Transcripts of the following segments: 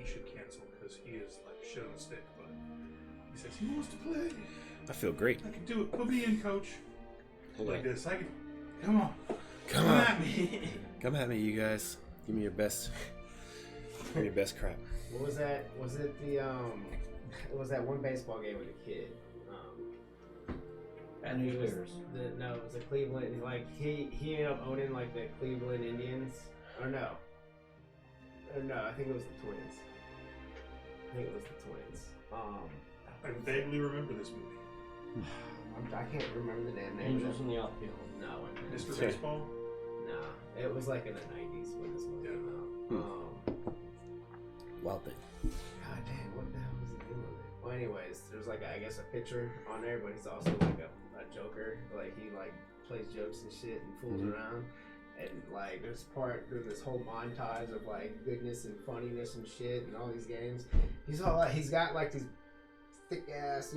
should cancel because he is like shit on a stick. But he says he wants to play. I feel great. I can do it. Put me in, coach. Hold like on. this. I can. Come on. Come on. At me. Come at me, you guys. Give me your best. Give me your best crap. What was that? Was it the It was that one baseball game with a kid. And It was Bears. no, it was the Cleveland. Like he ended up owning like the Cleveland Indians. Or no, I think it was the Twins. I vaguely remember this movie. I can't remember the damn name. Angels in the outfield. No, Mr. Okay. Baseball. no, it was like in the '90s when this movie came out. Wild thing. God damn, what the hell was the name of it? Well, anyways, there's like I guess a picture on there, but he's also like a joker. Like he like plays jokes and shit and fools around. And like there's this whole montage of like goodness and funniness and shit and all these games. He's all like he's got like these thick ass,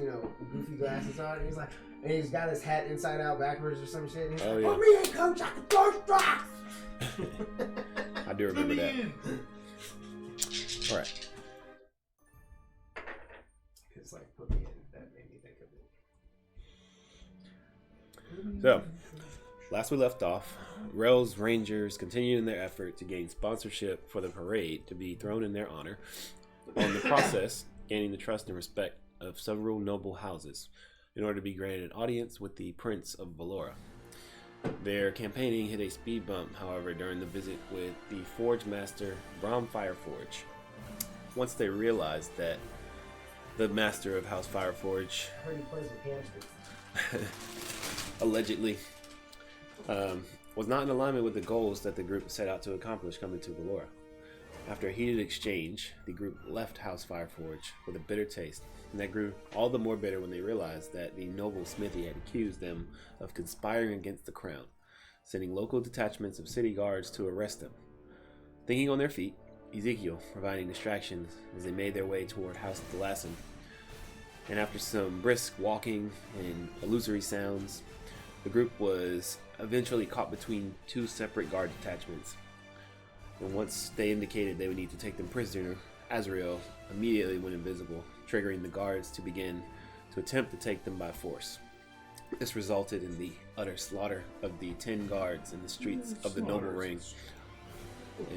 goofy glasses on. And he's like, and he's got his hat inside out backwards or some shit. And he's like, yeah. "Put me in, coach. I can throw strikes." I do Put remember me that. in. All right. It's like put me in. That made me think of it. So, last we left off, Rel's Rangers continued in their effort to gain sponsorship for the parade to be thrown in their honor, on the process gaining the trust and respect of several noble houses in order to be granted an audience with the Prince of Valora. Their campaigning hit a speed bump, however, during the visit with the Forge Master Brom Fireforge. Once they realized that the master of House Fireforge I heard he plays with hamsters. allegedly was not in alignment with the goals that the group set out to accomplish coming to Valora. After a heated exchange, the group left House Fireforge with a bitter taste, and that grew all the more bitter when they realized that the noble Smithy had accused them of conspiring against the crown, sending local detachments of city guards to arrest them. Thinking on their feet, Ezekiel providing distractions as they made their way toward House Thalassin, and after some brisk walking and illusory sounds, the group was eventually caught between two separate guard detachments. And once they indicated they would need to take them prisoner, Azrael immediately went invisible, triggering the guards to begin to attempt to take them by force. This resulted in the utter slaughter of the 10 guards in the streets of the Noble Ring.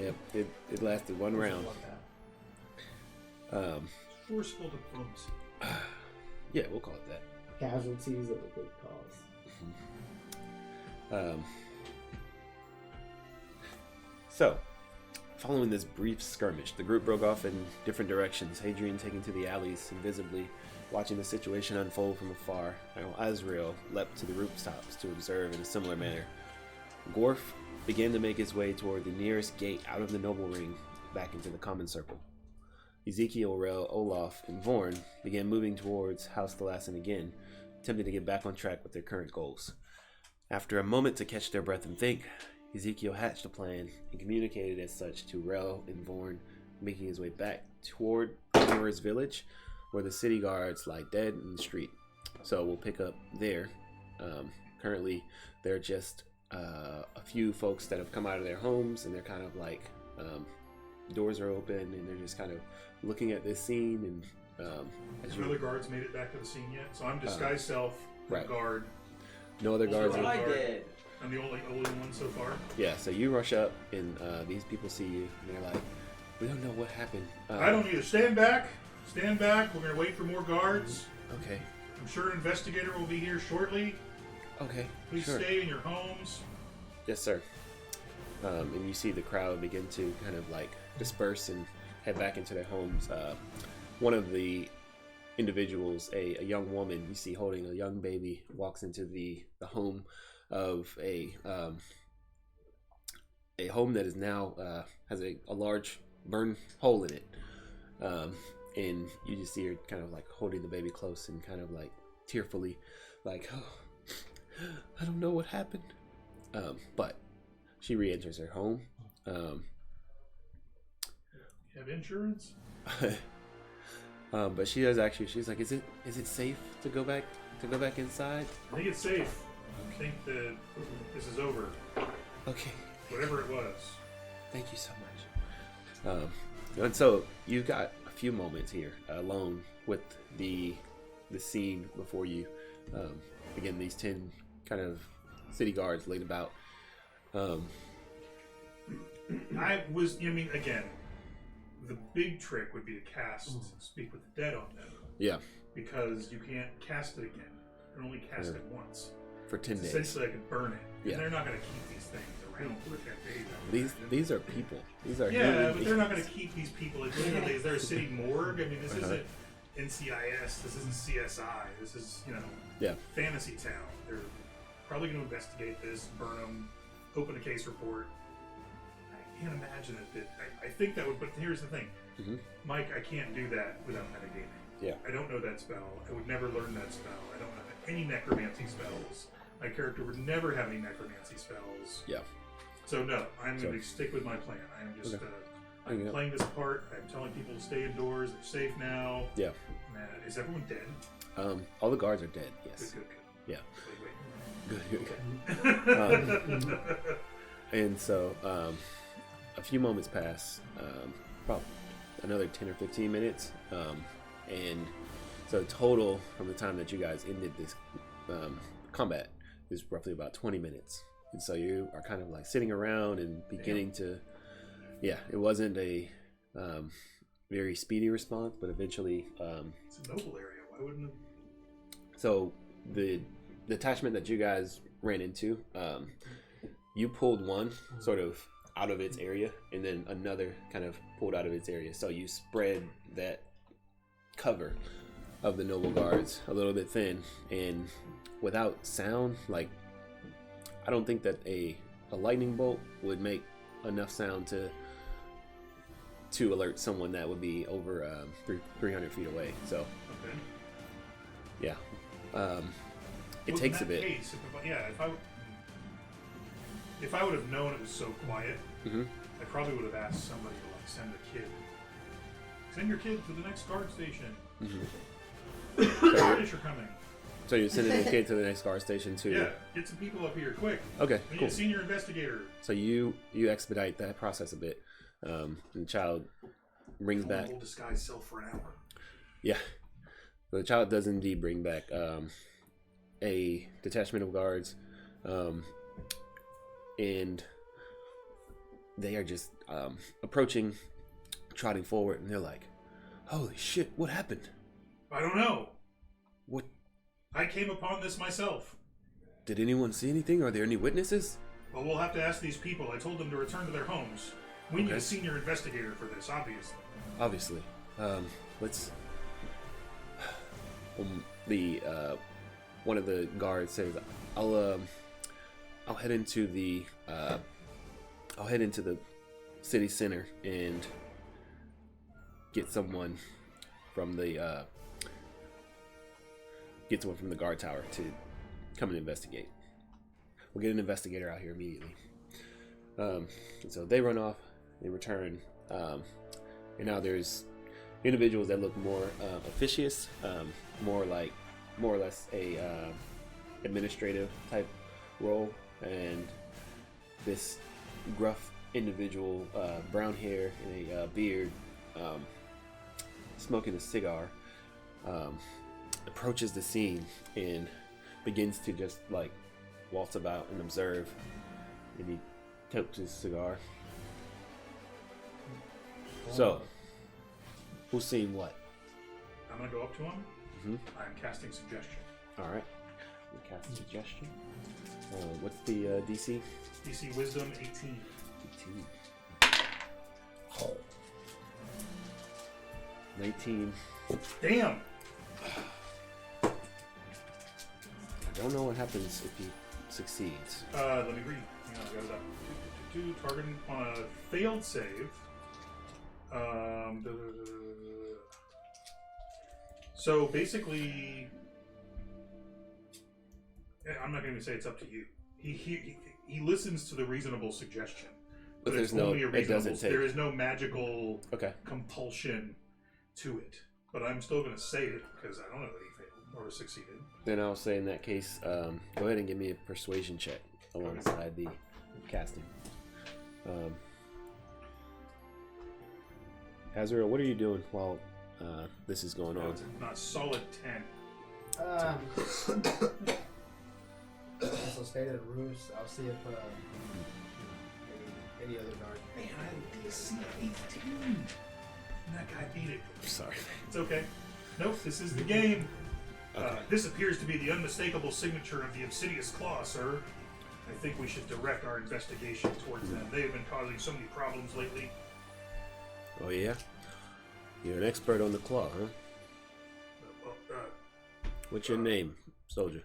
Yep, it lasted one round. Forceful diplomacy. Yeah, we'll call it that. Casualties of a good cause. So, following this brief skirmish, the group broke off in different directions, Hadrian taking to the alleys invisibly, watching the situation unfold from afar, while Azrael leapt to the rooftops to observe in a similar manner. Gorf began to make his way toward the nearest gate out of the Noble Ring, back into the common circle. Ezekiel, Rel, Olaf, and Vorn began moving towards House Thalassin again, attempting to get back on track with their current goals. After a moment to catch their breath and think, Ezekiel hatched a plan and communicated as such to Rel and Vorn, making his way back toward Emperor's village, where the city guards lie dead in the street. So we'll pick up there. Currently, there are just a few folks that have come out of their homes, and they're kind of like doors are open, and they're just kind of looking at this scene. And Has no other guards made it back to the scene yet? So I'm disguised self, right. guard. No other guards. What I did. I'm the only one so far. Yeah, so you rush up, and these people see you, and they're like, "We don't know what happened." I don't either. Stand back. Stand back. We're going to wait for more guards. Okay. I'm sure an investigator will be here shortly. Okay. Please sure. stay in your homes. Yes, sir. And you see the crowd begin to kind of like disperse and head back into their homes. One of the individuals, a young woman you see holding a young baby, walks into the home of a home that is now has a large burn hole in it. And you just see her kind of like holding the baby close and kind of like tearfully like, oh, I don't know what happened. But she re-enters her home. You have insurance? But she does actually. She's like, "Is it safe to go back inside?" I think it's safe. I think that this is over. Okay. Whatever it was. Thank you so much. And so you've got a few moments here alone with the scene before you. Again, these 10 kind of city guards laid about. Again, the big trick would be to cast Speak with the Dead on them. Yeah. Because you can't cast it again. You can only cast it once. For 10 days. Essentially, I could burn it. Yeah. And they're not going to keep these things around for 10 days. These are people. These are but they're not going to keep these people. At the end of the day, is there a city morgue? I mean, this isn't NCIS. This isn't CSI. This is, Fantasy Town. They're probably going to investigate this, burn them, open a case report. I can't imagine it. I think that would, but here's the thing. Mm-hmm. Mike, I can't do that without metagaming. Yeah. I don't know that spell. I would never learn that spell. I don't have any necromancy spells. My character would never have any necromancy spells. Yeah. So no, I'm going to stick with my plan. I'm just I'm playing this part. I'm telling people to stay indoors. They're safe now. Yeah. Is everyone dead? All the guards are dead. Yes. Good. Yeah. Wait. Good. And so, a few moments pass. Probably another 10 or 15 minutes. And so total from the time that you guys ended this combat is roughly about 20 minutes. And so you are kind of like sitting around and beginning to, it wasn't a very speedy response, but eventually. It's a noble area. Why wouldn't it? So the detachment that you guys ran into, you pulled one sort of out of its area, and then another kind of pulled out of its area. So you spread that cover of the noble guards a little bit thin, and without sound, like I don't think that a lightning bolt would make enough sound to alert someone that would be over 300 feet away. So it takes a bit. Case, if I would have known it was so quiet, I probably would have asked somebody to like send a kid. Send your kid to the next guard station. The British are coming. So you're sending the kid to the next guard station too? Yeah, get some people up here quick. Okay, we cool. need a senior investigator. So you expedite that process a bit. And the child brings back. We'll disguise self for an hour. Yeah, so the child does indeed bring back a detachment of guards, and they are just approaching, trotting forward, and they're like, "Holy shit! What happened?" I don't know. What? I came upon this myself. Did anyone see anything? Are there any witnesses? Well, we'll have to ask these people. I told them to return to their homes. We need a senior investigator for this, obviously. Obviously. Let's... one of the guards says, I'll head into the city center and get someone from the guard tower to come and investigate. We'll get an investigator out here immediately. And so they run off, they return, and now there's individuals that look more officious, more or less a administrative type role, and this gruff individual, brown hair and a beard, smoking a cigar, approaches the scene and begins to just like waltz about and observe, and he totes his cigar. So, who's seeing what? I'm gonna go up to him. I'm casting suggestion. All right, we cast suggestion. What's the DC? DC Wisdom 18. 18. Oh. 19. Damn. I don't know what happens if he succeeds. Let me read. I got it up. Target on a failed save. So basically, I'm not going to say it's up to you. He listens to the reasonable suggestion, but there's it's only no. a reasonable. It doesn't take. There is no magical compulsion to it. But I'm still going to say it because I don't know that he failed or succeeded. Then I'll say in that case, go ahead and give me a persuasion check alongside the casting. Azrael, what are you doing while this is going on? It's not solid 10. So stay to the roofs. I'll see if any other guard. Man, I had DC 18. And that guy beat it. Sorry. It's okay. Nope, this is the game. Okay. This appears to be the unmistakable signature of the Obsidious Claw, sir. I think we should direct our investigation towards them. They have been causing so many problems lately. Oh, yeah? You're an expert on the claw, huh? What's your name, soldier?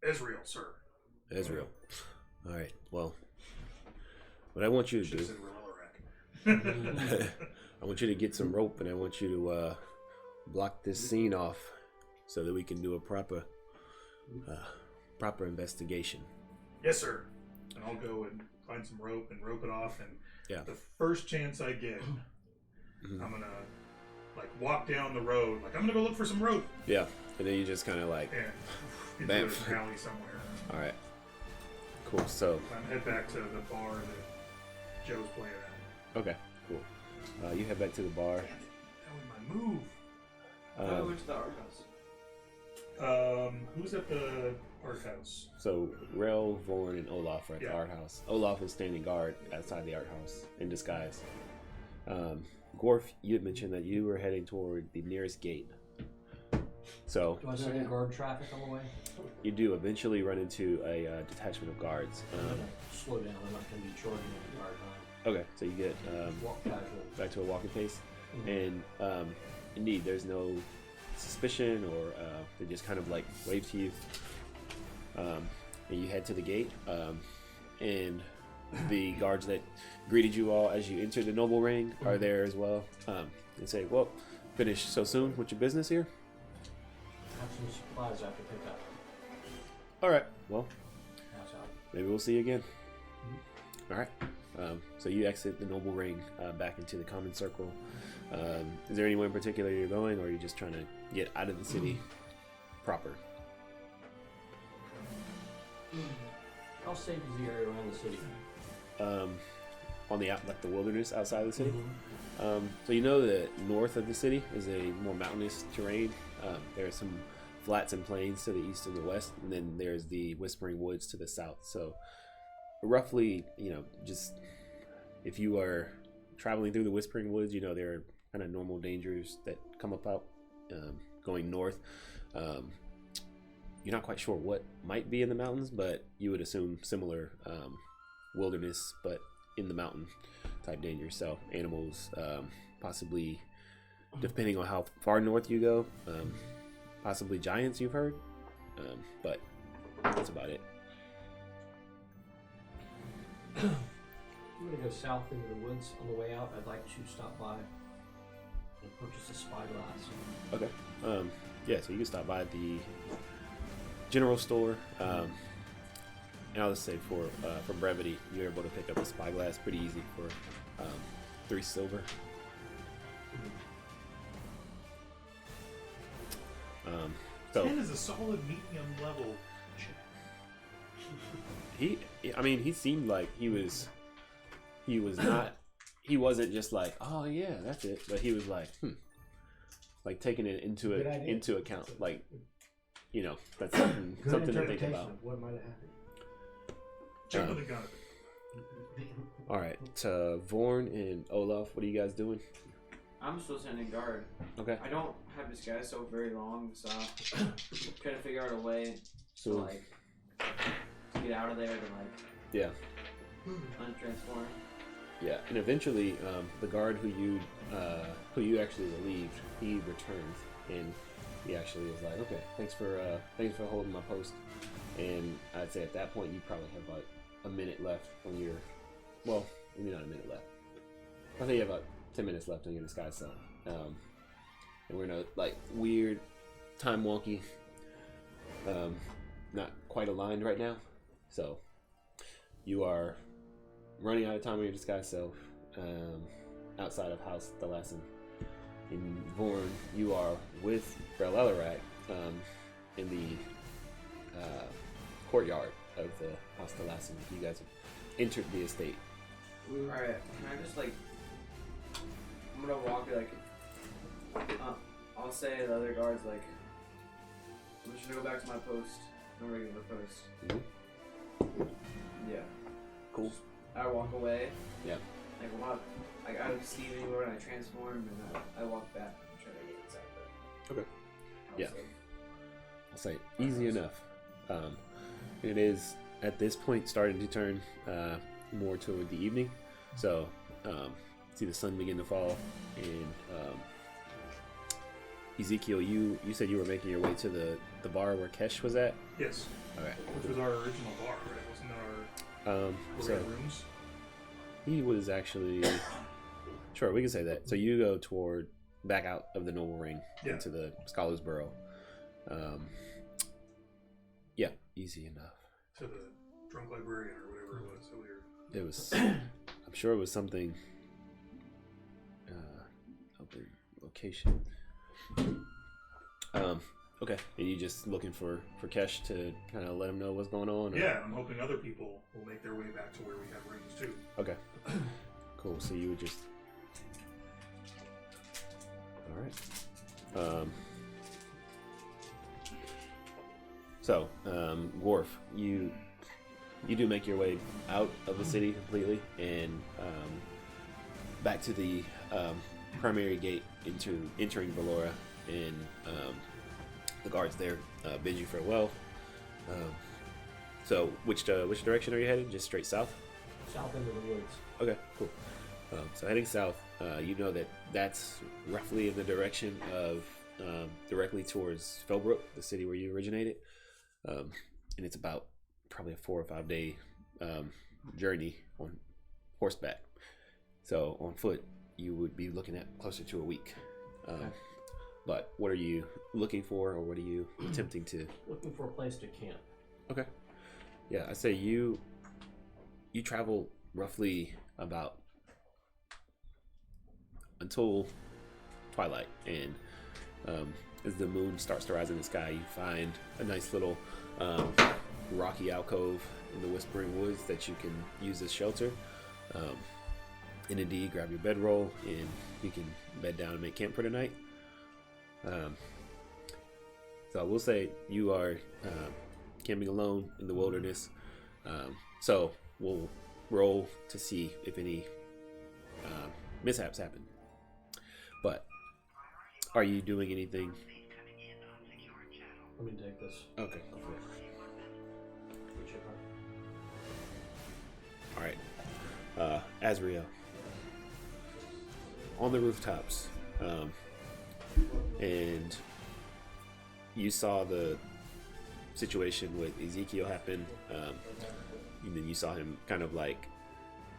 Ezreal, sir. Ezreal. All right, well, what I want you to do... I want you to get some rope, and I want you to block this scene off so that we can do a proper investigation. Yes, sir. And I'll go and find some rope and rope it off, and the first chance I get, I'm gonna walk down the road. I'm gonna go look for some rope. Yeah, and then you just kind of into an alley somewhere. All right. Cool. So I'm head back to the bar that Joe's playing at. Okay. Cool. You head back to the bar. Damn it. That was my move. I went to the art house. Who's at the art house? So Rel, Vorn, and Olaf are at the art house. Olaf is standing guard outside the art house in disguise. Gorf, you had mentioned that you were heading toward the nearest gate. So do I see any guard traffic on the way? You do eventually run into a detachment of guards. Slow down. I'm not going to be charging at the guard time. Okay, so you get walk casual. Back to a walking pace, and indeed, there's no suspicion, or they just kind of wave to you, and you head to the gate, and the guards that greeted you all as you entered the noble ring are there as well, and say, "Well, finished so soon? What's your business here?" Have some supplies I have to pick up. All right. Well, maybe we'll see you again. All right. So you exit the noble ring back into the common circle. Is there anywhere in particular you're going, or are you just trying to get out of the city proper? How safe is the area around the city? On the the wilderness outside of the city. So you know that north of the city is a more mountainous terrain. There are some flats and plains to the east and the west, and then there's the Whispering Woods to the south. So roughly, just if you are traveling through the Whispering Woods, there are kind of normal dangers that come about going north. You're not quite sure what might be in the mountains, but you would assume similar wilderness, but in the mountain type danger. So animals, possibly, depending on how far north you go, possibly giants, you've heard, but that's about it. I'm going to go south into the woods. On the way out, I'd like to stop by and purchase a spyglass. Okay. Yeah, so you can stop by the general store. And I'll just say for brevity, you're able to pick up a spyglass pretty easy for 3 silver. So 10 is a solid medium level check. He seemed like he wasn't just like, oh yeah, that's it, but he was like taking it into account, that's something to think about. What might have happened? Check with the gun. All right, Vorn and Olaf, what are you guys doing? I'm still standing guard. Okay. I don't have disguise so very long, so I'm trying to figure out a way to get out of there to untransform. Yeah, and eventually the guard who you actually relieved, he returns, and he actually is like, okay, thanks for holding my post. And I'd say at that point you probably have about a minute left on your, well, maybe not a minute left. I think you have about 10 minutes left on your disguise cell. And we're in a weird, time wonky, not quite aligned right now. So you are running out of time on your disguise self outside of House Thalassen. In Vorn, you are with Brel Elarak in the courtyard of the House Thalassen. You guys have entered the estate. Alright, can I just I'm gonna walk like. I'll say to the other guards like, I'm just gonna go back to my post, my regular post. Mm-hmm. Yeah. Cool. I walk away. Yeah. Like walk. Like I don't see anywhere, and I transform, and I walk back and try to get inside. But okay. Yeah. I'll say easy enough. It is at this point starting to turn more toward the evening, so see the sun begin to fall, and Ezekiel, you said you were making your way to the bar where Kesh was at? Yes. Okay. Which was our original bar, right? Wasn't it our so rooms? He was actually sure, we can say that. So you go toward back out of the Noble Ring into the Scholar's Burrow. Yeah, easy enough. To the drunk librarian or whatever it was. So weird. It was I'm sure it was something open location. Okay, and you just looking for Kesh to kind of let him know what's going on? Or? Yeah, I'm hoping other people will make their way back to where we have rooms too. Okay, cool. So you would just, all right. So, Worf, you do make your way out of the city completely and back to the primary gate into entering Valora, and the guards there bid you farewell. So, which direction are you headed? Just straight south? South into the woods. Okay, cool. So heading south, you know that's roughly in the direction of directly towards Felbrook, the city where you originated, and it's about probably a 4 or 5 day journey on horseback. So on foot, you would be looking at closer to a week. Okay. But what are you looking for, or what are you attempting to? Looking for a place to camp. Okay. Yeah, I say you travel roughly about until twilight, and as the moon starts to rise in the sky, you find a nice little rocky alcove in the Whispering Woods that you can use as shelter. And indeed, grab your bedroll and you can bed down and make camp for the night. So I will say you are camping alone in the wilderness. So we'll roll to see if any mishaps happen. But are you doing anything? Let me take this. Okay. All right. Azrael. On the rooftops. And you saw the situation with Ezekiel happen. And then you saw him kind of like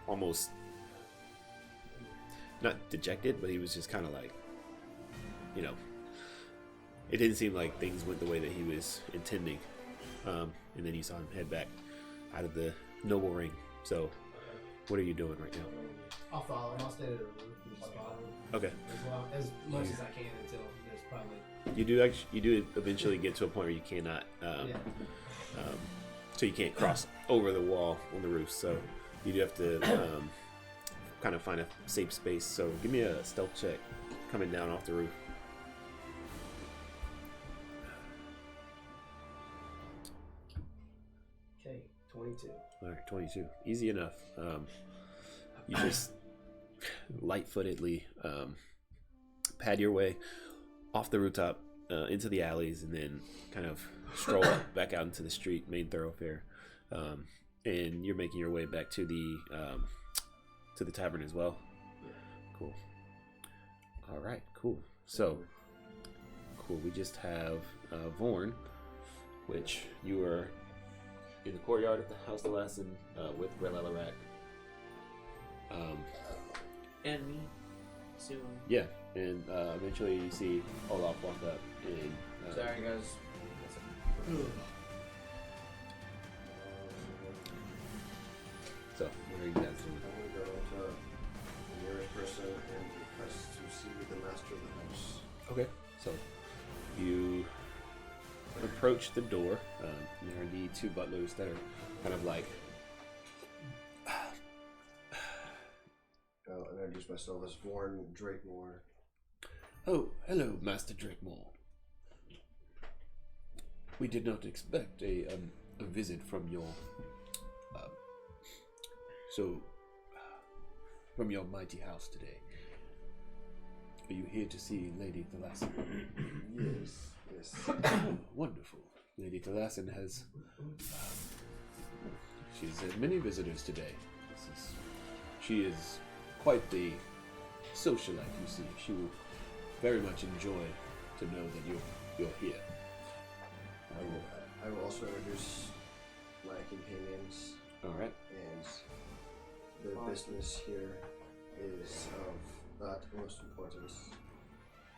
almost not dejected, but he was just kind of like, you know, it didn't seem like things went the way that he was intending. And then you saw him head back out of the Noble Ring. So what are you doing right now? I'll follow him. I'll stay to the roof and just follow him. Okay. As much as I can until there's probably... You do eventually get to a point where you cannot, so you can't cross over the wall on the roof. So you do have to kind of find a safe space. So give me a stealth check coming down off the roof. Okay, 22. All right, 22. Easy enough. You just light-footedly pad your way off the rooftop into the alleys, and then kind of stroll back out into the street, main thoroughfare, and you're making your way back to the tavern as well. Cool. All right, cool. So, cool. We just have Vorn, which you are in the courtyard at the House of Lasson with Relelarak. And me soon. Yeah, and eventually you see Olaf walk up and Sorry, guys. so what are you guys doing? I'm gonna go to the nearest person and request to see the master of the house. Okay, so you approach the door. There are indeed two butlers that are kind of like And I just introduce myself as Vorn Drakemore. Oh, hello, Master Drakemore. We did not expect a visit from your from your mighty house today. Are you here to see Lady Thalassin? Yes. Oh, wonderful. Lady Thalassin has she's had many visitors today. She is quite the socialite, you see. She will very much enjoy to know that you're here. I will also introduce my companions. All right. And their business here is of utmost importance.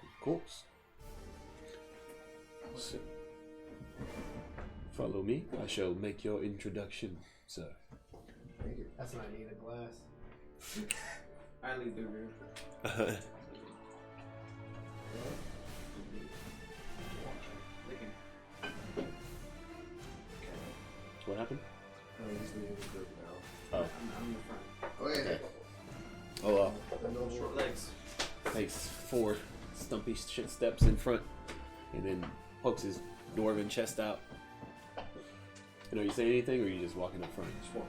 Of course. So, follow me. I shall make your introduction, sir. Thank you. That's not even a glass. I leave the room. What happened? He's leaving the group now. Oh. I'm in the front. Oh, yeah. Okay. Oh, The noble. Short legs. takes 4 stumpy shit steps in front, and then pokes his dwarven chest out. And are you saying anything, or are you just walking up front? Just walk.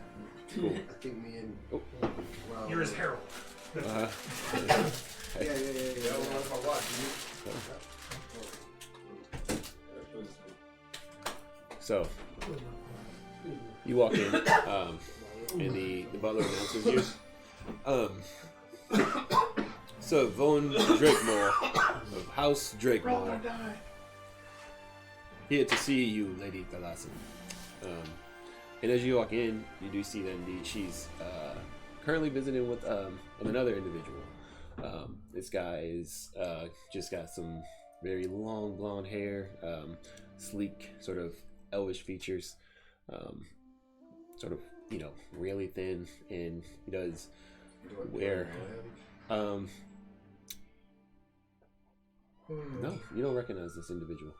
Cool. I think me and... Oh. Well, You're his herald. Uh-huh. Yeah. I'll watch So, you walk in, and the butler announces you. So, Von Drakemore of House Drakemore, here to see you, Lady Thalassin. And as you walk in, you do see that indeed she's currently visiting with another individual. This guy is just got some very long blonde hair, sleek, sort of elvish features, sort of, really thin, and he does wear. No, you don't recognize this individual.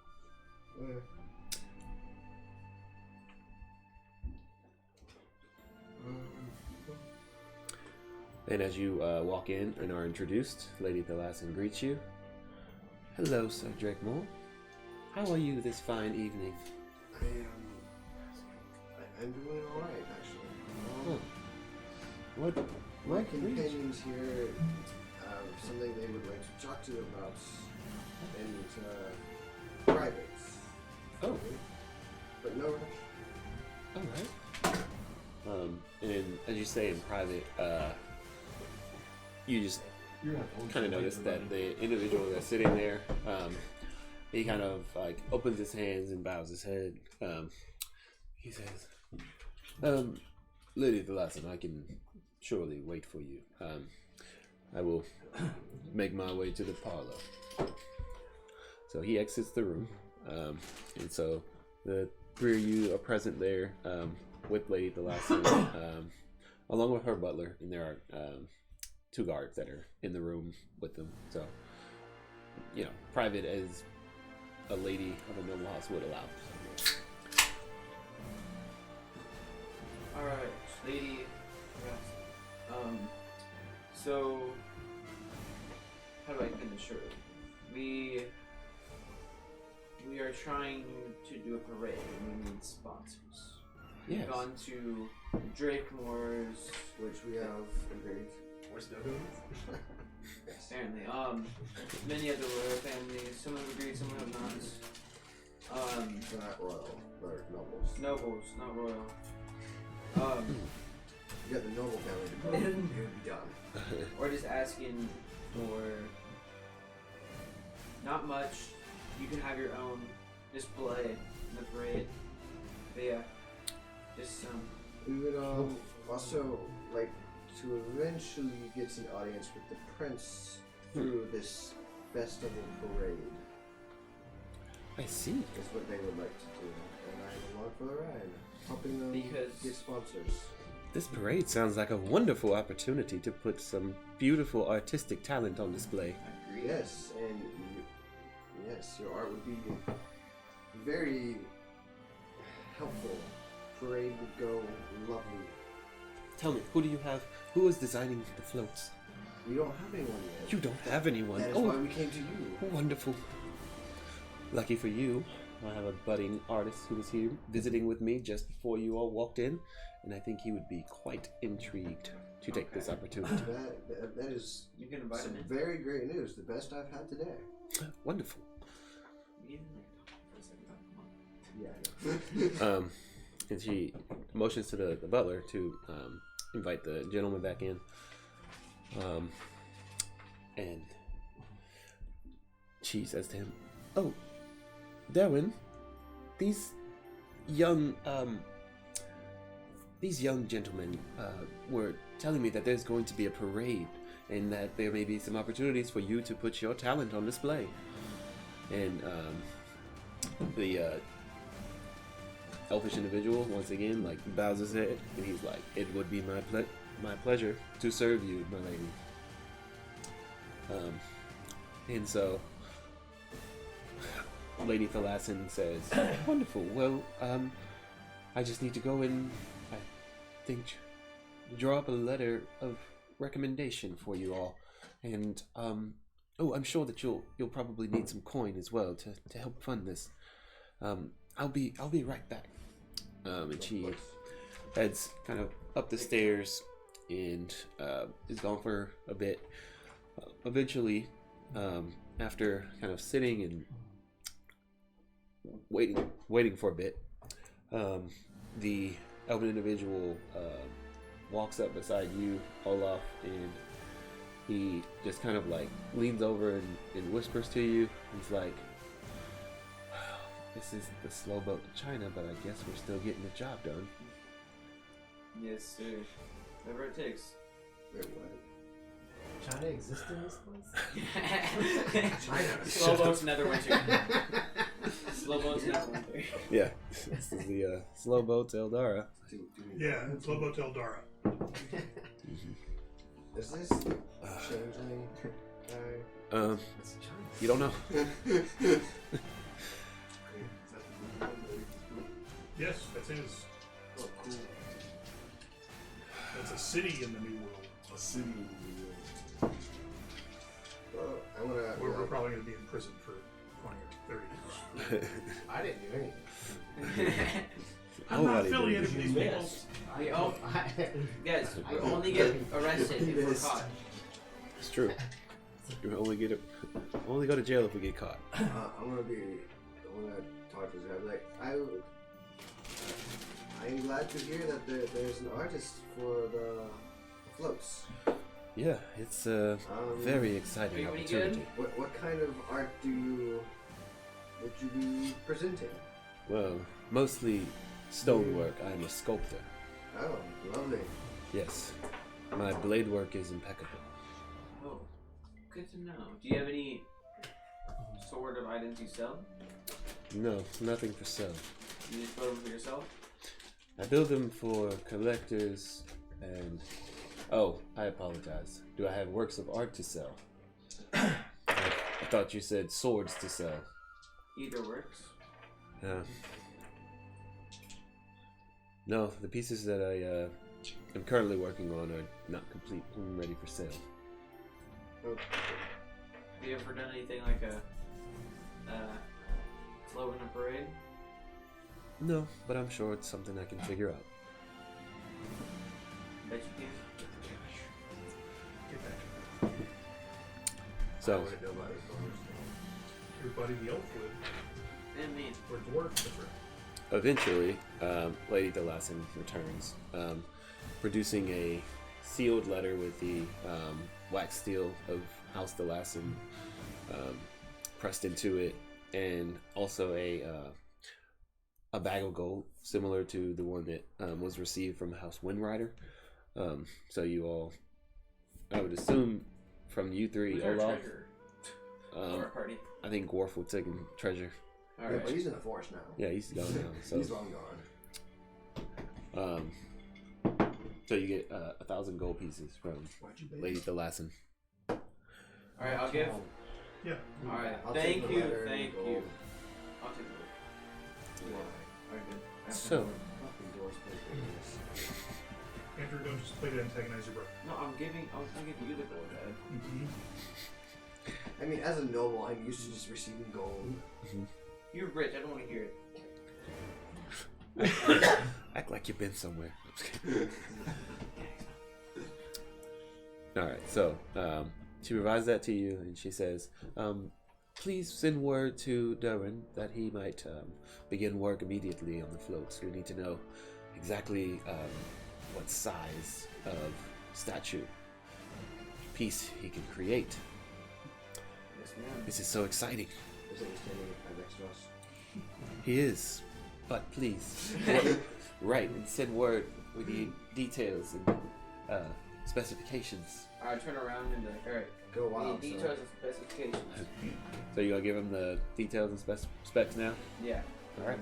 And as you walk in and are introduced, Lady Thalassin greets you. Hello, Sir Drakemore. How are you this fine evening? I'm doing alright, actually. What? My companions here have something they would like to talk to you about in private. Oh. But no rush. All right. And as you say in private, you just kind of notice that the individual that's sitting there, he kind of like opens his hands and bows his head. He says, Lady Thalassin, I can surely wait for you. I will make my way to the parlor. So he exits the room, and so the 3 of you are present there with Lady Thalassin, along with her butler, and there are 2 guards that are in the room with them. So, private as a lady of a noble house would allow. Alright, lady. So how do I finish her? We are trying to do a parade and we need sponsors. Yes. We've gone to Drakemore's, Which we have agreed. We're still doing apparently. Many other royal families, some have agreed, some have not. Not royal, they're nobles. Nobles, not royal. You got the noble family to go. It would be done. We're just asking for not much. You can have your own display in the parade. But yeah, just some. We would also like to eventually get an audience with the prince through this festival parade. I see. Is what they would like to do, and I'm along for the ride, helping them get sponsors. This parade sounds like a wonderful opportunity to put some beautiful artistic talent on display. Yes, and yes, your art would be very helpful. Parade would go lovely. Tell me, who do you have? Who is designing the floats? We don't have anyone yet. You don't have anyone. That is why we came to you. Wonderful. Lucky for you, I have a budding artist who was here visiting with me just before you all walked in, and I think he would be quite intrigued to take this opportunity. That is You can invite him in. very great news. The best I've had today. Wonderful. Yeah. And she motions to the butler to invite the gentleman back in. And she says to him, "Oh, Darwin, these young gentlemen were telling me that there's going to be a parade and that there may be some opportunities for you to put your talent on display." And the elfish individual once again like bows his head and he's like, "It would be my pleasure to serve you, my lady." And so Lady Thalassin says, "Wonderful. Well, I just need to go and I think draw up a letter of recommendation for you all, and I'm sure that you'll probably need some coin as well to help fund this. I'll be right back." And she heads kind of up the stairs and is gone for a bit. Eventually, after kind of sitting and waiting for a bit, the elven individual walks up beside you, Olaf, and he just kind of like leans over and whispers to you. He's like, "This is the slow boat to China, but I guess we're still getting the job done." Yes, sir. Whatever it takes. Wait, what? China exists in this place? China. Slow boats Netherwinter. Slow boats Netherwinter. Yeah, this is the slow boat to Eldara. Yeah, slow boat to Eldara. Is this changeling guy? You don't know. Yes, that's his. Oh, cool. That's a city in the New World. A city in the world. Well, I wanna. We're probably going to be in prison for 20 or 30 years. I didn't do anything. I'm not Nobody affiliated did. with these people. Guys, we only get arrested if we're caught. It's true. You only go to jail if we get caught. I want to talk to this guy. Like, I'm glad to hear that there's an artist for the floats. Yeah, it's a very exciting Are you any opportunity. What kind of art would you be presenting? Well, mostly stonework. I'm a sculptor. Oh, lovely. Yes, my blade work is impeccable. Oh, good to know. Do you have any sort of items you sell? No, nothing for sale. You just build them for yourself? I build them for collectors and... Oh, I apologize. Do I have works of art to sell? I thought you said swords to sell. Either works. No, the pieces that I am currently working on are not complete and ready for sale. Okay. Have you ever done anything like a float in a parade? No, but I'm sure it's something I can figure out. Bet you can. Get back. So, I wouldn't know about his bonus. Your buddy the elf would. And me. Or dwarf, different. eventually, Lady Delassin returns, producing a sealed letter with the wax seal of House Delassin pressed into it, and also a bag of gold similar to the one that was received from House Windrider. So you all, I would assume, from you three, Who's our Olaf. treasurer? Or our party? I think Worf will take treasure. Yeah, Alright. but he's in the forest now. Yeah, he's gone now. So He's long gone. so you get 1,000 gold pieces from Lady Delassin. Alright, I'll give. Yeah. Alright, I'll take thank the you, letter and thank gold. you. I'll take the gold. Alright, good. So, Fucking doors play Andrew, don't just play to antagonize your brother. No, I was gonna give you the gold, Dad. I mean, as a noble, I'm used to just receiving gold. You're rich. I don't want to hear it. Act like you've been somewhere. Alright, so she provides that to you and she says, please send word to Durin that he might begin work immediately on the floats. We need to know exactly what size of statue piece he can create. Yes, ma'am. This is so exciting. Is he standing next to us? He is, but please, right, and send word. We need details and specifications. I turn around and be like, alright, Go we wild. need details and specifications. So you gonna give him the details and specs now? Yeah. All right.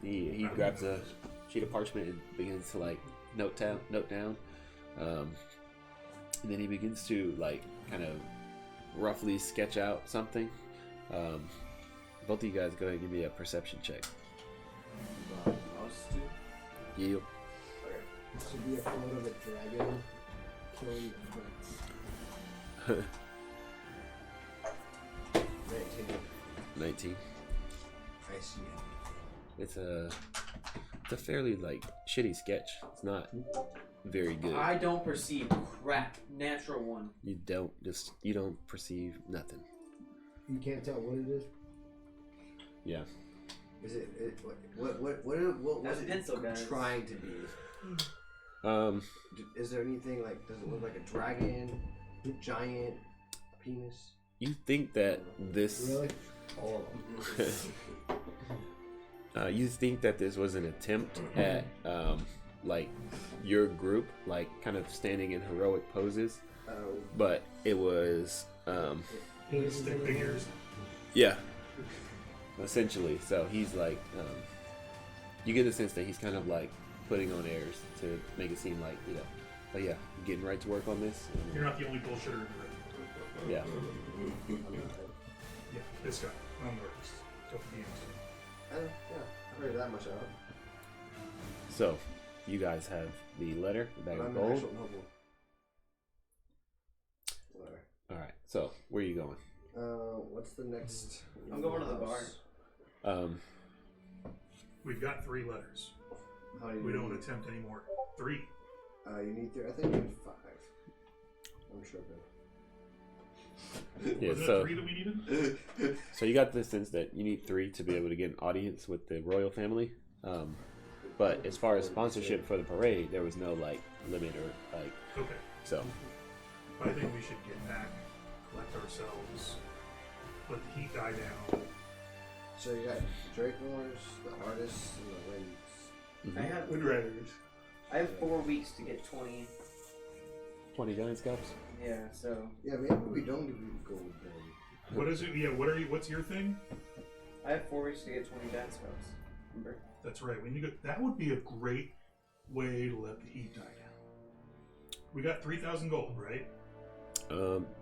He grabs a sheet of parchment and begins to like note down, and then he begins to like kind of roughly sketch out something. Both of you guys go ahead and give me a perception check. Us two. You. Okay. This should be a photo of a dragon killing the prince. 19. I see. It's a fairly like shitty sketch. It's not very good. I don't perceive crap. Natural one. You don't perceive nothing. You can't tell what it is. Yeah. Is it what was That's it pencil, guys. trying to be? Is there anything like? Does it look like a dragon, giant, penis? You think that this? Really? All of them. You think that this was an attempt at like your group, like kind of standing in heroic poses, but it was Stick figures. yeah, essentially. So he's like, you get the sense that he's kind of like putting on airs to make it seem like, you know, but yeah, getting right to work on this. You're not the only bullshitter in the room. Yeah. Yeah, this guy. I'm the artist. Don't be interested. Yeah, I heard that much out. So you guys have the letter, the bag But of I'm an gold. actual noble. Whatever. All right. So where are you going? What's the next? I'm going to the bar. We've got 3 letters. How do you We don't attempt any more. 3. You need 3. I think you need 5. I'm sure. Yeah. Wasn't So it 3 that we needed? so you got the sense that you need 3 to be able to get an audience with the royal family. But as far as sponsorship for the parade, there was no like limit or like Okay. so. I think we should get back, collect ourselves, let the heat die down. So you got Drake Moors, the artists, and the winds. I have Wind Riders. I have 4 weeks to get 20. 20 giant scalps. Yeah, so Yeah, maybe we don't give you gold then. What is it? Yeah, what's your thing? I have 4 weeks to get 20 giant scopes. Remember? That's right. We need to, that would be a great way to let the heat die down. We got 3,000 gold, right?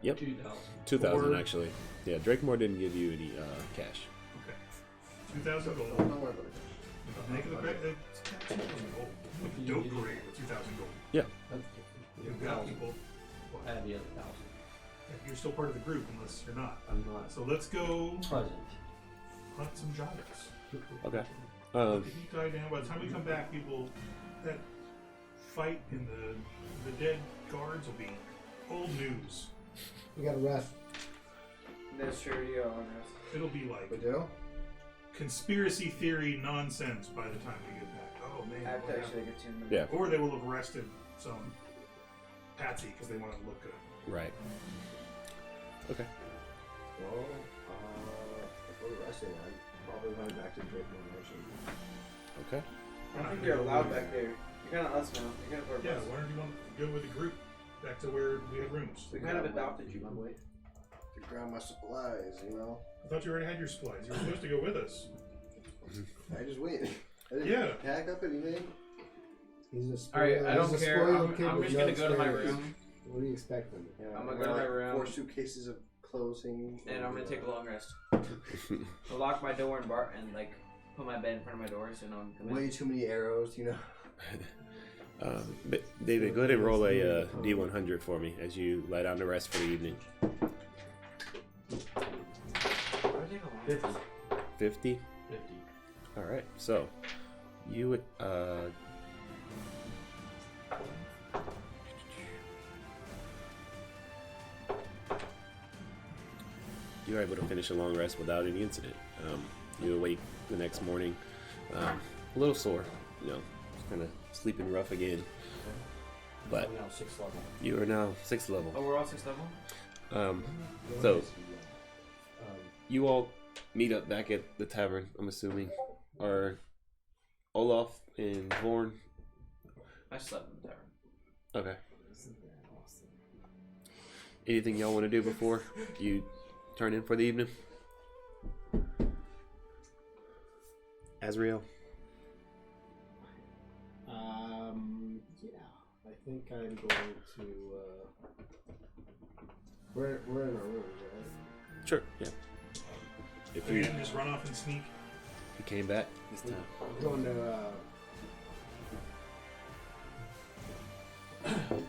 Yep. 2,000. 2,000 Or- actually. Yeah, Drakemore didn't give you any cash. Okay. 2,000 gold. Don't worry about it. Make it it's got 2,000 gold. Make a dope parade with 2,000 gold. Yeah. That's You've got people. I have the other 1,000. You're still part of the group unless you're not. I'm not So let's go present. hunt some joggers. Okay. Let the heat die down. By the time we come back, people, that fight in the dead guards will be old news. We gotta rest. That's true. You all rest. It'll be like We do? conspiracy theory nonsense by the time we get back. Oh man. I have what to actually get 2 minutes. Yeah. happened? Or they will have arrested some patsy because they want to look good. Right. Okay. Well, if we're resting, I'd probably run back to Drake Moor Mansion. Okay. I don't think you're allowed back there. You're kind of us now. You're kind of our Yeah, boss. why don't you want to go with the group back to where we had rooms? We kind of adopted you, my boy. To grab my supplies, you know? I thought you already had your supplies. You were supposed to go with us. I just wait. I didn't Yeah. pack up anything. He's a All right, I don't he's a care. spoiled I'm kid with just no gonna go to my experience. room What do you expect from him? Yeah, I'm gonna I go to got my room. 4 suitcases of clothes hanging. and I'm gonna take a long rest. I'll lock my door and like put my bed in front of my door so no one can come in. Way too many arrows, you know? David, go ahead and roll a D100 for me as you lie down to rest for the evening. 50. 50? 50. Alright, so you would you're able to finish a long rest without any incident. You awake the next morning, a little sore, kind of sleeping rough again. But I'm now 6th level. you are now 6th level. Oh, we're all 6th level? So you all meet up back at the tavern, I'm assuming. Are Olaf and Vorn? I slept in the tavern. Okay. Anything y'all want to do before you turn in for the evening? Azrael? Yeah. I think I'm going to. We're in our rooms, right? Sure, yeah. If So you didn't just run off and sneak? He came back this time. I'm going to. I'm gonna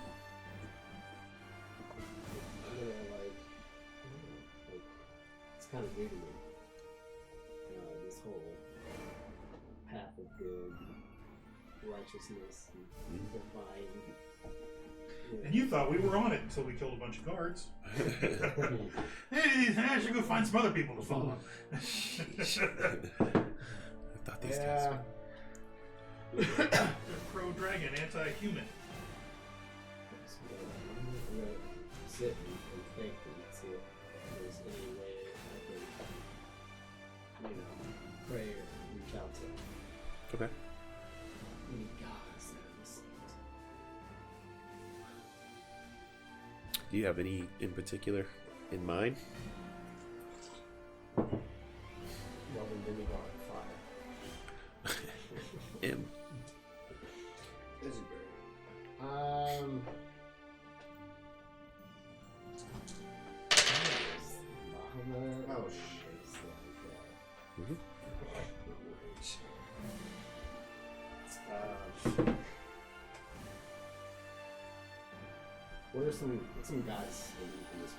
like. It's kind of new to me. This whole path of good, righteousness, and divine. And you thought we were on it until we killed a bunch of guards. Hey, I should go find some other people to follow. I thought these Yeah. They're pro-dragon, anti-human. I'm gonna sit and think and see if there's any way I can, pray or reach out to Okay. any gods that are listening. Do you have any in particular in mind? Robin demigod fire. M. Is it Bahamut. Oh shit. It's Mhm. what are some gods in this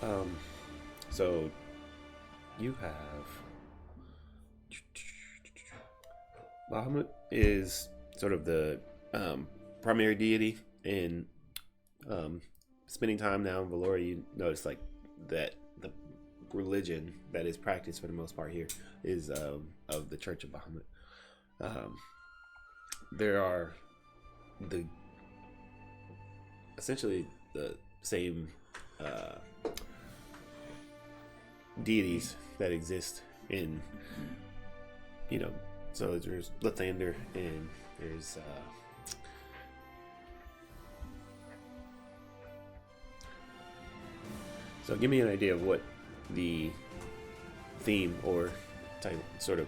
world? So you have Bahamut is sort of the primary deity in spending time now in Valora. You notice like that the religion that is practiced for the most part here is of the Church of Bahamut. There are essentially the same deities that exist in, so there's Lathander and there's so give me an idea of what the theme or type sort of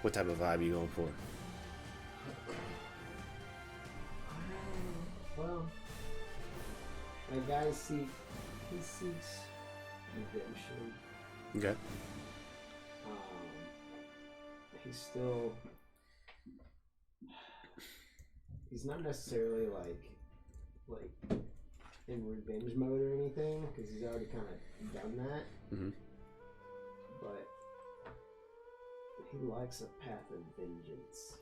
what type of vibe you going for? Well, my guy seeks redemption. Okay. He's not necessarily like in revenge mode or anything, because he's already kind of done that. Mm-hmm. But he likes a path of vengeance.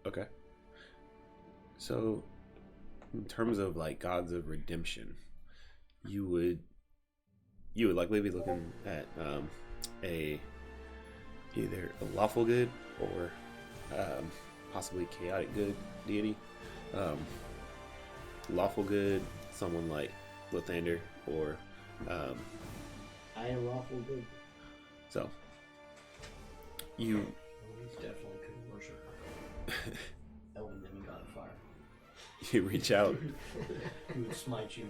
Okay. So, in terms of like gods of redemption, you would likely be looking at either a lawful good or possibly chaotic good deity. Lawful good, someone like Lathander, or I am lawful good. so you He's definitely couldn't worship Elven demigod of fire. you reach out. He would smite you.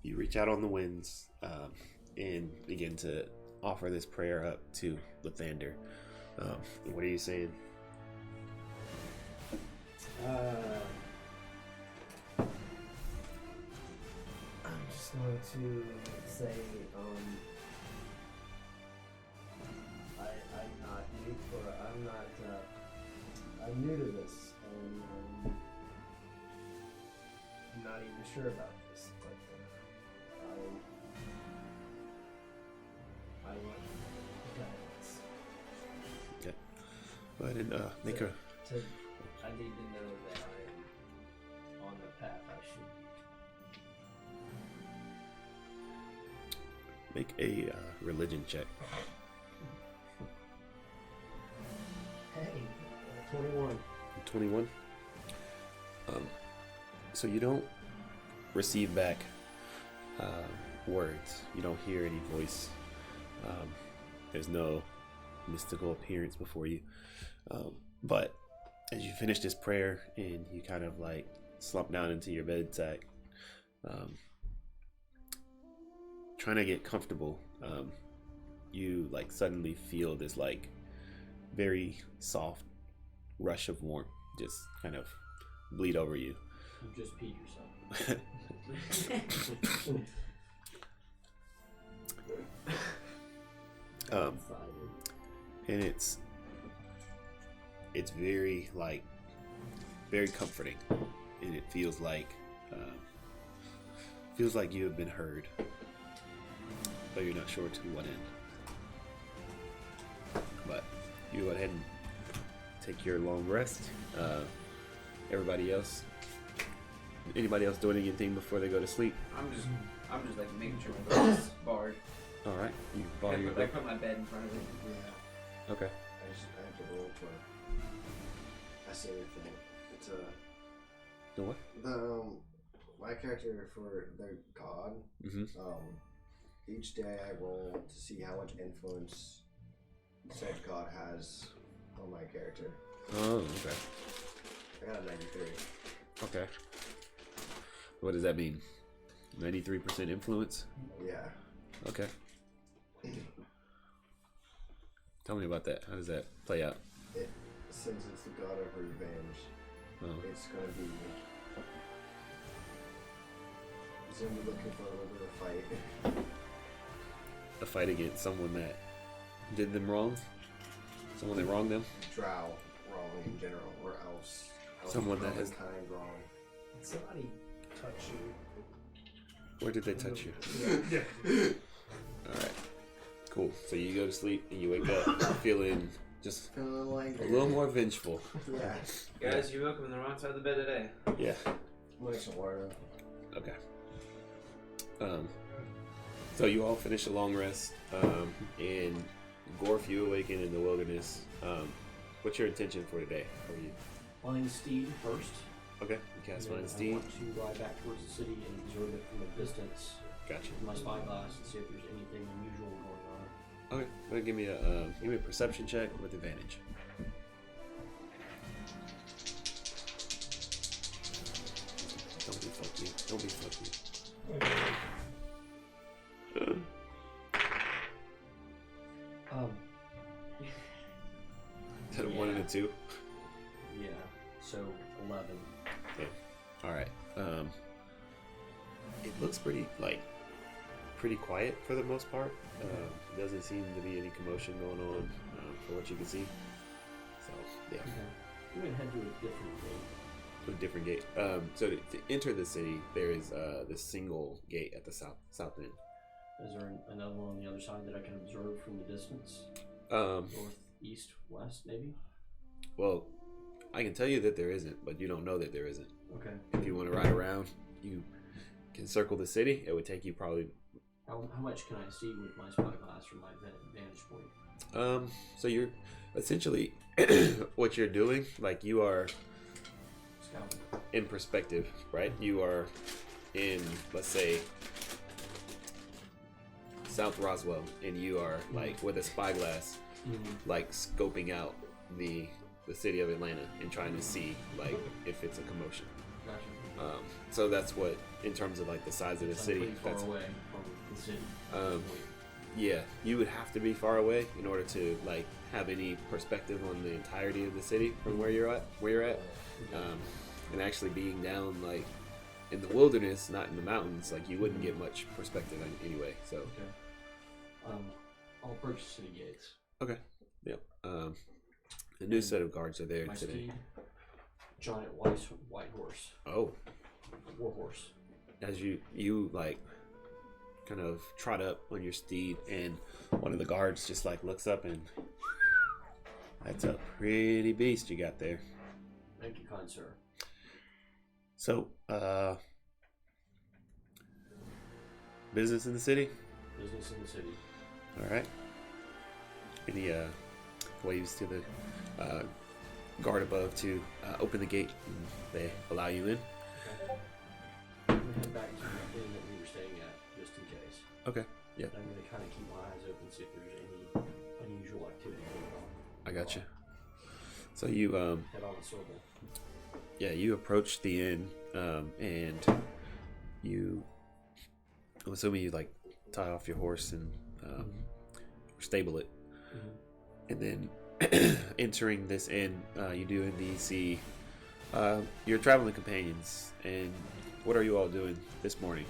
You reach out on the winds and begin to offer this prayer up to Lathander. What are you saying? I'm just going to say, I'm new to this, and I'm not even sure about this, but I want guidance. Okay. Go ahead and make her. I need to know that I am on the path I should. Make a religion check. Hey, 21. 21. So you don't receive back words. You don't hear any voice. There's no mystical appearance before you. But as you finish this prayer and you kind of like slump down into your bed sack, trying to get comfortable, you like suddenly feel this like very soft rush of warmth just kind of bleed over you. You just peed yourself. And it's very like very comforting, and it feels like you have been heard, but you're not sure to what end. But you go ahead and take your long rest. Everybody else, anybody else doing anything before they go to sleep? I'm just like making sure my door is barred. All right, you bar your I door. put my bed in front of it. Yeah. Okay. I have to roll for. I see everything. It's The what? My character for the god. Mm-hmm. Each day I roll to see how much influence said god has on my character. Oh, okay. I got a 93. Okay. What does that mean? 93% influence? Yeah. Okay. Tell me about that. How does that play out? Since it's the god of revenge, it's gonna be looking for a little bit of fight. A fight against someone that did them wrong? Someone that wronged them? Drow wrong in general, or else Someone that has kind wrong. Did somebody touch you? Where did they touch you? Yeah. Alright. Cool. So you go to sleep and you wake up feeling just Feeling a little angry. a little more vengeful. Yeah. Guys, you woke up on the wrong side of the bed today. Yeah. Make some water. Okay. So you all finish a long rest, and Gorf, you awaken in the wilderness. What's your intention for today? How are you? Find Steed first. Okay, you cast and then Find I Steed. want to ride back towards the city and observe it from a distance Gotcha. with my spyglass and see if there's anything unusual going on. Okay, well, give me a perception check with advantage. Don't be fuck you. Don't be fuck you. Is that a 1 and a 2? Yeah, so 11. Okay. All right. It looks pretty quiet for the most part. Doesn't seem to be any commotion going on for what you can see. So yeah. Okay. I'm gonna head to a different gate. To a different gate. So to enter the city, there is this single gate at the south end. Is there another one on the other side that I can observe from the distance? North, east, west, maybe? Well, I can tell you that there isn't, but you don't know that there isn't. Okay. If you want to ride around, you can circle the city. It would take you probably. How much can I see with my spyglass from my vantage point? So you're essentially what you're doing, like you are Scouting. in perspective, right? You are in, let's say, South Roswell, and you are like with a spyglass, like scoping out the city of Atlanta and trying to see like if it's a commotion. Gotcha. So that's what, in terms of like the size of the So I'm city, pretty far that's away from the city. yeah, you would have to be far away in order to like have any perspective on the entirety of the city from where you're at. And actually being down like in the wilderness, not in the mountains, like you wouldn't get much perspective anyway. So Okay. I'll approach the city gates. okay, yep. A new set of guards are there My today. steed, giant white horse. Oh, War horse. as you like kind of trot up on your steed, and one of the guards just like looks up and that's a pretty beast you got there. Thank you, kind sir. So, business in the city. Business in the city. All right. Any waves to the guard above to open the gate, and they allow you in. Okay. I'm gonna head back to the inn that we were staying at, just in case. Okay. Yeah. I'm gonna kind of keep my eyes open, see if there's any unusual activity going on. I got you. So you Head on a swivel. yeah, you approach the inn, and you, I'm assuming you like tie off your horse and stable it, and then entering this inn, you do indeed see your traveling companions. And what are you all doing this morning?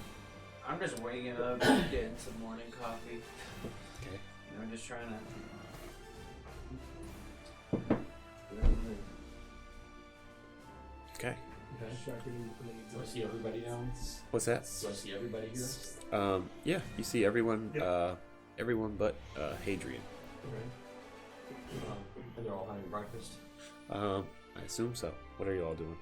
I'm just waking up, getting some morning coffee. Okay. You know, just trying to. Okay. Okay. Sharpening the blades. Do I see everybody now? What's that? Do I see everybody here? Yeah, you see everyone. Yep. Everyone but Hadrian. Okay. And they're all having breakfast. I assume so. What are you all doing?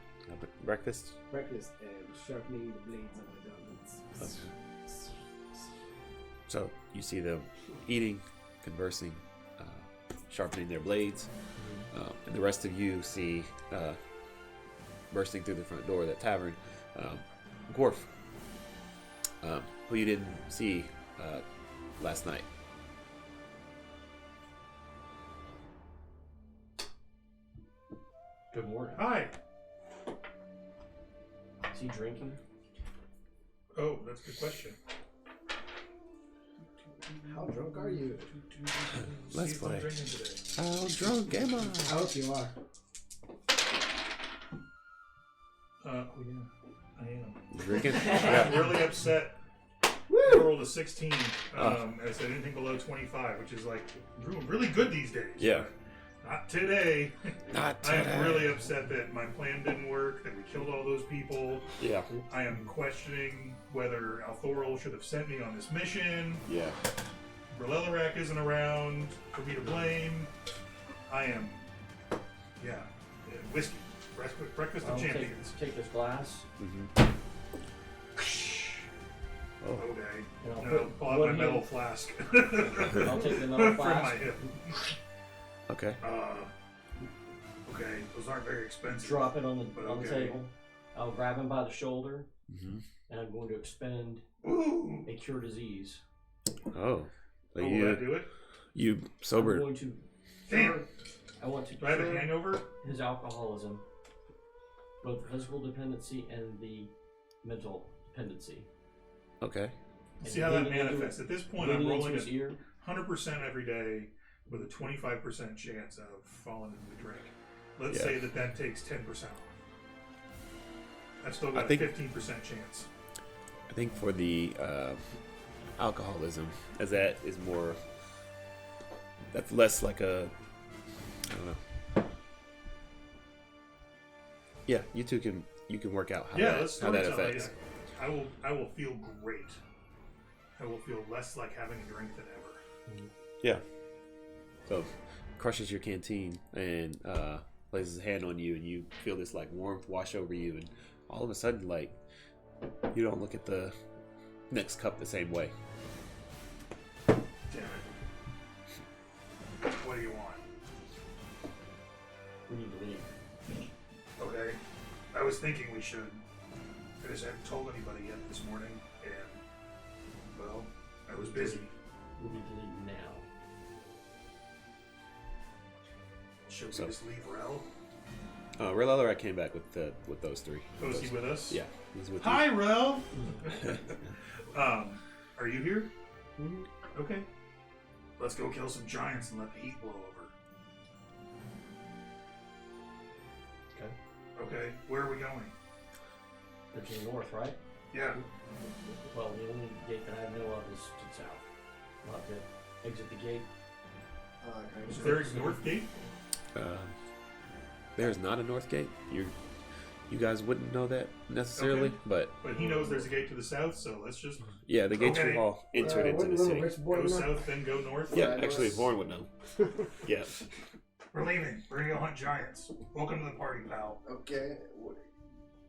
Breakfast? Breakfast and sharpening the blades of the guns. So you see them eating, conversing, sharpening their blades, and the rest of you see bursting through the front door of that tavern, Gorf, who you didn't see last night. Good morning. Hi. Is he drinking? Oh, that's a good question. How drunk are you? Let's Steve's not play. drinking today. How drunk am I? I hope you are. Oh yeah, I am. You drinking? I'm Yeah. really upset. I rolled a 16. I said anything below 25, which is like really good these days. Yeah. But not today. Not I today. am really upset that my plan didn't work, that we killed all those people. Yeah. I am questioning whether Althorol should have sent me on this mission. Yeah. Relelarak isn't around for me to blame. I am, whiskey. Breakfast of I'll champions. take this glass. Mm-hmm. Oh. Okay. And I'll And I'll put pull out one my here. metal flask. I'll take the metal From my flask. hip. Okay. Okay. Those aren't very expensive. Drop it on the Okay. table. I'll grab him by the shoulder, Mm-hmm. and I'm going to expend Ooh. a cure disease. Oh. So Oh, will that do it? you I'm sobered. going to Damn. I want to Do I have a cure hangover? his alcoholism, both the physical dependency and the mental dependency. Okay. And See how that leading into- manifests. At this point, I'm leading into rolling his at ear. 100% every day with a 25% chance of falling into the drink. Let's Yeah. say that takes 10% off. I've still got I think- a 15% chance. I think for the alcoholism, as that is more, that's less like a, I don't know. Yeah, you two can work out how Let's that storytell. affects. I will feel great. I will feel less like having a drink than ever. Yeah. So, crushes your canteen and places his hand on you, and you feel this like warmth wash over you, and all of a sudden, like, you don't look at the next cup the same way. Damn it. What do you want? We need to leave. Okay. I was thinking we should. I just haven't told anybody yet this morning, and well, I was busy. We need to leave now. Should we So- just leave Rel? Relella, I came back with those three. Oh, is he with us? Yeah, he's with Hi, Rel. Are you here? Okay. Let's go kill some giants and let the heat blow over. Okay. Okay. Where are we going? They're to the north, right? Yeah. Well, the only gate that I know of is to the south. We'll have to exit the gate. Is there a north gate? There's not a north gate. You guys wouldn't know that necessarily, Okay. but he knows there's a gate to the south, so let's just yeah, the gates Okay. were all entered into Wouldn't the little city. rich boy go know? south, then go north. Yeah, actually, Vaughn would know. Yeah. We're leaving. We're gonna go hunt giants. Welcome to the party, pal. Okay.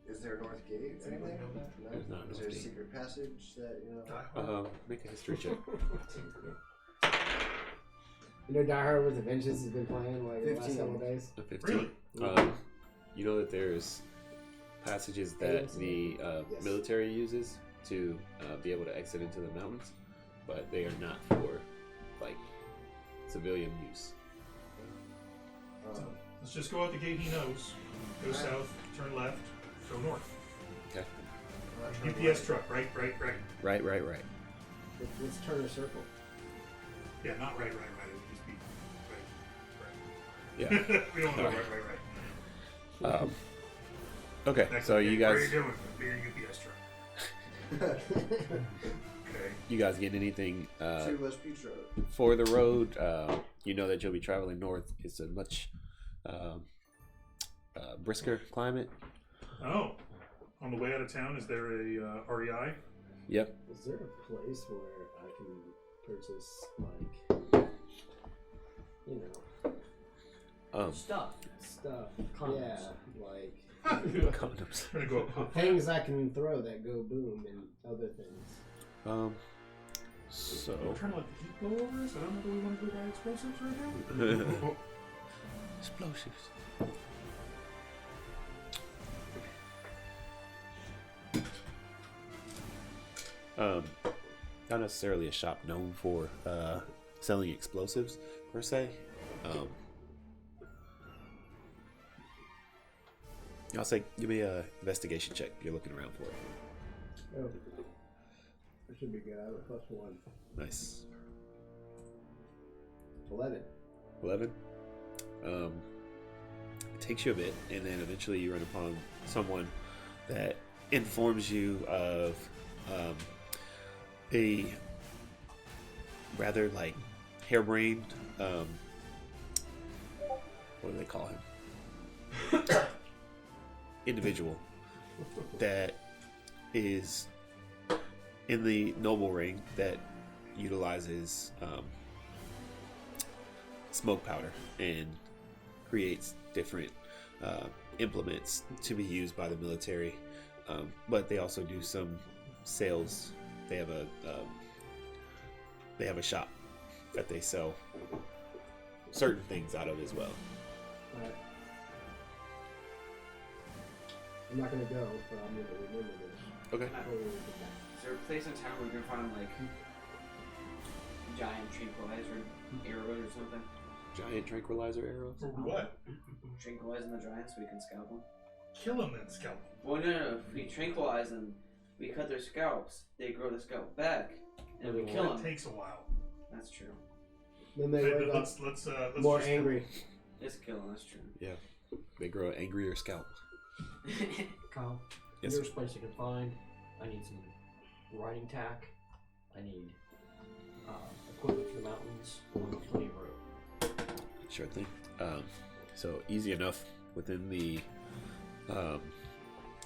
Is there a north gate? Does anybody know that? No? There's not a Is there a north gate. secret passage that you know? Make a history check. You know, Die Hard with a Vengeance has been playing like the last 15. couple of days. A 15. Really? You know that there's passages that the Yes. military uses to be able to exit into the mountains, but they are not for like civilian use. Let's just go out the gate he knows. Go south, turn left, go north. Okay. UPS truck, right. Right. Let's turn a circle. Yeah, not right. It would just be Yeah. right. We don't know right. Okay. Next So one, you What are guys, you doing? Be a UPS truck. Okay. you guys get anything 2 West Beach Road. for the road? You know that you'll be traveling north. It's a much brisker climate. Oh, on the way out of town, is there a REI? Yep. Is there a place where I can purchase, like, you know, Stuff. stuff? Yeah, like Condoms. We're gonna go up. things I can throw that go boom and other things. So We're trying to let the heat blow over us. I don't know that we want to go buy explosives right now. explosives. Not necessarily a shop known for selling explosives per se. I'll say, give me a investigation check. You're looking around for it. Oh, that should be good. I have a +1. Nice. 11. 11. It takes you a bit, and then eventually you run upon someone that informs you of a rather like harebrained, what do they call him? Individual that is in the noble ring that utilizes smoke powder and creates different implements to be used by the military, but they also do some sales. They have a shop that they sell certain things out of as well. Alright. I'm not gonna go, but I'm gonna remember this. Okay. Is there a place in town where we can find like giant tranquilizer arrows or something? Giant tranquilizer arrows? For what? Tranquilizing the giants so we can scalp them. Kill him and scalp him. Well, no. If we tranquilize them, we cut their scalps. They grow the scalp back, and we kill It them. takes a while. That's true. Then they Hey, wake up let's more just- angry. It's killing. That's true. Yeah. They grow an angrier scalp. Kyle, Yes. nearest place I can find. I need some riding tack. I need equipment for the mountains. Along with plenty of rope. Sure thing. So easy enough within the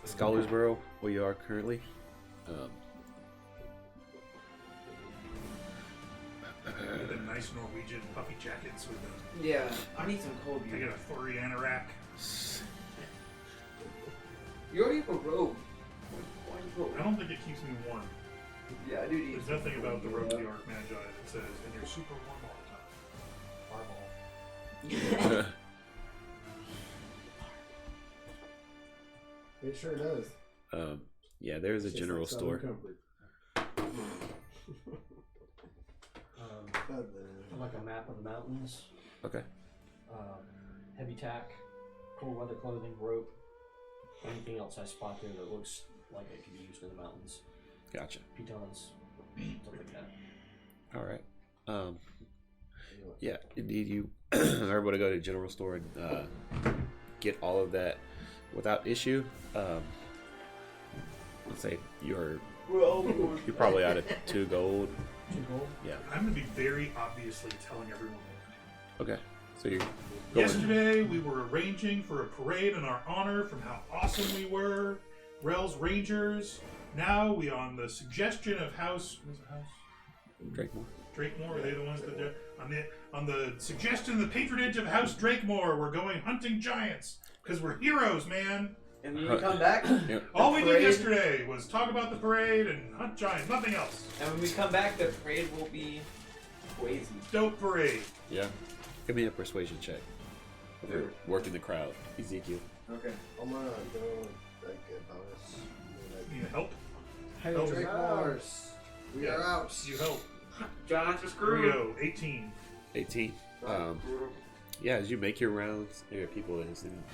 Scholarsboro where you are currently. The nice Norwegian puffy jackets with the Yeah, I need some cold they beer. get a Thori anorak. You already have a robe. Why do you I don't think it keeps me warm. Yeah, I do need. There's nothing about the robe of the Archmagi that says, and you're super warm all the time. Fireball. It sure does. Yeah, there's a It's just general like Southern store. Comfort. I'd like a map of the mountains. Okay. Heavy tack, cold weather clothing, rope, anything else I spot there that looks like it can be used in the mountains. Gotcha. Pitons, stuff like that. All right. Yeah, indeed, you are able to go to the general store and get all of that without issue. Let's say you're probably out of 2 gold. 2 gold. Yeah. I'm going to be very obviously telling everyone. Okay. So you're going. Yesterday, we were arranging for a parade in our honor from how awesome we were. Rel's Rangers. Now we, on the suggestion of House... What was it, House? Drakemore? Are they the ones that did? On the suggestion, the patronage of House Drakemore, we're going hunting giants. Because we're heroes, man. And when we come back, all we did yesterday was talk about the parade and hunt giants, nothing else. And when we come back, the parade will be crazy. Dope parade. Yeah. Give me a persuasion check. For working the crowd. Ezekiel. Okay. I'm gonna go like a bonus. Need help? Hey, Drakemores. We are out. You help. John's a Here we go. 18. 18. Yeah, as you make your rounds, there are people in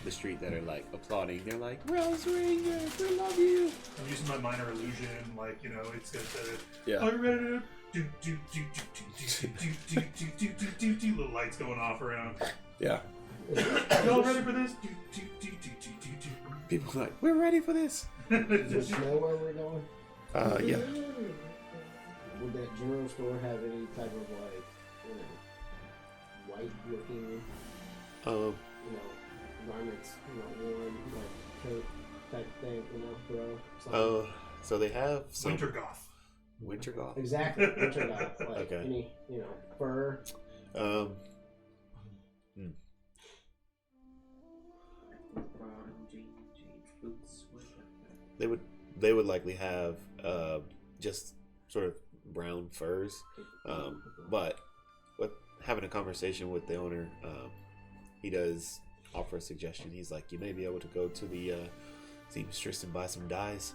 the street that are like applauding. They're like, "Rose Rangers, we love you." I'm using my minor illusion, like, you know, it's got the Yeah. are you ready to do little lights going off around. Yeah. Y'all ready for this? People are like, "We're ready for this." Does it snow where we're going? Yeah. Would that general store have any type of like, you know, white looking, you know, garments, you know, worn like coat type thing, you know, throw something? So they have some Winter goth. Winter goth. Exactly, winter goth, like Okay. any, you know, fur. They would likely have just sort of brown furs, but with having a conversation with the owner, he does offer a suggestion. He's like, you may be able to go to the seamstress and buy some dyes,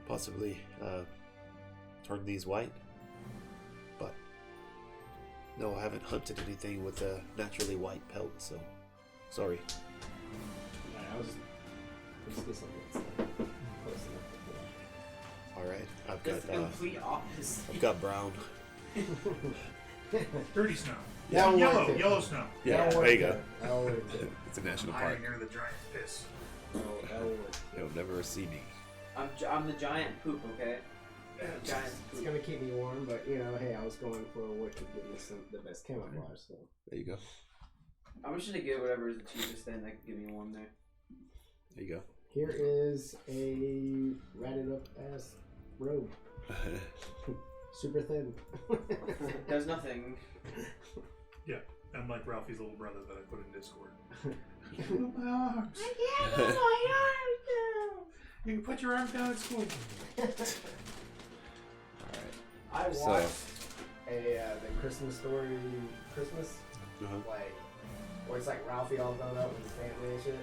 possibly turn these white. But no, I haven't hunted anything with a naturally white pelt, so sorry. I was just something that's close enough to All right, I've That's the got complete opposite. I've got brown. Dirty snow. Yeah, Yellow snow. Yeah, there you go. That'll work. It's a national Hiding park. near the giant piss. That'll work. You'll never see me. I'm the giant poop, okay? Giant It's poop. gonna keep me warm, but you know, hey, I was going for what could give me the best camouflage. So There you go. I'm just gonna get whatever is the cheapest thing that can get me warm there. There you go. here is a ratted up ass robe, super thin. It does nothing. Yeah, I'm like Ralphie's little brother that I put in Discord. I can't move my arms. You can put your arms down at school. I watched So- the Christmas story, like where it's like Ralphie all grown up with his family and shit.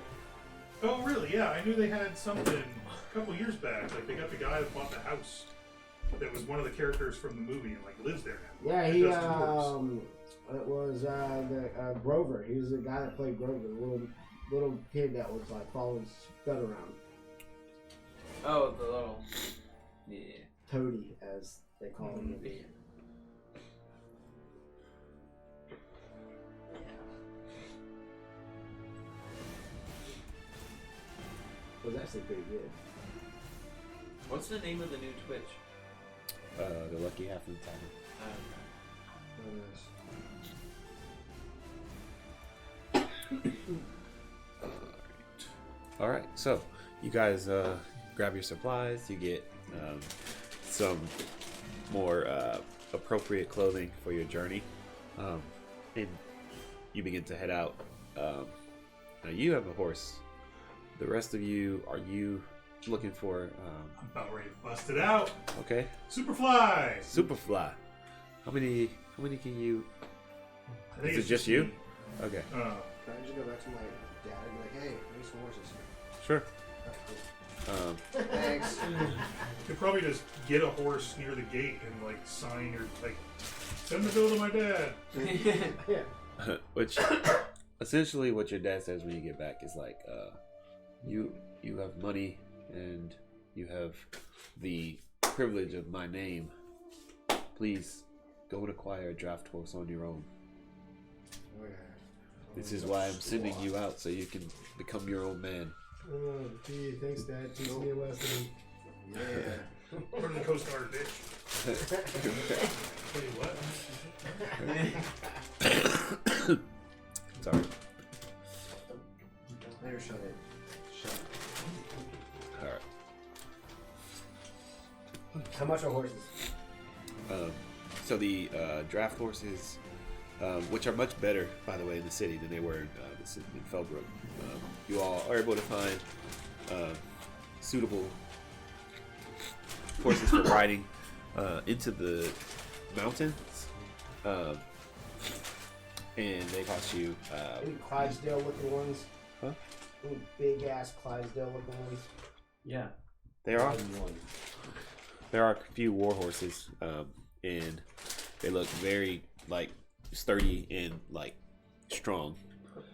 Oh, really? Yeah, I knew they had something a couple years back. Like, they got the guy that bought the house that was one of the characters from the movie and, like, lives there now. Yeah, That he does tours. it was the Grover. He was the guy that played Grover, the little kid that was like following Spud around. Oh, the little. Yeah. Toady, as they call him. in the- Was actually pretty good. What's the name of the new Twitch? The Lucky Half of the Time. All right. So you guys grab your supplies. You get some more appropriate clothing for your journey, and you begin to head out. Now you have a horse. The rest of you, are you looking for? I'm about ready to bust it out. Okay. Superfly! Superfly. How many can you? I think Is it's it just you? me. Okay. Can I just go back to my dad and be like, hey, I need some horses. Sure. Thanks. You could probably just get a horse near the gate and, like, sign your, like, send the bill to my dad. Yeah. Which essentially what your dad says when you get back is like, you have money and you have the privilege of my name. Please go and acquire a draft horse on your own. Oh, yeah. This is why I'm sending you out, so you can become your own man. Oh, gee, thanks, Dad. Teach me a lesson. Yeah. Put in the Coast Guard, bitch. Tell you what. Sorry. There, shut it. Shut it. All right. How much are horses? So the draft horses, which are much better, by the way, in the city than they were in Felbrook. You all are able to find suitable horses for riding into the mountains, and they cost you. Any Clydesdale looking ones? Huh? Any big ass Clydesdale looking ones? Yeah. There are. One. There are a few war horses, and they look very like sturdy and like strong.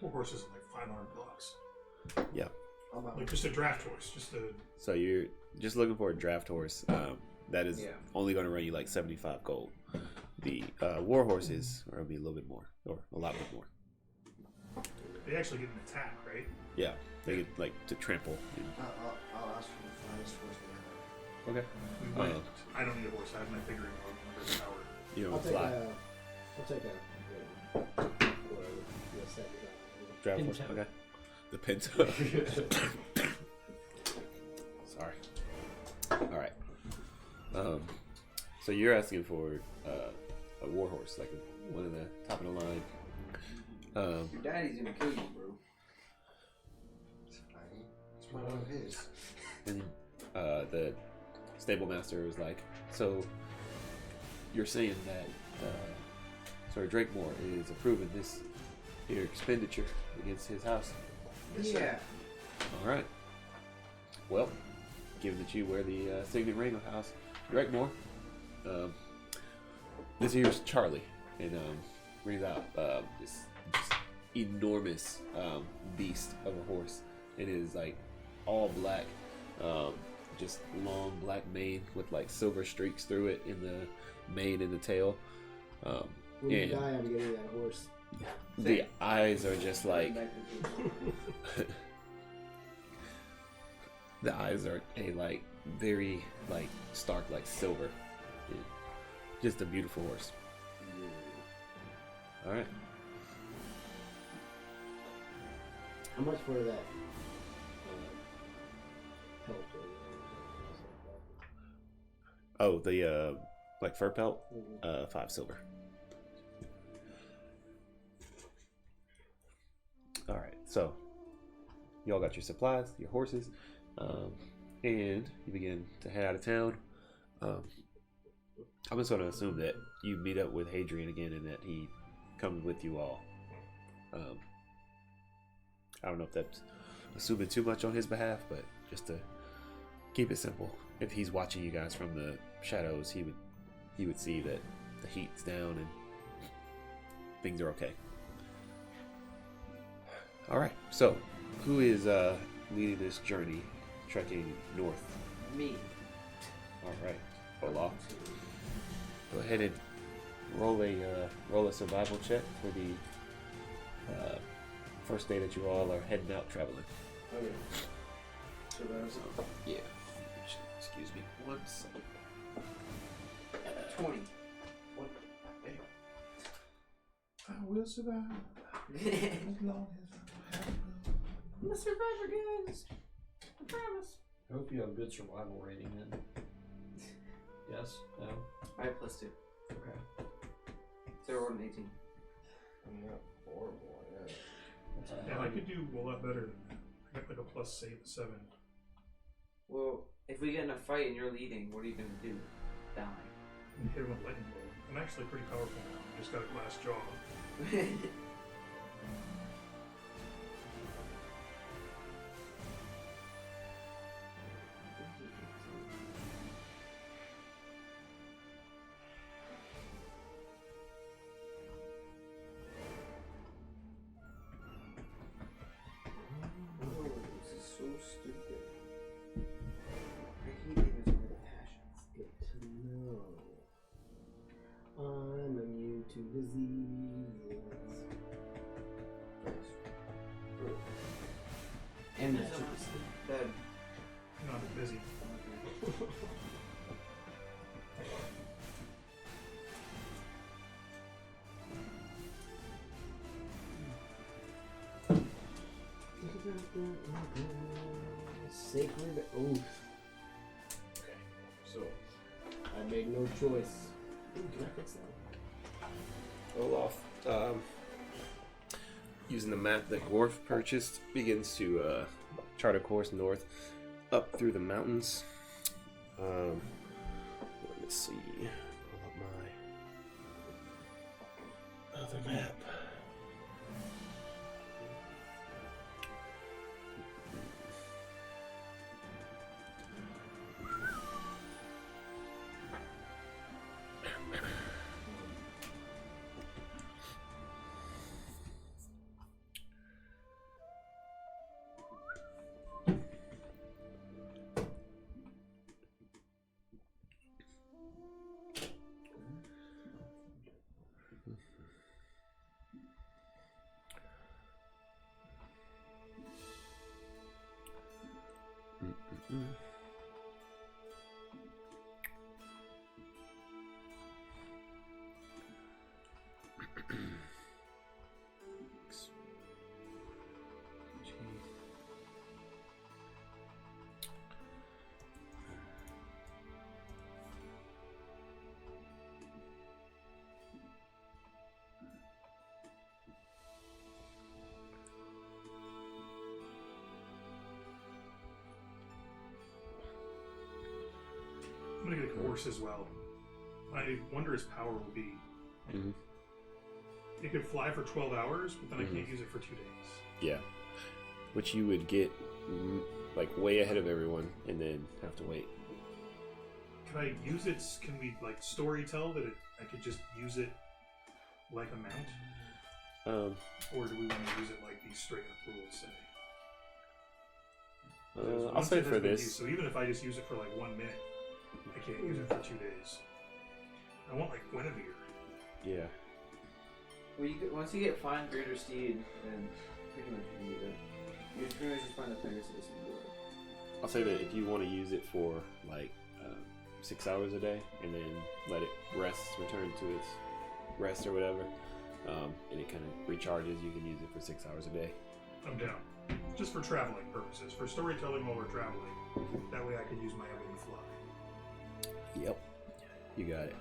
Poor horses are like $500. Yeah. Like just a draft horse, just a. So you're just looking for a draft horse. That is only going to run you like 75 gold. The war horses are going to be a little bit more, or a lot bit more. They actually get an attack, right? Yeah, they get like to trample. I'll ask for the finest horse they have. Okay. I don't need a horse. I have my figuring over the tower. You I'll don't take fly. I'll take whatever. Yes, that is Draft horse. Pinto. Okay. The Pinto. Sorry. All right. So you're asking for a war horse, like one of the top of the line. Your daddy's gonna kill you, bro. It's fine. It's one of his. And the stable master was like, so you're saying that Sir Drakemore is approving this your expenditure against his house? Yeah. All right. Well, given that you wear the signet ring of House Drakemore, this here's Charlie, and brings out this just enormous beast of a horse. It is like all black, just long black mane with like silver streaks through it in the mane and the tail. When you die, I'm getting that horse. The eyes are just like the eyes are a like very like stark like silver. Yeah. Just a beautiful horse. All right. How much for that? Pelt or Oh, the like fur pelt, 5 silver. All right, so you all got your supplies, your horses, and you begin to head out of town. I'm just going to assume that you meet up with Hadrian again and that he comes with you all. I don't know if that's assuming too much on his behalf, but just to keep it simple, if he's watching you guys from the shadows, he would see that the heat's down and things are okay. All right, so who is leading this journey, trekking north? Me. All right, Olaf. Go ahead and roll a survival check for the first day that you all are heading out traveling. Okay. So that's Yeah. Excuse me. 1 second. 20. what? Hey. I will survive. As long as I'm a survivor, guys. I promise. I hope you have a good survival rating then. Yes? No? I have +2. Okay. So we're on 18. I'm not horrible, yeah. Yeah, I could do a lot better than that. I got like a +7. Well, if we get in a fight and you're leading, what are you gonna do? Die. You hit him with lightning bolt. I'm actually pretty powerful now. I just got a glass jaw. Oh, this is so stupid. I hate niggas with passions. Good to know. I'm immune to diseases. And There's that someone dead. No, I'm busy. Sacred oath. Okay, so I made no choice. Ooh, can I fix that? Olaf, using the map that Gorf purchased, begins to chart a course north up through the mountains. Let me see. Pull up my other map. I'm gonna get a horse as well. I wonder his power will be. Mm-hmm. It could fly for 12 hours, but then I can't use it for 2 days. Yeah. Which you would get like way ahead of everyone and then have to wait. Can I use it? Can we like story tell that I could just use it like a mount? Or do we want to use it like these straight up rules say? I'll say for this. So even if I just use it for like 1 minute, I can't use it for 2 days. I want like Guinevere. Yeah. Well, once you get Find Greater Steed, then pretty much you need it. You pretty much just find the Pegasus and do it. I'll say that if you want to use it for like 6 hours a day and then let it rest, return to its rest or whatever, and it kind of recharges, you can use it for 6 hours a day. I'm down. Just for traveling purposes. For storytelling while we're traveling. That way I can use my ebony fly. Yep. You got it.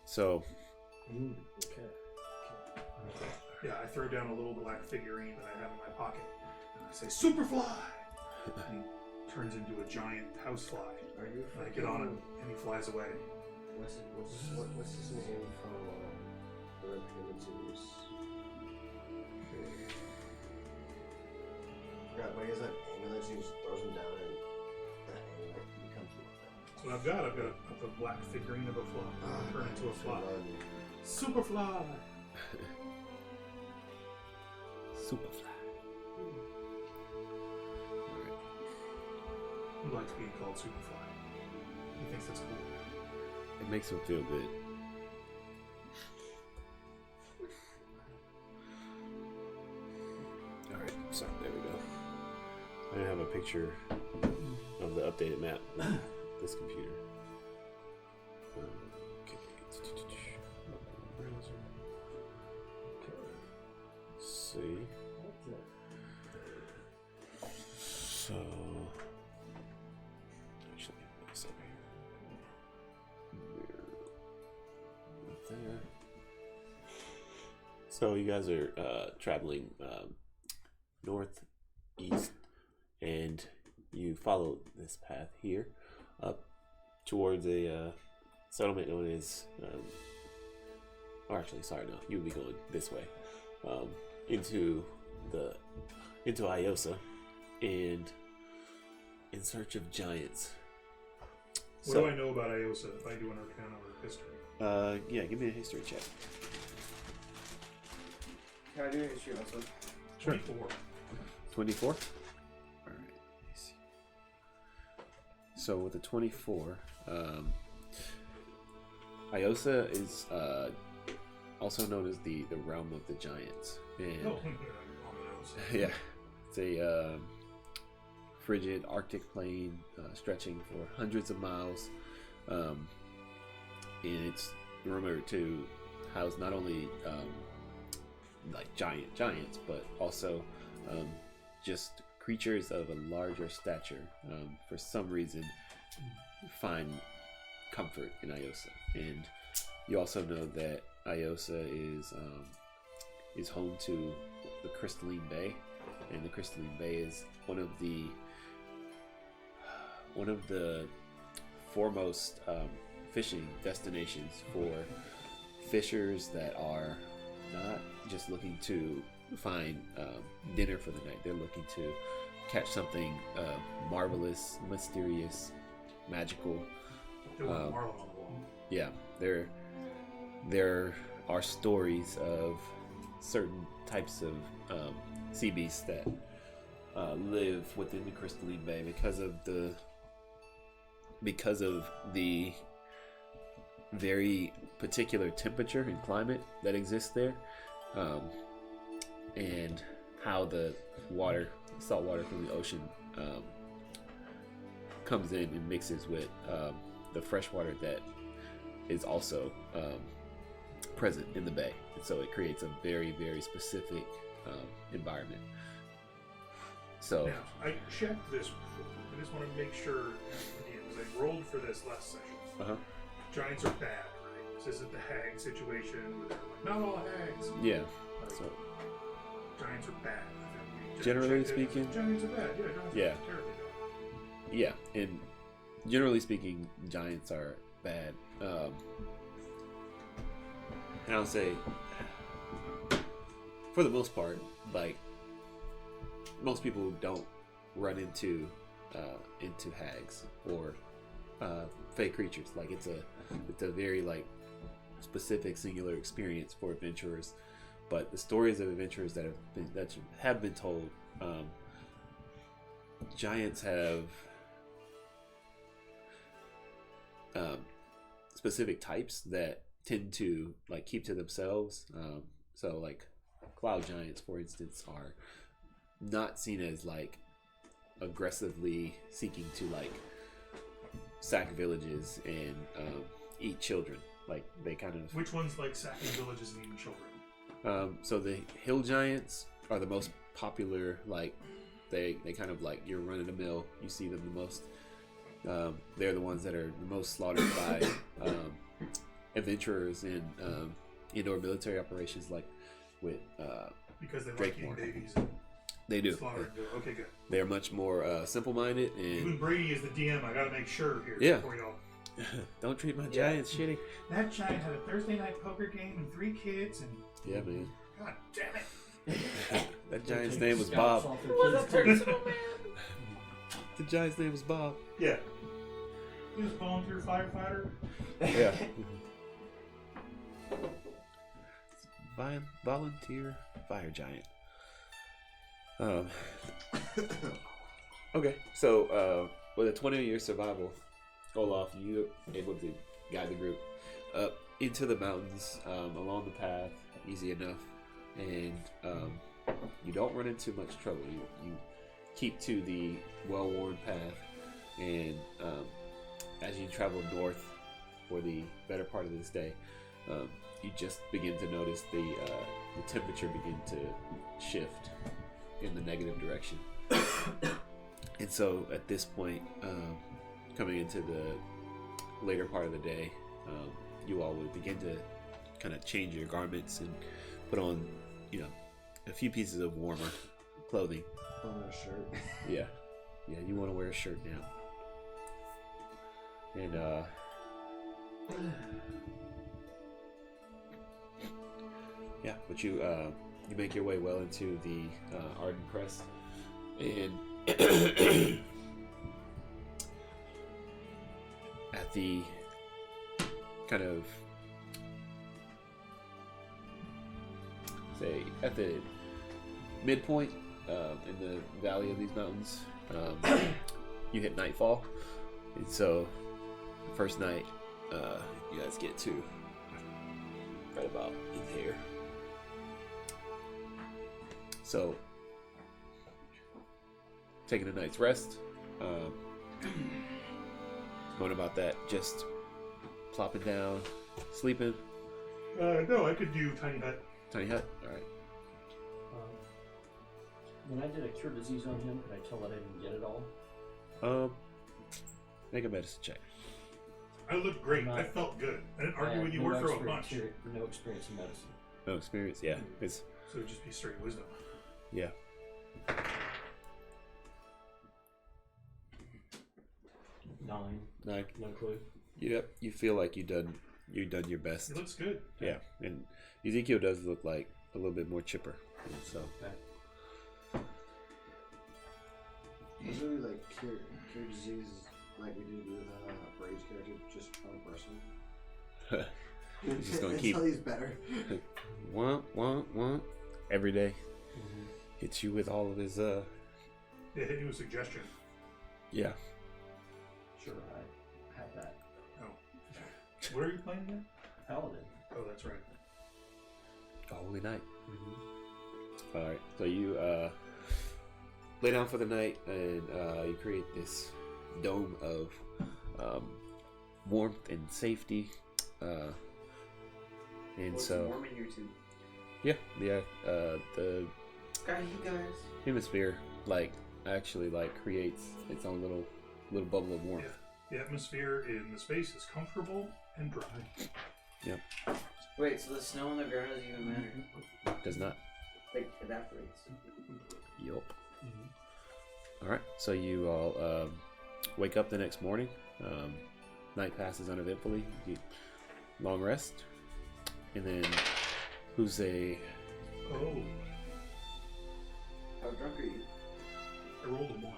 So. Okay. Yeah, I throw down a little black figurine that I have in my pocket. And I say, Superfly! And he turns into a giant housefly. Are you? And I get on him and he flies away. What's his name from the Red Pyramid series? Forgot, but he has that amulet, so he just throws him down and that amulet becomes one. So what I've got a black figurine of a fly. Turn into a fly. Superfly! Superfly. Alright. He likes being called Superfly. He thinks that's cool. It makes him feel good. Alright, so there we go. I have a picture of the updated map on this computer. Okay. See. So actually this over here. Right there. So you guys are traveling northeast, and you follow this path here up towards a settlement known as or actually sorry, no, you would be going this way. Into Iosa, and in search of giants. What do I know about Iosa if I do an Arcana or history? Yeah, give me a history check. Can I do a history also? 24. 24? Alright, let me see. So with a 24, Iosa is also known as the realm of the giants. And yeah, it's a frigid Arctic plain stretching for hundreds of miles, and it's rumored to house not only like giants, but also just creatures of a larger stature, for some reason, find comfort in Iosa. And you also know that Iosa is home to the Crystalline Bay, and the Crystalline Bay is one of the foremost fishing destinations for fishers that are not just looking to find dinner for the night. They're looking to catch something marvelous, mysterious, magical. They want Marlin on the wall. Yeah, there are stories of certain types of sea beasts that live within the Crystalline Bay because of the very particular temperature and climate that exists there, and how the salt water from the ocean comes in and mixes with the fresh water that is also present in the bay, and so it creates a very, very specific environment. So now, I checked this before. I just want to make sure, because I rolled for this last session. Giants are bad, right? This isn't the hag situation where they're like, not all hags. Yeah. Like, So giants are bad. generally speaking, giants are bad. Yeah, giants Yeah. are terribly bad. yeah, and generally speaking, giants are bad. And I'll say, for the most part, like, most people don't run into hags or fey creatures. Like, it's a very, like, specific, singular experience for adventurers. But the stories of adventurers that have been told, giants have specific types that tend to, like, keep to themselves. So, like, cloud giants, for instance, are not seen as, like, aggressively seeking to, like, sack villages and eat children. Like, they kind of... Which ones like sacking villages and eating children? So the hill giants are the most popular. Like, they kind of, like, you're running a mill. You see them the most. They're the ones that are the most slaughtered by adventurers in indoor military operations, like with because they like Drakemore. eating babies. And They do. Okay, good. They're much more simple-minded, Even and Brady is the DM. I gotta make sure here Yeah. before y'all. don't treat my giants shitty. That giant had a Thursday night poker game and 3 kids, and Yeah, man. God damn it! That giant's name was Bob. Was a personal man. The giant's name was Bob. Yeah. He was a volunteer firefighter. Yeah. Volunteer fire giant. Okay, so with a 20-year survival, Olaf, you're able to guide the group up into the mountains, along the path, easy enough, and you don't run into much trouble. You keep to the well-worn path, and as you travel north for the better part of this day, you just begin to notice the temperature begin to shift in the negative direction. And so at this point, coming into the later part of the day, you all would begin to kind of change your garments and put on, a few pieces of warmer clothing. On a shirt. Yeah, you want to wear a shirt now. And yeah, but you make your way well into the Arden Crest, and at the kind of at the midpoint in the valley of these mountains, you hit nightfall, and so the first night you guys get to right about in here. So, taking a night's rest, going about that, just plopping down, sleeping. No, I could do tiny hut. Tiny hut, all right. When I did a cure disease on him, could I tell that I didn't get it all? Make a medicine check. I looked great. I felt good. I didn't argue with you or throw a punch. No experience in medicine. No experience, yeah. It's So it'd just be straight wisdom. yeah. 9. 9. No clue. Yep. You feel like you've done your best. It looks good. Yeah, and Ezekiel does look like a little bit more chipper. So. Okay. Usually, like cure disease, like we did with Brave's character, just one person. He's just gonna keep. Until he's better. Want every day. Hits you with all of his Yeah, hit you with suggestion. Yeah. Sure, I have that. Oh. What are you playing again? Paladin. Oh, that's right. Holy night. All right, so you lay down for the night, and you create this dome of warmth and safety, and It's so warm in here too. yeah, the Guys. hemisphere actually creates its own little bubble of warmth. Yeah. The atmosphere in the space is comfortable and dry. Yep. Wait, so the snow on the ground doesn't even matter? Does not. Like, evaporates. Yup. All right, so you all wake up the next morning. Night passes uneventfully. You get long rest, and then who's a? Oh, How drunk are you? I rolled a 1.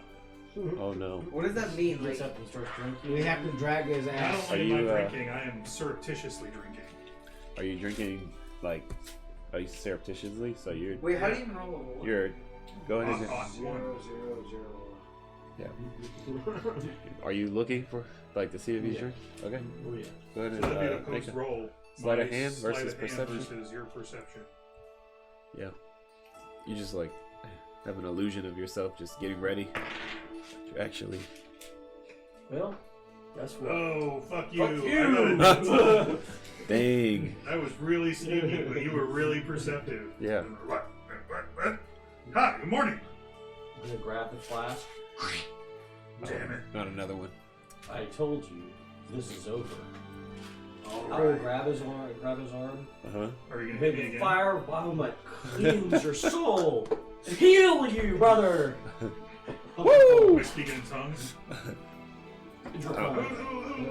Oh no. What does that mean? He Like, gets up and starts drinking. We have to drag his Not ass. only Are am you, I drinking, I am surreptitiously drinking. Are you drinking are you surreptitiously? So you're. wait, how do you even roll a 1? You're. Go ahead and. 1. 0, 0, 0. Yeah. Are you looking for to see if he's drinking? Okay. Oh yeah. Go ahead So and that'd be a make post a. roll. sleight of My hand sleight versus of hand perception? versus your perception. Yeah. You just have an illusion of yourself just getting ready. You're actually. Well, guess what? Oh, fuck you. Fuck you! I got it. Dang. I was really sneaky, but you were really perceptive. Yeah. What? Hi, good morning. I'm gonna grab the flask. Damn it. Not another one. I told you this is over. All I will right. grab his arm. Uh huh. Are you going to May hit me the again? fire of Bahamut cleanse your soul and heal you, brother. Am Woo! I speaking in tongues?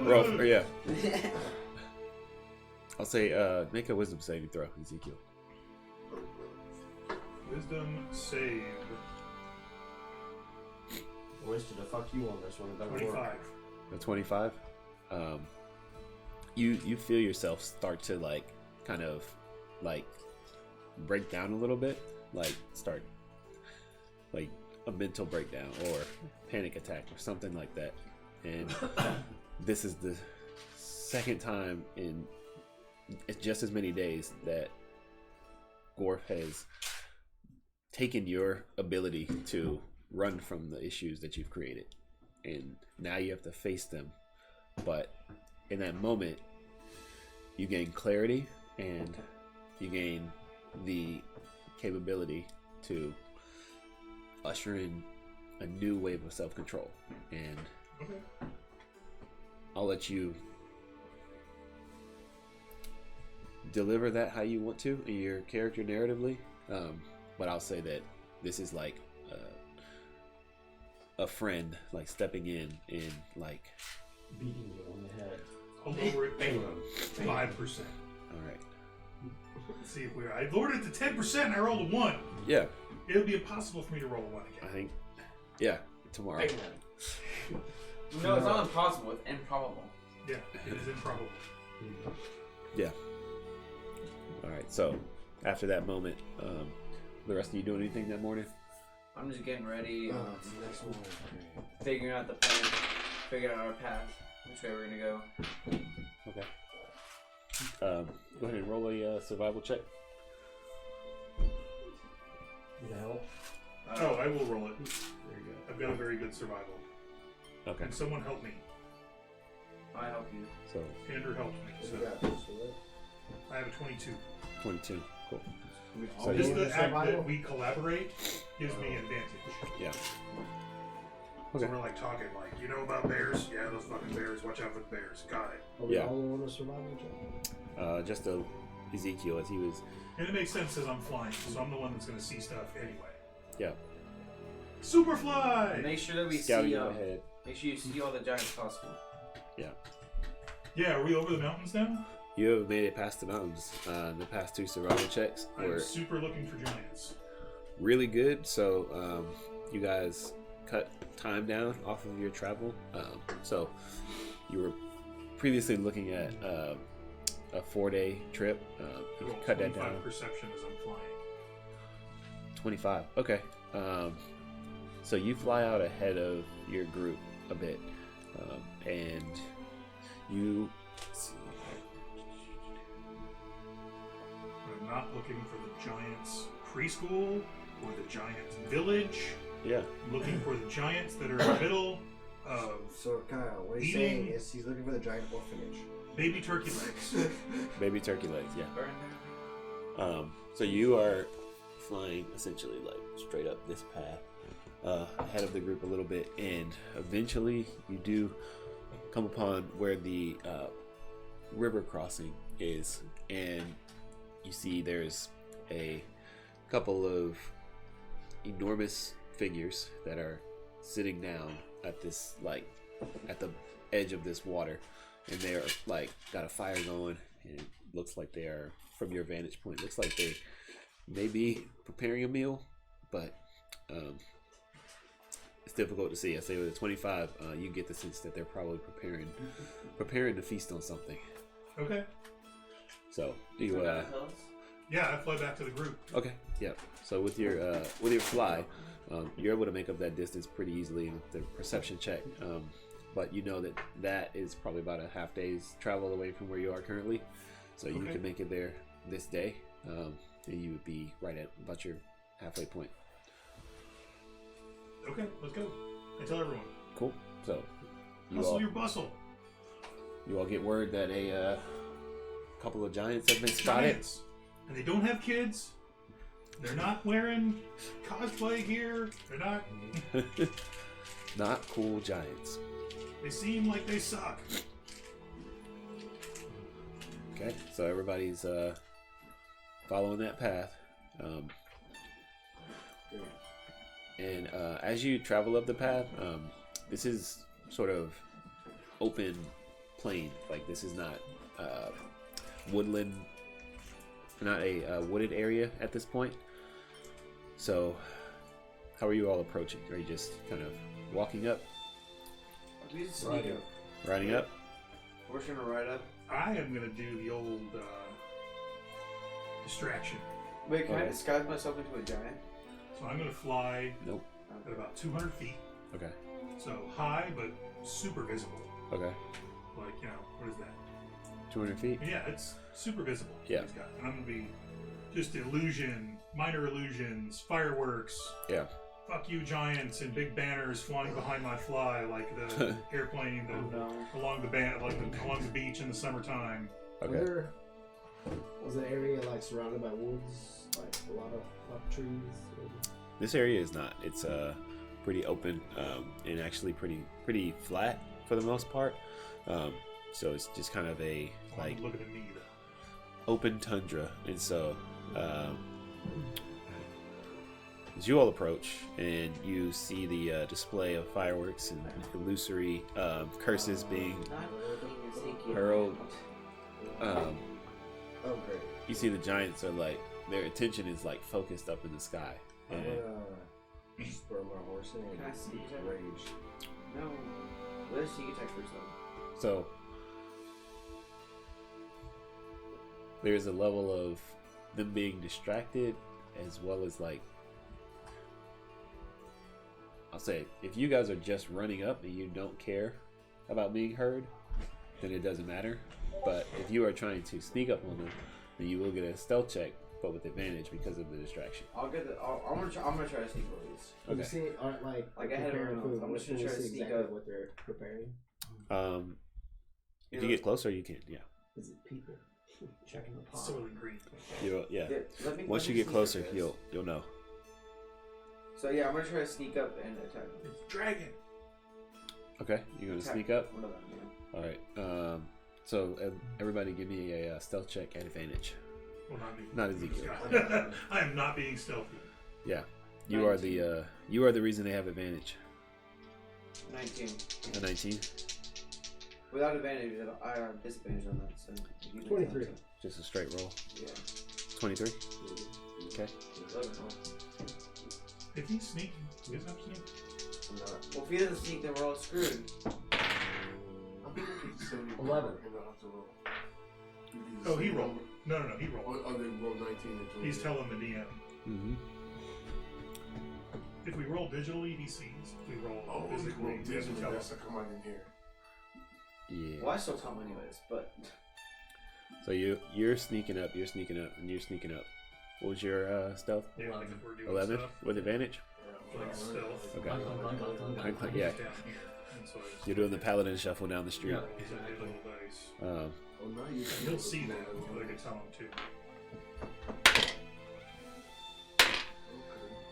Rough. Or yeah. I'll say, make a wisdom saving throw, Ezekiel. Wisdom save. I wasted a fuck you on this one. It better 25. work. A 25. You feel yourself start to kind of break down a little bit, start a mental breakdown or panic attack or something like that. And this is the second time in just as many days that Gorf has taken your ability to run from the issues that you've created, and now you have to face them. But in that moment, you gain clarity and you gain the capability to usher in a new wave of self-control. And Okay. I'll let you deliver that how you want to in your character narratively, but I'll say that this is a friend stepping in and Beating you on the head. I'll lower it to 5%. all right. Let's see if I lowered it to 10% and I rolled a 1. Yeah, It'll be impossible for me to roll a 1 I again. think tomorrow. Big one. No, it's not impossible. It's improbable. Yeah, it is improbable. Yeah. All right. So after that moment, the rest of you doing anything that morning? I'm just getting ready, Next one. figuring out the plan, figuring out our path, which way we're gonna go. Okay. Go ahead and roll a survival check. You know? Oh, I will roll it. There you I've got a very good survival. go. Okay. And someone help me. I help you. So Andrew helped me. So We got this, right? I have a 22. 22. Cool. So just the act that we collaborate gives me advantage. Yeah. So we're like talking, like, you know about bears? Yeah, those fucking bears. Watch out for the bears. Got it. Are we all on a survival check? Just Ezekiel, as he was. And it makes sense as I'm flying, so I'm the one that's going to see stuff anyway. Yeah. Superfly! Make sure that we Scouting see. ahead. Make sure you see all the giants possible. Yeah. Yeah, are we over the mountains now? You have made it past the mountains. The past 2 survival checks were I'm super looking for giants. really good. So you guys cut time down off of your travel. So you were previously looking at a 4-day trip. You Well, cut that down. perception as I'm flying. 25. Okay. So you fly out ahead of your group a bit, and you. I'm not looking for the giants preschool or the giants village. Yeah. I'm looking for the giants that are in the middle of So Kyle, what he's saying is he's looking for the giant orphanage. baby turkey legs. Baby turkey legs. Yeah. So you are flying essentially like straight up this path ahead of the group a little bit, and eventually you do come upon where the river crossing is, and you see there's a couple of enormous figures that are sitting down at this, like, at the edge of this water, and they're like got a fire going, and it looks like they are, from your vantage point, looks like they may be preparing a meal, but it's difficult to see. I say with a 25, you get the sense that they're probably preparing to feast on something. Okay. So do you Yeah, I fly back to the group. okay, yeah. So with your fly, you're able to make up that distance pretty easily with the perception check. But you know that is probably about a half day's travel away from where you are currently. So you can make it there this day, and you would be right at about your halfway point. Okay, let's go. I tell everyone. Cool. So Hustle your bustle. You all get word that a couple of giants have been spotted. Giants. And they don't have kids. They're not wearing cosplay gear. They're not. Not cool giants. They seem like they suck. Okay, so everybody's following that path. And as you travel up the path, this is sort of open plain. Like, this is not woodland, not a wooded area at this point. So how are you all approaching? Are you just kind of walking up? We just sneak up. Riding up? We're just gonna ride up. I am gonna do the old distraction. Wait, can I disguise myself into a giant? So I'm gonna fly Nope. at about 200 feet. Okay. So high, but super visible. Okay. Like, you know, what is that? 200 feet? Yeah, it's super visible. Yeah. These guys. And I'm gonna be just illusion, minor illusions, fireworks. Yeah. Fuck you, giants, and big banners flying behind my fly, like the airplane along the beach in the summertime. Okay. Was the area like surrounded by woods, like a lot of trees? This area is not. It's pretty open, and actually pretty flat for the most part. So it's just kind of a like Look at the knee, though. open tundra, and so as you all approach and you see the display of fireworks and illusory curses being hurled, Oh, great. you see the giants are like, their attention is like focused up in the sky. I'm And gonna spur my horse in Can I see and that? rage. No. Let us see attack first, though. so there's a level of them being distracted, as well as, like, I'll say, if you guys are just running up and you don't care about being heard, then it doesn't matter. But if you are trying to sneak up on them, then you will get a stealth check, but with advantage because of the distraction. I'll get the. I'm gonna try to sneak over these. You Okay. see, aren't like Like, I had preparing everyone else. food. I'm just gonna try to see sneak exactly up. what they're preparing. If you get closer, you can. Yeah. Is it people? Checking the pot. Soylent Green. Yeah. Let Once me you get sneak closer, up this. you'll know. So yeah, I'm gonna try to sneak up and attack him. It's dragon. Okay, you're gonna Attack sneak up. one of them, yeah. All right. So everybody, give me a stealth check at advantage. Well, Not Ezekiel. I am not being stealthy. Yeah, you are the reason they have advantage. 19. A 19. Without advantage, I have disadvantage on that. So you can 23. count Just a straight roll. it. Yeah. 23. Okay. 11. If he's sneaking, he doesn't have to sneak. I'm not. Well, if he doesn't sneak, then we're all screwed. 11. Oh, he rolled. No, he rolled. Oh, they rolled 19 and 20. He's telling the DM. Mm-hmm. If we roll digitally, he sees. If we roll physically, he doesn't tell us. Come on in here. Yeah. Well, I still come anyways, but So you're sneaking up, and you're sneaking up. What was your stealth? Yeah, like if we're doing 11 stuff, with advantage. like stealth. Okay. He's Yeah. down here. And so it's, You're doing the paladin shuffle down the street. he's a big little dice. Oh, now you He'll see that, but I can tell him too.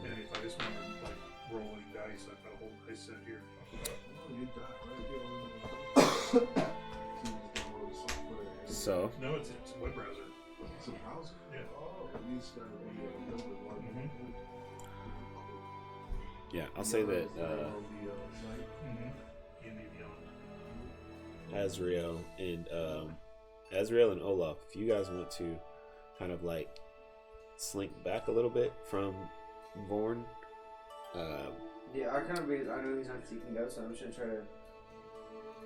And if I just want to like rolling dice, I've got a whole dice set here. Oh, you died right here. So No, it's a web browser. It's a browser? Yeah. Oh, at least gotta be a number one. yeah, I'll say that Azrael and Olaf, if you guys want to kind of like slink back a little bit from Vorn, yeah, I know he's not seeking out, so I'm just gonna try to,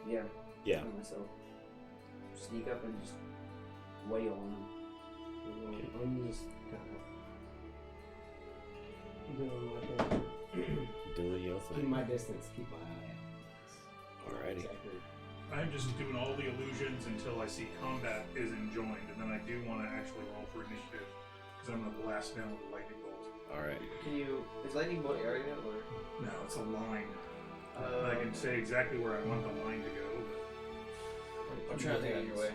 yeah, find myself, sneak up and just wail on him. I'm just kind of doing my thing. doing your Keep thing. my distance. Keep my eye out. Alrighty. Exactly. I'm just doing all the illusions until I see combat is enjoined, and then I do want to actually roll for initiative because I'm gonna blast down with a lightning bolt. Alright. Is lightning bolt area or? No, it's a line. I can say exactly where I want the line to go. I'm trying to think on your way.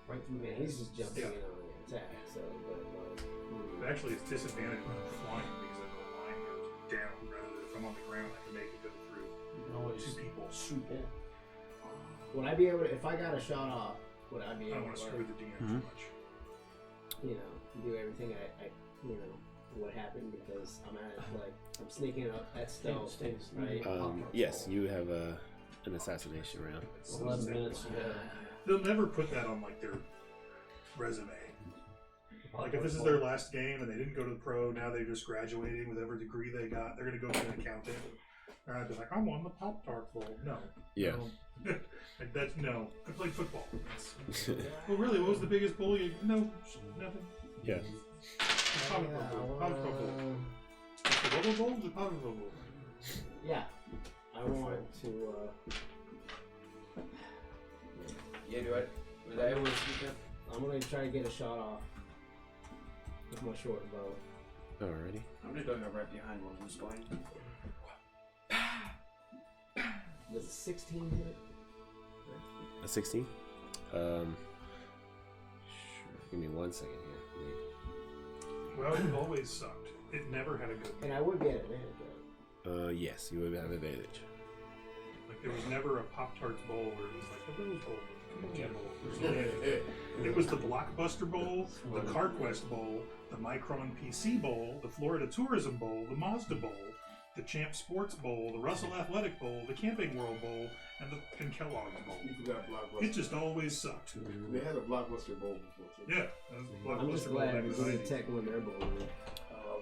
Right through there. He's just jumping Yeah. in on the attack. So, But actually, it's disadvantage when I'm flying because the line goes down rather than if I'm on the ground, I can make it go through You can always two people. swoop in. would I be able to, if I got a shot off, would I be I don't able want to to, screw like, the DM Mhm. too much. do everything I what happened because I'm I'm sneaking up at stealth, Stays. right? Yes, you have an assassination round. 11 minutes. Yeah. They'll never put that on like their resume. Like if this is their last game and they didn't go to the pro, now they're just graduating with whatever degree they got, they're gonna go to an accountant. And I'd be like, I won the Pop-Tart Bowl. No. Yeah. No. Like, that's no. I played football. Well, really, what was the biggest bowl you? No, nothing. Yeah. Pop-Tart Bowl. Pop-Tart Bowl. The Bubble Bowl? The Pop-Tart Bowl. Yeah, I want to. Yeah, was I able to sneak up? I'm gonna try to get a shot off with my short bow. Alrighty. I'm just going up right behind one who's going. Does a 16 hit? A 16? Sure. Give me 1 second here. Well, it always sucked. It never had a good And game. I would get advantage though. Yes, you would have advantage. Like, there was never a Pop-Tarts Bowl where it was like the Rose Bowl, the Community Bowl, or something. It was the Blockbuster Bowl, the CarQuest Bowl, the Micron PC Bowl, the Florida Tourism Bowl, the Mazda Bowl, the Champ Sports Bowl, the Russell Athletic Bowl, the Camping World Bowl, and Kellogg's Bowl. You forgot Blockbuster. It just always sucked. They had a Blockbuster Bowl before, too. Yeah, that was the I'm just Blockbuster Bowl glad back in we the didn't 90s. Tecmo their bowl. Oh,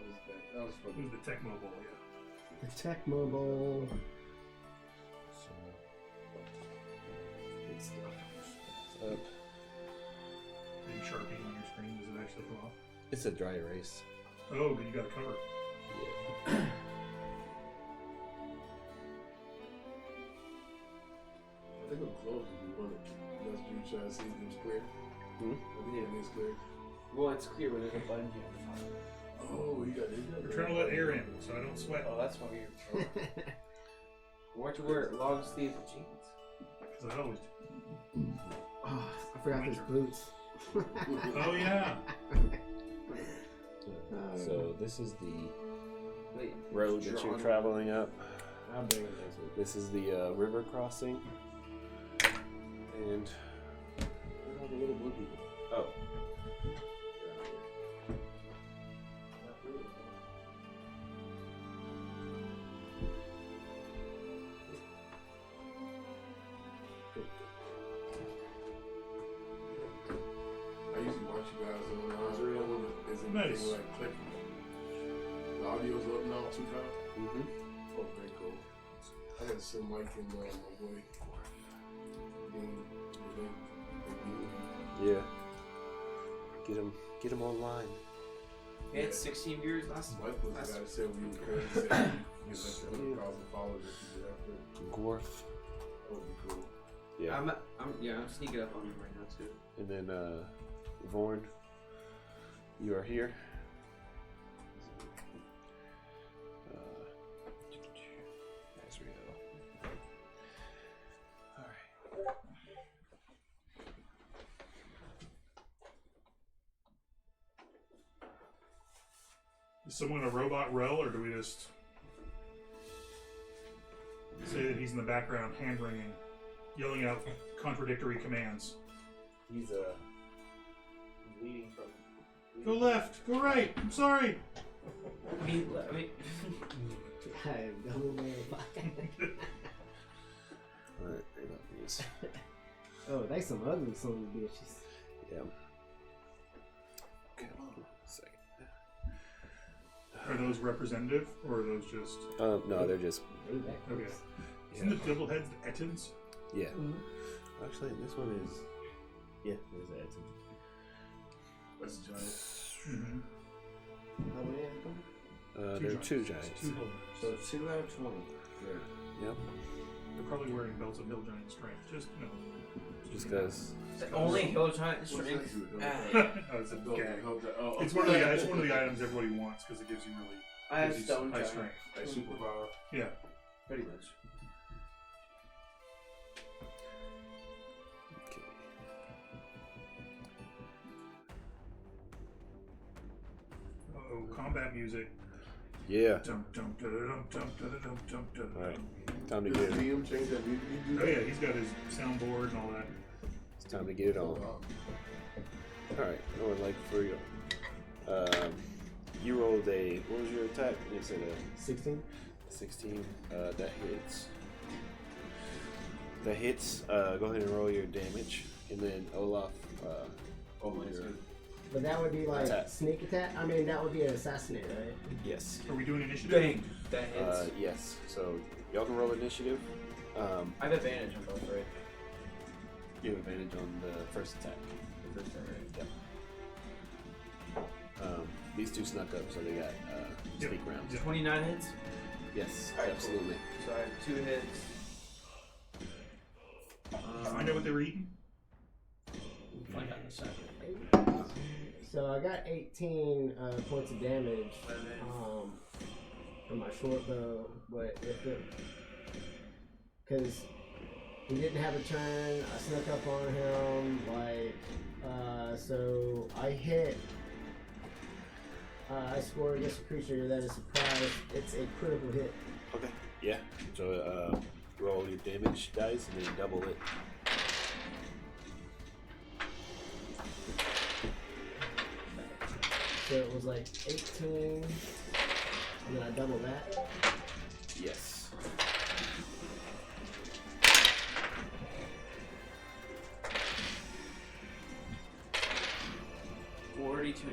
that was It funny. was the Tecmo Bowl, yeah. The Tecmo Bowl. Good stuff. Up. Are you Sharpie on your screen? Does it actually come off? It's a dry erase. Oh, good, you got it covered. I think I'm close if you want it. Unless you try to see if it's clear. Hmm? I think it is clear. Well, it's clear when there's a button here. Oh, you got it. We're trying to let air in, so I don't sweat. Oh, that's why you're. Why'd you wear long sleeves and jeans? Because I always do. Oh, I forgot those boots. Oh yeah. So this is the road that you're traveling up. I'll bring it next week. This is the river crossing. And where are all the little blue people? Oh. I usually watch you guys on Israel when there's anything like clicking. The audio's up now too, Kyle? Mm-hmm. Oh, very cool. I got to send Mike and my boy Dean. Yeah. Get him online. He had 16 viewers last Mike was the guy that said we were crazy. He was like 100,000 followers if you did after. Gorf. That would be cool. Yeah. I'm sneaking up on him right now too. And then Vorn, you are here. Azrael. All right. Is someone a robot Rel, or do we just say that he's in the background, hand wringing, yelling out contradictory commands? He's leading from. Go left, go right. I'm sorry. I mean, I am double verified. Alright, I got these. Oh, they some ugly sons of bitches. Yeah. Okay, hold on a second. Are those representative, or are those just... No, they're just. They that Okay. close. Isn't the double heads the Ettins? Yeah. Actually, this one is. Yeah, there's that. That's giant. Mm-hmm. How many of them? There are two giants. Two holders. So 2 out of 20. Yep. They're probably wearing belts of hill giant strength. Just, you know. Just because. the only hill giant strength. No, it's a gag. It's one of the items everybody wants because it gives you really I have gives you stone high giant. strength. Like superpower. Yeah. Pretty much. Okay. Oh, combat music. Yeah. Dum dum dum dum dum dum dum dum. Alright. Time to Did get it. Liam change that music? Oh yeah, he's got his soundboard and all that. It's time to get it on. Alright. I would like for you. You rolled a. What was your attack? You said a 16? 16. That hits. That hits. Go ahead and roll your damage. And then Olaf. Roll your. But that would be like Attack. sneak attack? I mean, that would be an assassinate, right? Yes. Are we doing initiative? Dang, that hits. Yes. So y'all can roll initiative. I have advantage on both, right? You have advantage on the first attack. The first time, right? Yep. These two snuck up, so they got speak rounds. 29 hits. Yes, Alright, absolutely. Cool. So I have 2 hits. Find out what they were eating. We'll find out in a second. So I got 18 points of damage from my short bow, but if it, because he didn't have a turn, I snuck up on him, so I hit. I score against a creature that is surprised. It's a critical hit. Okay. Yeah. So roll your damage dice and then double it. So it was like 18, and then I double that. Yes.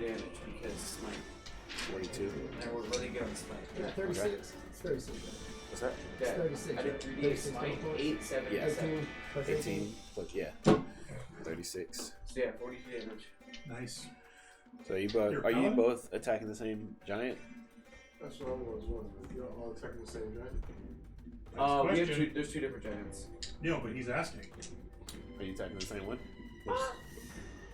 damage because smite. 42. And we're really good on smite. Yeah, 36. It's 36. What's that? Yeah. It's 36. I did right? 3d 36 smite, points. 8, 7, Yeah. 18 plus 18. But yeah. 36. So yeah, 42 damage. Nice. So you both You're are you paladin? both attacking the same giant? That's what I was wondering. You're all attacking the same giant? Next We have question. there's two different giants. No, but he's asking. Are you attacking the same one?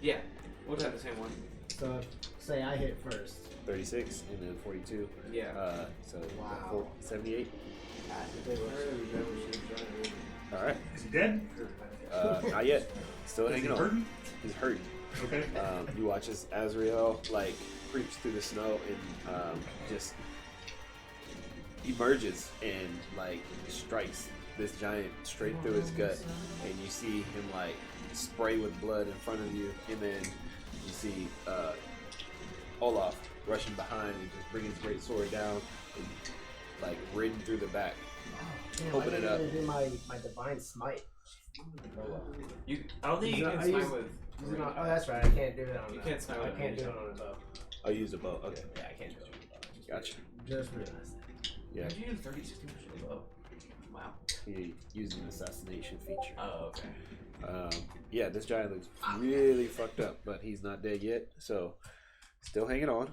Yeah, we'll attack the same one. So say I hit first. 36 and then 42. Yeah. So Wow. 78. They were All right. Is he dead? Not yet. Still Is he hanging on. hurting? He's hurt. Okay. You watch as Azrael like creeps through the snow and just emerges and like strikes this giant straight through his gut, and you see him like spray with blood in front of you, and then you see Olaf rushing behind and just bring his great sword down and like ridden through the back. Open it up. Do my divine smite. I don't think you can smite with. Oh, that's right. I can't do it on. You can't smite with. I can't do it on a bow. I'll use a bow. Okay. Yeah, I can't do it on a bow. Gotcha. Just realized that. Yeah. How'd you do 30, 60% of the bow? Wow. He used an assassination feature. Oh, okay. Yeah, this giant looks really fucked up, but he's not dead yet, so still hanging on.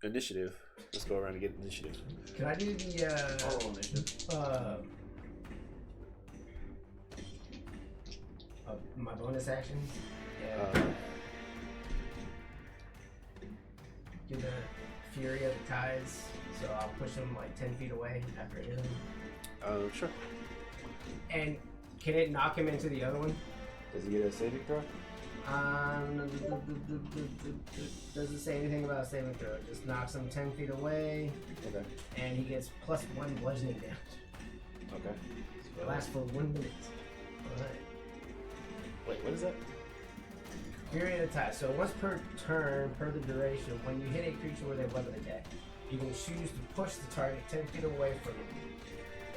Initiative. Let's go around and get initiative. Can I do the initiative. My bonus action? Yeah. Do the Fury of the Tides, so I'll push him like 10 feet away after hitting him. Sure. And can it knock him into the other one? Does he get a saving throw? Doesn't say anything about a saving throw. It just knocks him 10 feet away. Okay. And he gets +1 bludgeoning damage. Okay. It lasts for 1 minute. Alright. Wait, what is that? Fury of the Tide. So once per turn, per the duration, when you hit a creature with a weapon attack, you can choose to push the target 10 feet away from you.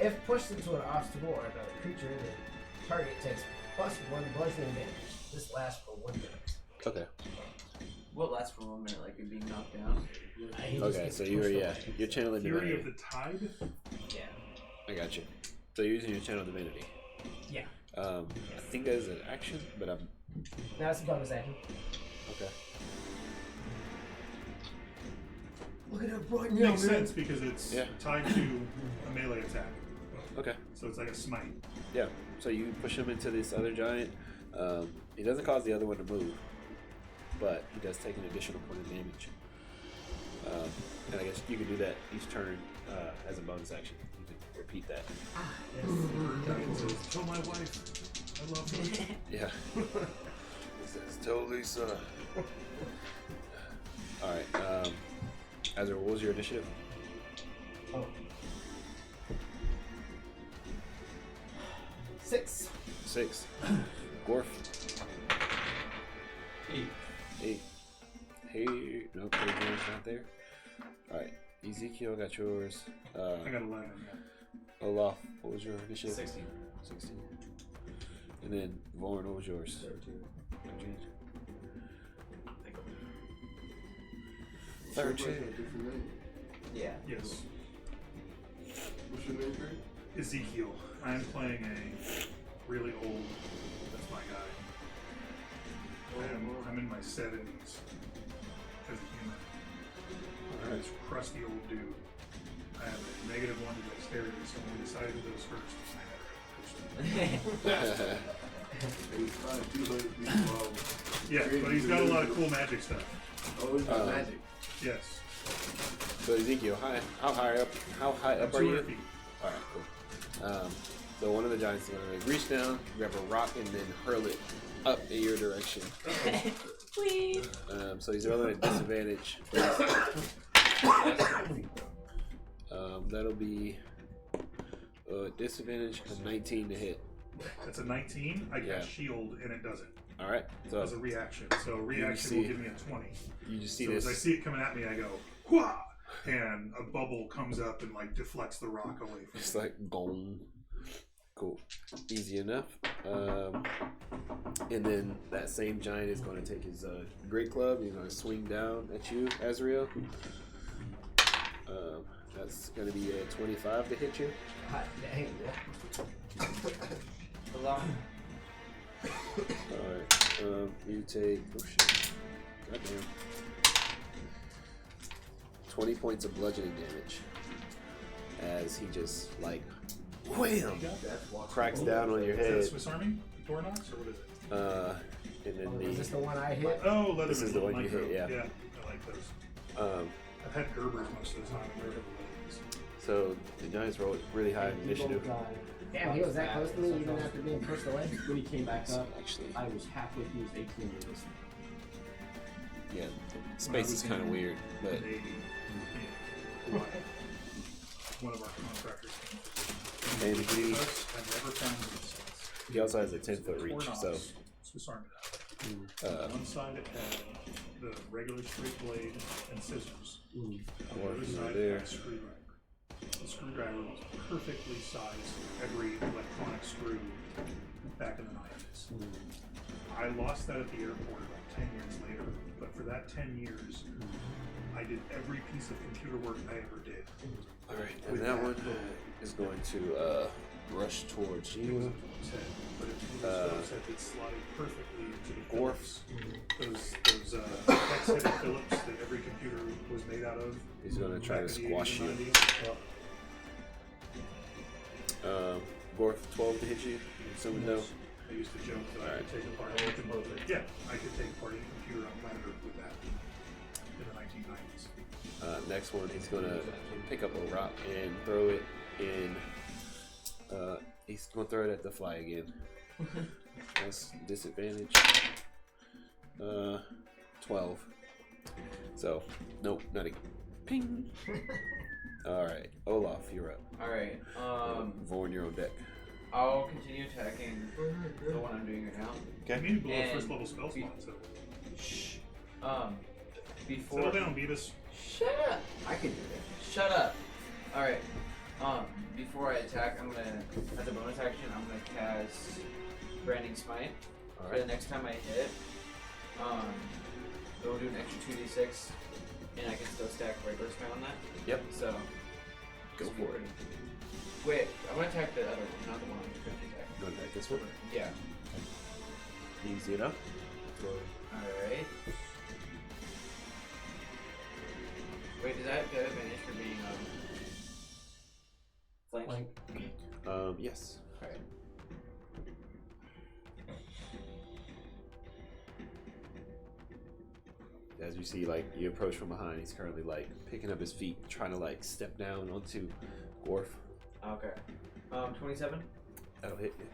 If pushed into an obstacle or another creature, the target takes +1 bludgeoning damage. This lasts for 1 minute. Okay. What lasts for 1 minute? Like you're being knocked down? Okay, so you're channeling Fury divinity. of the Tide? Yeah. I got you. So you're using your channel divinity. Yeah. I think that is an action, but I'm. No, that's a bonus action. Okay. Look at that bright Makes sense because it's tied to a melee attack. Okay. So it's like a smite. Yeah. So you push him into this other giant. He doesn't cause the other one to move, but he does take an additional point of damage. And I guess you can do that each turn as a bonus action. You can repeat that. Tell my wife I love her. Yeah. It's totally so. All right. Azra, what was your initiative? Oh. 6. 6. Gorf. 8. Hey, nope, Adrian's not there. Alright, Ezekiel got yours. I got 11. Olaf, what was your initiative? 16. 16. And then Vaughn, what was yours? 13. 13. Yeah. Yes. What's your name, Greg? Ezekiel. I am playing a really old. That's my guy. I'm in my 70s as a human. Alright. This crusty old dude. I have a -1 to dexterity, so when we decided to do those first, yeah, but he's got a lot of cool magic stuff. Oh, he's got magic. Yes. So Ezekiel, how high up are you? 200 feet. Alright, cool. So one of the giants is going to reach down, grab a rock, and then hurl it up in your direction. Please. So he's rolling at disadvantage. That'll be disadvantage of 19 to hit. That's a 19. I cast shield and it doesn't. All right. So as a reaction. So reaction will give me a 20. You just see so this. As I see it coming at me, I go, "Wah!" And a bubble comes up and like deflects the rock away from It's me. like gone. Cool. Easy enough. And then that same giant is going to take his great club. He's going to swing down at you, Azrael. That's going to be a 25 to hit you. Hot dang. Alright. You take. Oh shit. Goddamn. 20 points of bludgeoning damage. As he just, like, wham! Cracks down on your Is that head. Swiss Army? Door knocks, or what is it? And then Is this the one I hit? Oh, Leatherman. This is the one you Micro. hit, yeah. Yeah, I like those. I've had Gerbers most of the time. So the Giants rolled really high in initiative. Damn, he was that close to me even after being pushed away. When he came back up, Actually, I was halfway through his 18 years. yeah, space is kind of weird, but one of our contractors. and he I've never found this. he also has a 10-foot reach, so Swiss Army knife. On one side it had the regular straight blade and scissors. On the other side it had a screwdriver. The screwdriver was perfectly sized for every electronic screw back in the 90s. I lost that at the airport about 10 years later, but for that 10 years, I did every piece of computer work I ever did. alright, and that one is going to rush towards you. It slotted perfectly into the Phillips. Those hex-headed Phillips that every computer was made out of. He's going to try to squash you. Gorf 12 to hit you. Assuming no. I used to joke that I could take apart any computer. Yeah, I could take apart any computer on planet Earth with that in the 1990s. Next one, he's going to pick up a rock and throw it in. He's going to throw it at the fly again. That's disadvantage. 12. So, nope, not a ping. Alright, Olaf, you're up. Alright, Vorn, you're on deck. I'll continue attacking the one I'm doing right now. Okay. I mean, below first level spell slot, so. Shh. Before. Settle down, Beavis. Shut up! I can do that. Shut up! Alright. Before I attack, I'm gonna, as a bonus action, I'm gonna cast Branding Smite. Alright. For the next time I hit, it'll do an extra 2d6, and I can still stack regular smite on that. Yep. So, Go for it. Wait, I'm gonna attack the other one, not the one I'm going to attack. You want to attack this one? Yeah. Easy enough. Alright. Wait, does that get advantage for being flanked? Yes. Alright. As you see, like, you approach from behind, he's currently, like, picking up his feet, trying to, like, step down onto Gorf. Okay. 27? That'll hit you.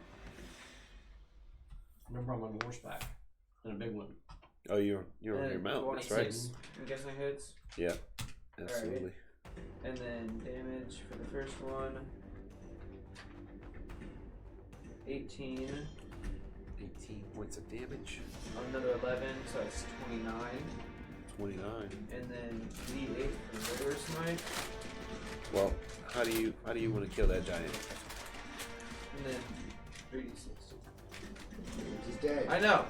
Remember, I'm on horseback. And a big one. Oh, you're on your mount, that's right. I'm guessing it hits. Yeah, absolutely. Right. And then damage for the first one. 18. 18 points of damage. Another 11, so it's 29. 29. And then D8 for regular smite. Well, how do you want to kill that giant? And then 3d6. He's dead. I know.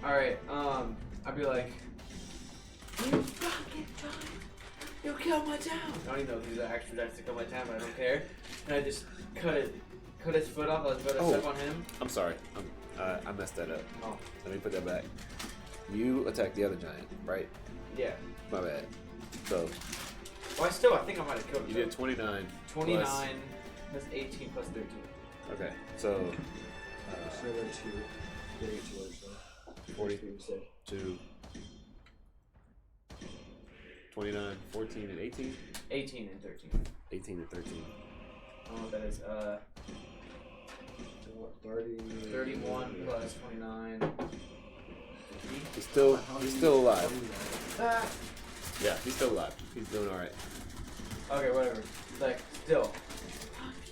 Alright, I'd be like, you fucking giant! You killed my town! I don't even know if these are extra dice to kill my town, but I don't care. And I just cut his foot off. I was about to step on him. I'm sorry. I messed that up. Oh. Let me put that back. You attacked the other giant, right? Yeah. My bad. So. Well, I think I might have killed him. You did 29. 29 plus 18 plus 13. Okay, so. 42. 29, 14, and 18? 18 and 13. 18 and 13. Oh, that is, 31 plus 29. 50? He's still alive. Yeah, he's still alive. He's doing alright. Okay, whatever. Like, still.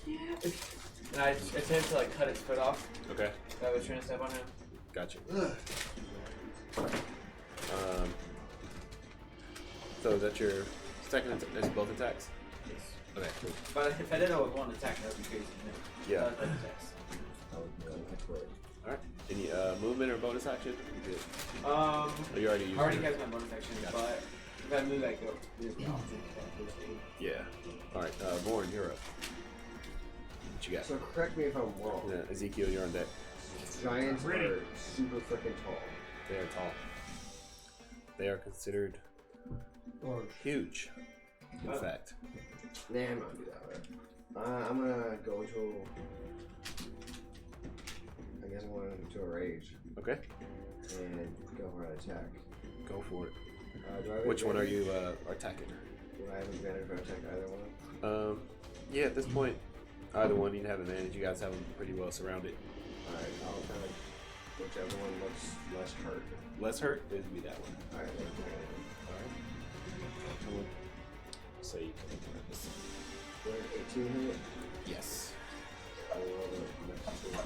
And I attempt to, like, cut his foot off. Okay. I was trying to step on him. Gotcha. So is that your second attack? That's both attacks? Yes. Okay, cool. But if I didn't know it was one attack, that would be crazy. Yeah. Both attacks. Alright. Any movement or bonus action? You good? Oh, you already used I already it? has my bonus action, but if I move, I go. Yeah. Alright, Lauren, you're up. What you got? So correct me if I'm wrong. Yeah, Ezekiel, you're on deck. Giants are super freaking tall. They are tall. They are considered huge, in fact. Nah, I'm not gonna do that way. I'm gonna go into. I guess I'm going into a rage. Okay. And go for an attack. Go for it. Do I have Which one are advantage? you attacking? Do I have advantage if I attack either one? Yeah, at this point, Either one, you'd have advantage. You guys have them pretty well surrounded. Alright, I'll kind of whichever one looks less hurt. Less hurt, it would be that one. Alright, Alright. Come on. So you can look at this. 18 hit. Yes. I will roll the next two.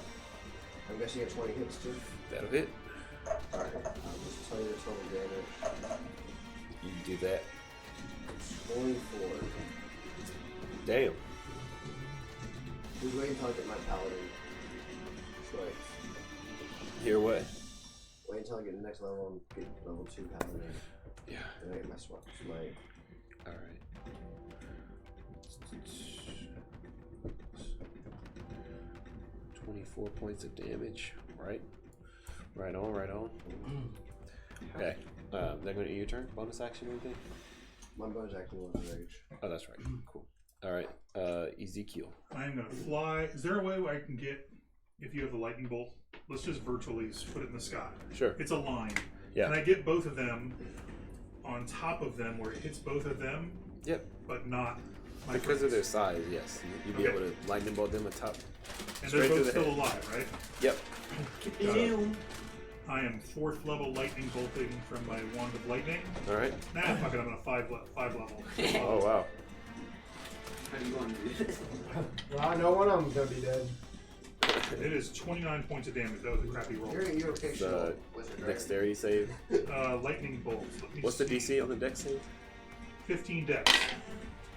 I'm guessing at 20 hits too. That'll hit. Alright, I'll just tell you the total damage. You do that. 24. Damn. Just wait until I get my paladin. So like, Hear what? wait until I get the next level and get level 2 paladin. Yeah. Then I get my swap. Alright. 24 points of damage. Right. Right on, right on. Okay. They're going to eat your turn? Bonus action or anything? My bonus action was rage. Oh, that's right. Cool. Alright. Ezekiel. I am going to fly. Is there a way where I can get, if you have the lightning bolt, let's just virtually put it in the sky. Sure. It's a line. Yeah. Can I get both of them on top of them where it hits both of them? Yep. But not my Because of friends? their size, yes. You'd be able to lightning bolt them atop. And straight they're through both the still head. alive, right? Yep. I am 4th level lightning bolting from my wand of lightning. Alright. Nah, fuck it, I'm on a 5 level. Oh, wow. How do you want to do this? Well, I know one of them's gonna be dead. It is 29 points of damage. That was a crappy roll. You're okay, The sure. Wizard, right? dexterity save. Lightning bolts. Let me What's the see. DC on the dex save? 15 dex.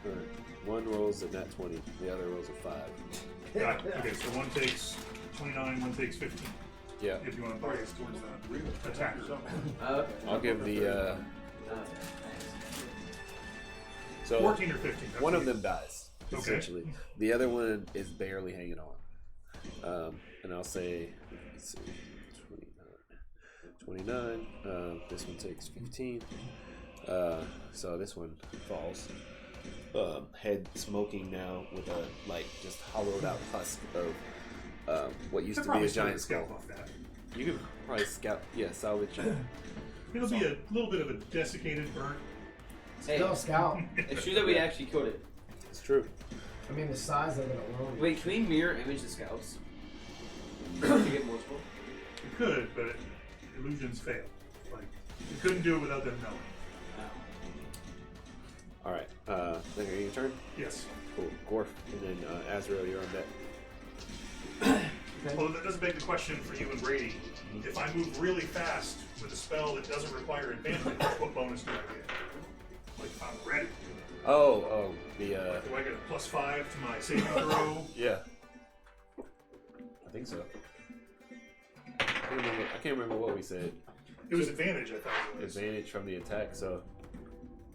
Alright. One rolls a nat 20, the other rolls a 5. Got it. Okay, so one takes 29, one takes 15. Yeah. If you want to bias towards that attacker. Okay. I'll give the. So 14 or 15. that's one of the- them dies, Okay. essentially. The other one is barely hanging on. And I'll say, let's see, 29. This one takes 15. So this one falls. Head smoking now with a just hollowed out husk of what used Could to be probably a giant scalp skull. off that. You could probably salvage it. It'll be a little bit of a desiccated, burnt. Hey, Still a scout. it's true that we actually killed it. It's true. I mean, the size of it alone. Wait, can we mirror image the scouts? To get multiple? You could, but illusions fail. Like, you couldn't do it without them knowing. All right. Then you're your turn. Yes. Cool. Gorf, and then Azrael, you're on deck. Well, that doesn't beg the question for you and Brady. If I move really fast with a spell that doesn't require advantage, what bonus do I get? Like, if I'm ready. Oh, the Do I get a +5 to my saving throw? yeah. I think so. I can't remember what we said. It was advantage, I thought it was. Advantage from the attack, so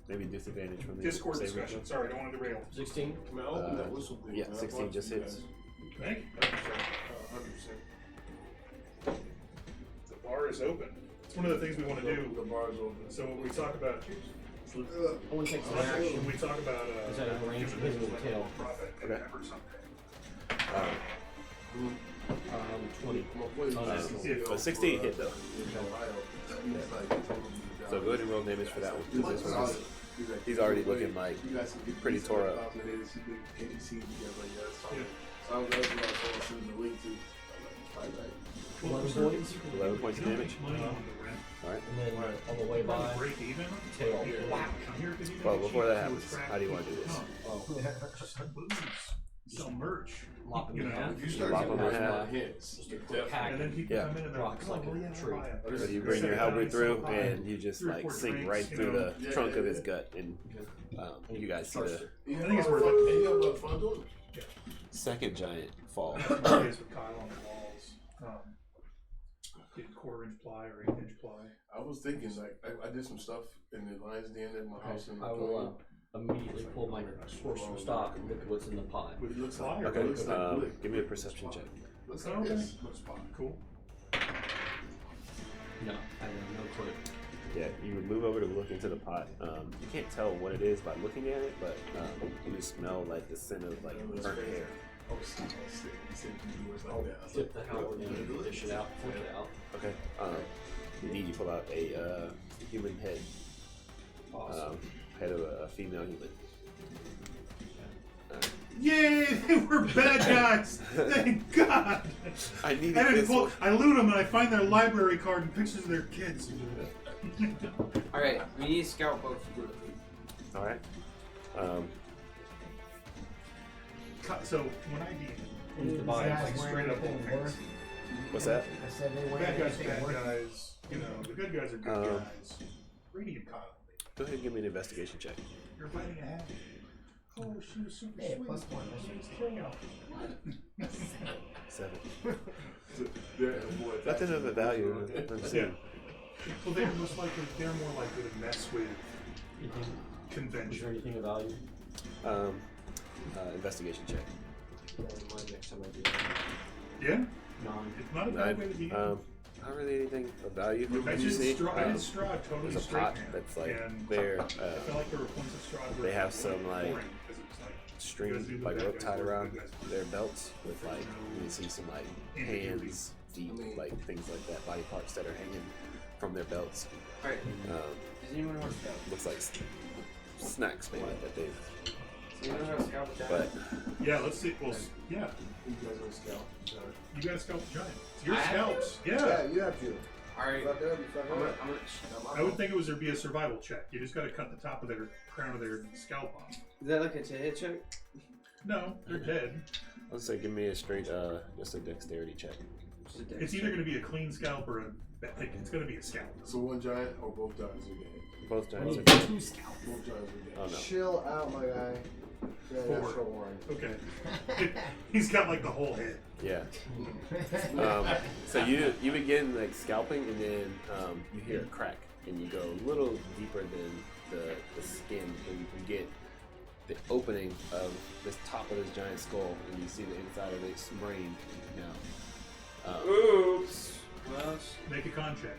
maybe disadvantage from the Discord saving discussion. throw. Sorry, I don't want to derail. 16. Man, open that whistle thing. Yeah, man. I 16 brought just you hits. guys. Thank you. 100%. The bar is open. It's one of the things we want to do. The bar's open. So when we talk about Only takes an action. when we talk about Is that a range of his with tail? profit Okay. or something. 20. I'm gonna play Oh, this. yeah. But 16 hit, though. So go ahead and roll damage for that one. 'Cause this one is, he's already looking like pretty tore up. So I'm glad you guys all seen the link to. 11 points. 11 points of damage. Money on the rent. All right. And then on the way Probably by, break even. tail. Wow. I'm here 'cause you Well, know, before that she happens, was trapped. how do you want to do this? Oh, Sell merch. lop him You in know, half. If you start Lop 'em in getting half. my hints, Just a you quick definitely- hack. And then people Yeah. come in and they're Rocks like, like oh, a yeah, I'll tree. buy it. So you bring your halberd through, and you just 3 or like 4 sink drinks, right you through know. the trunk of his gut, and you guys see the You I think have it's a lot worth of fun- it. and you have a lot of fun doing it. second giant fall. That's what it is with Kyle on the walls. Getting 1/4-inch ply or 1/8-inch ply. I was thinking, like, I did some stuff in the Lions Den at my house in I will immediately pull my horse from stock and look at what's in the pot. But it looks Fire. like, Okay, it looks like wood. give me a perception check. Looks like Okay. this. Looks fine. Cool. No, I have no clue. Yeah, you would move over to look into the pot. You can't tell what it is by looking at it, but you smell like the scent of like burnt hair. Oh, sick. He said you do it like that. I was Tip like, the halberd in, dish it out, fork it out. Okay. Indeed, you pull out a human head, Awesome. head of a female human. Yay! They were bad guys. Thank God. I need And this one. I loot them and I find their library card and pictures of their kids. Alright, we need to scout both groups. All right. So when I DM, Who's the buy? like straight up all fantasy. What's that? I said they weren't Bad guys, anything bad worth. guys. You know, the good guys are good guys. Radiant caught up. Go ahead and give me an investigation check. You're fighting a hat. Oh, she was super Hey, sweet. +1. That's just 7. What? Nothing of the value I'm seeing. Well, they're most likely, they're more likely to mess with Is there convention. anything of value? Investigation check. next time I do that. Yeah, None. it's not a bad way to DM. Not really anything of value. I You did see, Strahd totally there's a straight pot man. that's like and there. I felt like there were points of Strahd where They have it was some like boring, 'cause it was like, you guys string, do the like bad rope guys tied work, around good guys work. their belts with like you can see some like hands, feet, like things like that, body parts that are hanging from their belts. Alright, does anyone want to scout? Looks like snacks maybe that they. Does anyone know how to scout with But giants? yeah, let's see. Well, yeah, You guys are a scout. you gotta scout the giant. It's your I have scouts. Yeah. Yeah, you have to. Alright, Fuck it up, you fuck I'm it gonna, up. I'm gonna I would think it was there'd be a survival check. You just gotta cut the top of their crown of their scalp off. Is that like a hit check? No, they're dead. Let's say give me a straight, just a dexterity check. Just a dex It's either check. gonna be a clean scalp or it's gonna be a scalp. So one giant or both giants are dead? Both giants are Two dead. Both giants are dead. Oh no. Chill out, my guy. Yeah, Four. natural one. Okay. He's got like the whole head. Yeah. So you begin like scalping, and then you hear a crack, and you go a little deeper than the skin, and you can get the opening of this top of this giant skull, and you see the inside of its brain now. Oops. Well, Make a con check.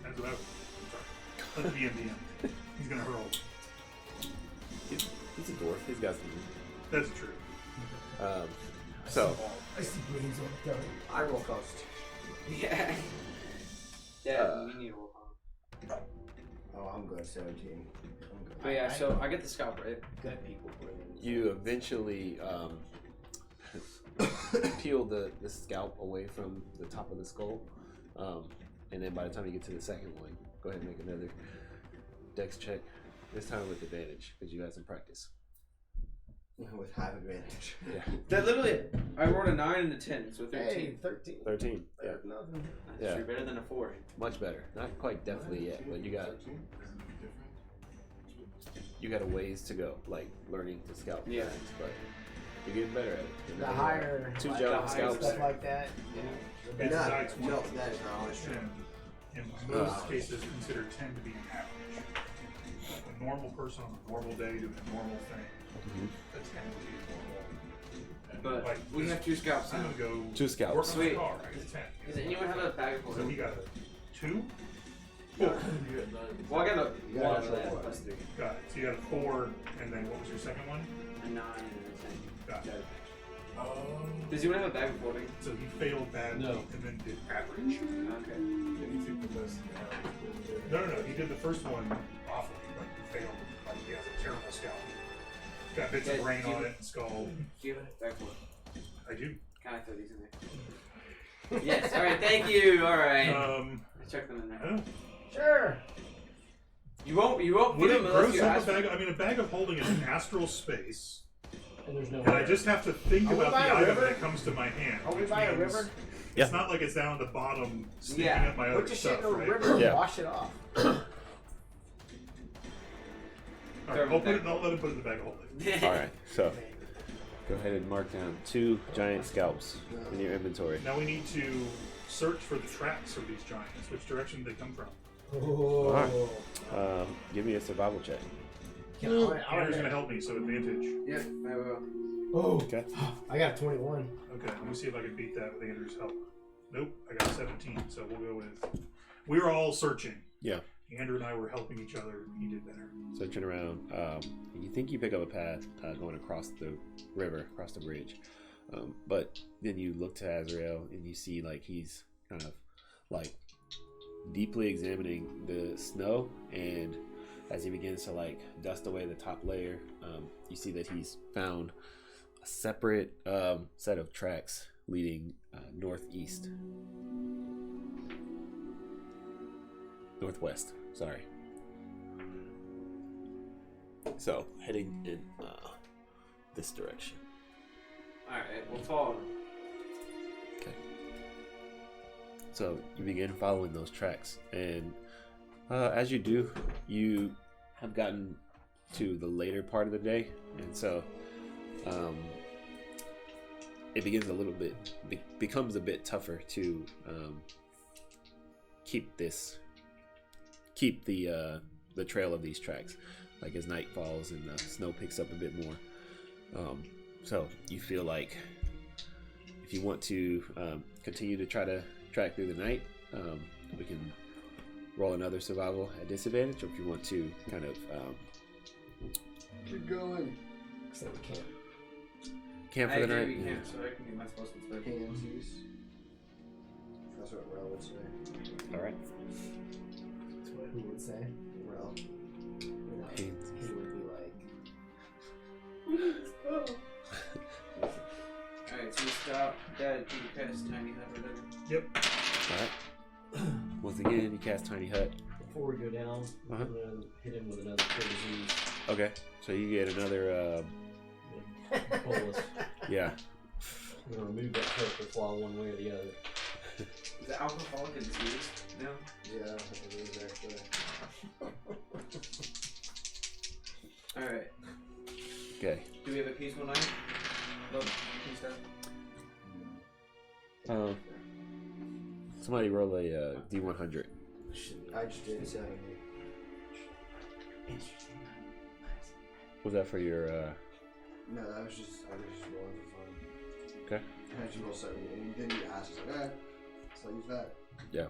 That's what I would. Let the DM. He's gonna hurl. He's a dwarf. He's got some. That's true. So I see brains on the tongue. I roll cost. yeah. Yeah, we need to roll on. Oh, I'm good. 17. I'm good. But yeah, so I get the scalp, right? Gut people brains. you eventually peel the scalp away from the top of the skull, and then by the time you get to the second one, go ahead and make another dex check. This time with advantage because you had some practice. With half advantage. Yeah. That literally, I rolled a 9 and a 10, so 13. Hey, 13. 13. Yeah. Nothing. That's Yeah. true, better than a 4. Much better. Not quite definitely yet, but you got a ways to go, like learning to scalp Yeah. things, but you're getting better at it. You're The not- higher, two like, giant the scalps. stuff like that. Yeah. The It's better. not- No, that is not always true. And in most cases, consider 10 to be average. Like a normal person on a normal day doing a normal thing, a 10 would be normal. And But like, we have 2 scalps I'm now. gonna go Two scalps. work on Sweet. the car. I get a 10. Does anyone have a bag of So he holding? got a 2? Well, I got a You got 1 a of that natural plus 3. Got it. So you got a 4, and then what was your second one? A 9 and a 10. Got it. Does anyone have a bag of holding? So he failed badly No. and then did average. Okay. You take the best in the house. No. He did the first one awfully. Like he failed. Like he has a terrible scalp. Got bits of Yeah, brain do you- on it and skull. Do you have a bag of holding? I do. Can I throw these in there? Yes, alright, thank you, alright. I checked them in there. Oh. Sure. You won't Would feed it them unless gross you up ask a for bag? I mean, a bag of holding is an astral space, And there's no and I just have to think Are we about by the a item river? when it comes to my hand. Are we which by a means river? Yeah. It's not like it's down at the bottom sneaking Yeah. up my other Put your shit stuff, in the right? river and Yeah. wash it off. All right, Throw it back. I'll let him put it in the bag of holding. All right, so go ahead and mark down 2 giant scalps in your inventory. Now we need to search for the tracks of these giants. Which direction did they come from? Oh. Give me a survival check. Andrew's gonna help me, so advantage. Yep, I will. Oh. Okay. I got a 21. Okay, let me see if I can beat that with Andrew's help. Nope, I got 17, so we'll go with... We were all searching. Yeah. Andrew and I were helping each other. He did better. Searching around, you think you pick up a path going across the river, across the bridge, but then you look to Azrael and you see like he's kind of like deeply examining the snow, and as he begins to like dust away the top layer, you see that he's found separate set of tracks leading northwest. Sorry. So heading in this direction. All right, we'll follow them. Okay. So you begin following those tracks, and as you do, you have gotten to the later part of the day, and so it begins becomes a bit tougher to keep the trail of these tracks, like as night falls and the snow picks up a bit more. So you feel like if you want to continue to try to track through the night, we can roll another survival at disadvantage, or if you want to kind of keep going. Except we can't. Camp for the night. We can't, so I can get my spells instead. Pansies. That's what Rel would say. All right. That's what who would say? Rel. He would be like. Alright, so we stop. Dad, can you cast Tiny Hut or whatever? Yep. All right. Once again, you cast Tiny Hut. Before we go down, we're gonna hit him with another cure disease. Okay. So you get another. Bolus. Yeah. We're gonna remove that purpose while one way or the other. Is it alcoholic and disease? No? Yeah, it is actually. Alright. Okay. Do we have a peaceful night? Love peace out. Somebody roll a D100. I just did 70. Was that for your? No, I was just rolling for fun. Okay. I had you roll 70, and then you asked, I was like, alright, so I use that. Yeah.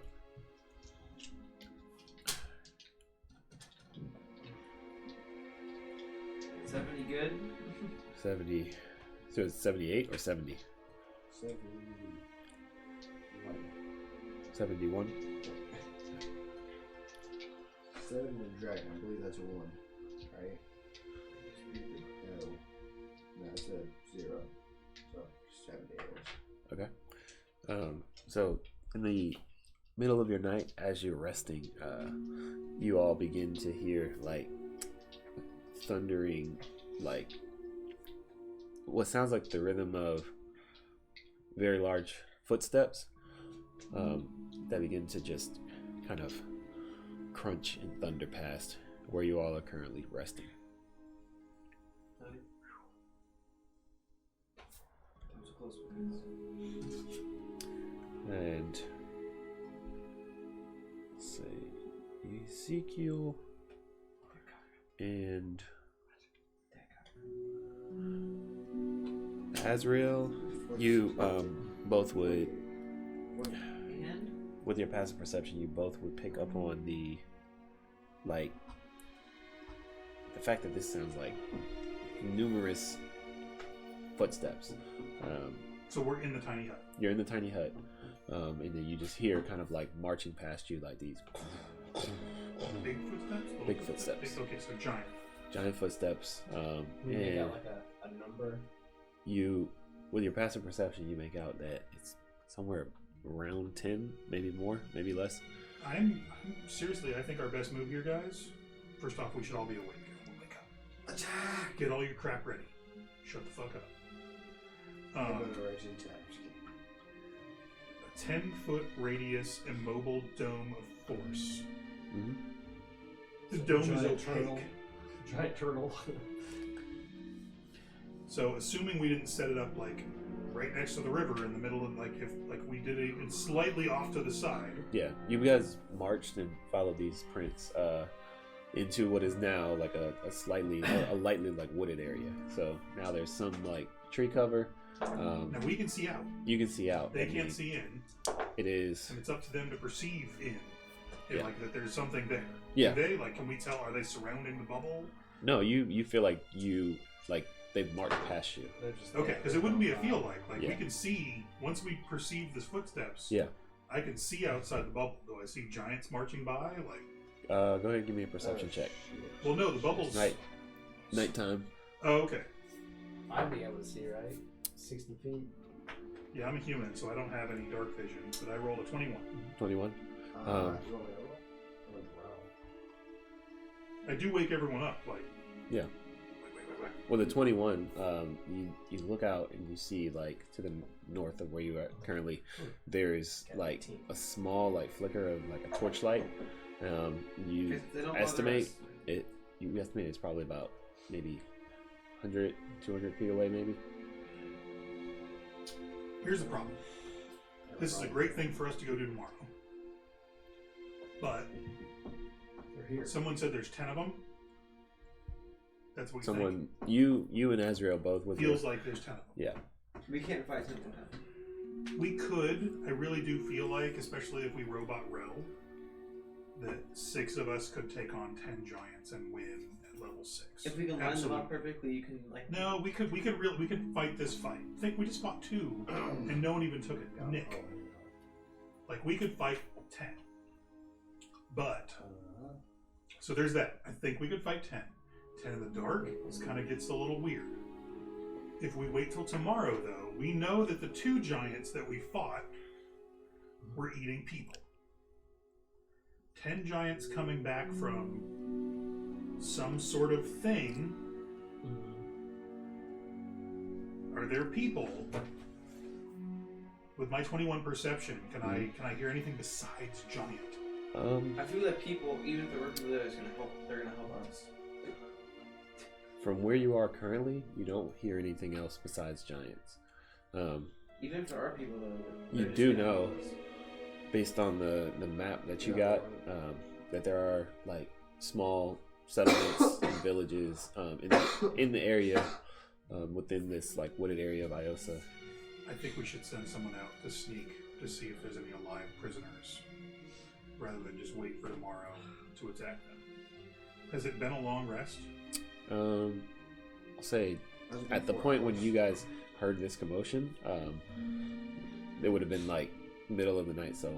Is that any good? 70. So it's 78 or 70? 71. 7 with dragon, I believe that's a 1, right? No, it's a 0. So 70 it was. Okay. So in the middle of your night, as you're resting, you all begin to hear like thundering, like what sounds like the rhythm of very large footsteps that begin to just kind of crunch and thunder past where you all are currently resting. And let's say Ezekiel and Azrael, you both would, with your passive perception, you both would pick up on the fact that this sounds like numerous footsteps. So we're in the tiny hut. You're in the tiny hut, and then you just hear kind of like marching past you, like these Big footsteps? big footsteps, Okay, so giant footsteps. We make And out like a number. you, with your passive perception, you make out that it's somewhere around 10, maybe more, maybe less. I'm seriously, I think our best move here, guys. First off, we should all be awake. We'll wake up. Attack! Get all your crap ready. Shut the fuck up. I'm gonna write in tabs. A 10-foot radius immobile dome of force. Mm-hmm. The dome is Giant opaque. turtle. Giant turtle. So, assuming we didn't set it up like right next to the river in the middle of if we did it slightly off to the side. Yeah, you guys marched and followed these prints into what is now like a lightly like wooded area. So now there's some like tree cover. Now we can see out. You can see out. They can't see in. It is. And it's up to them to perceive in. Yeah. Like that there's something there. Yeah. Can we tell, are they surrounding the bubble? No, you feel like they've marched past you. Okay, because it wouldn't be a feel like. Like Yeah. we can see, once we perceive the footsteps, Yeah. I can see outside the bubble. Do I see giants marching by? Like, Go ahead and give me a perception check. well, no, the bubble's... Nighttime. Oh, okay. I'd be able to see, right? 60 feet. Yeah, I'm a human, so I don't have any dark vision, but I rolled a 21. 21. I do wake everyone up, like. Yeah. Well, the 21, you look out and you see, like, to the north of where you are currently, there's, like, a small, like, flicker of, like, a torchlight. You estimate it's probably about maybe 100, 200 feet away, maybe. Here's the problem. This is a great thing for us to go do tomorrow. But someone said there's 10 of them. That's what we think. You and Azrael both with feels like there's 10 of them. Yeah. We can't fight 10 at a time. We could. I really do feel like, especially if we robot Rel, that 6 of us could take on 10 giants and win at level 6. If we can line them up perfectly, you can like. No, we could fight this fight. I think we just fought 2, and no one even took it. Nick. Like we could fight 10, but so there's that. I think we could fight 10. 10 in the dark. This kind of gets a little weird. If we wait till tomorrow, though, we know that the 2 giants that we fought were eating people. 10 giants coming back from some sort of thing. Are there people? With my 21 perception, can I hear anything besides giant? I feel that people, even if they're working with us, they're gonna help us. From where you are currently, you don't hear anything else besides giants. Even if there are people, though, you do know, based on the map that you got, that there are like small settlements and villages in the area within this like wooded area of Iosa. I think we should send someone out to sneak to see if there's any alive prisoners, rather than just wait for tomorrow to attack them. Has it been a long rest? I'll say at the point when you guys heard this commotion, it would have been like middle of the night, so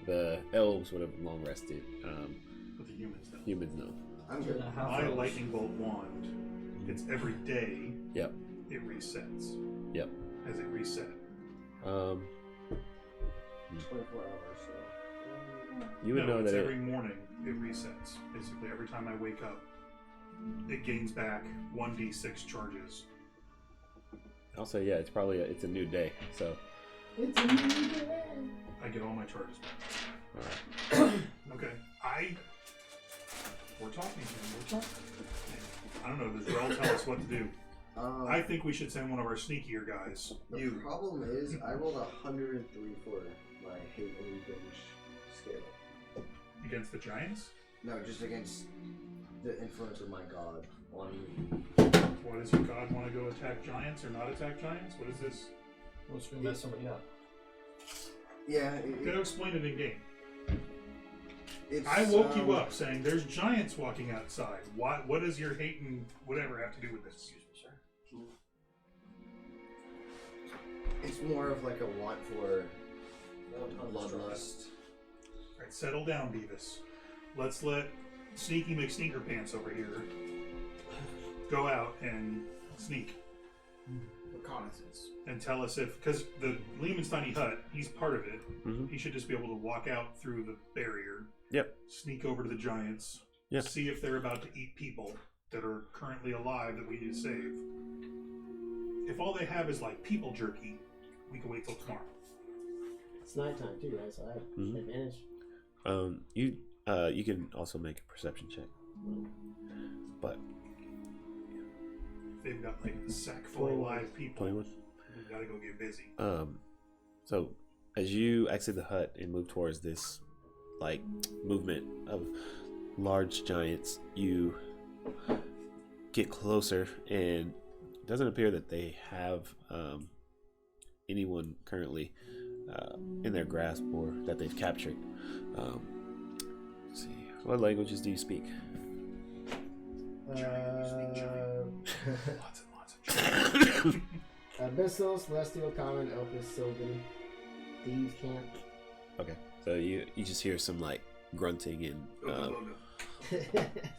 the elves would have long rested. But the humans don't. Humans no. I'm good. My lightning bolt wand, it's every day. Yep. It resets. Yep. Has it reset? 24 hours. So. You would know that every morning it resets. Basically, every time I wake up, it gains back 1d6 charges. I'll say yeah. It's probably it's a new day. So It's a new day. I get all my charges back. all right. Okay. We're talking here. We're talking. I don't know. Does Rel tell us what to do? I think we should send one of our sneakier guys. The problem is, I rolled 103 for my hate and revenge scale. Against the giants? No, just against the influence of my god on me. What does your god want to go attack giants or not attack giants? What is this? What's going to mess somebody up? Yeah. You gotta explain it in game. I woke you up saying there's giants walking outside. What does your hate and whatever have to do with this? Excuse me, sir. It's more of like a want for bloodlust. Alright, settle down, Beavis. Let's let Sneaky McSneakerpants over here go out and sneak. Reconnaissance. And tell us if, because the Lehman's tiny hut, he's part of it. Mm-hmm. He should just be able to walk out through the barrier. Yep. Sneak over to the giants. Yep. See if they're about to eat people that are currently alive that we need to save. If all they have is like people jerky, we can wait till tomorrow. It's nighttime too, right? So I have advantage. You can also make a perception check, but they've got like a sack full of live people. 21. We gotta go get busy. So as you exit the hut and move towards this like movement of large giants, you get closer, and it doesn't appear that they have anyone currently in their grasp or that they've captured. Let's see, what languages do you speak? Lots and lots of giants. Abyssal, Celestial, Common, Opus, Sylvan, Thieves Camp. Okay, so you just hear some like grunting and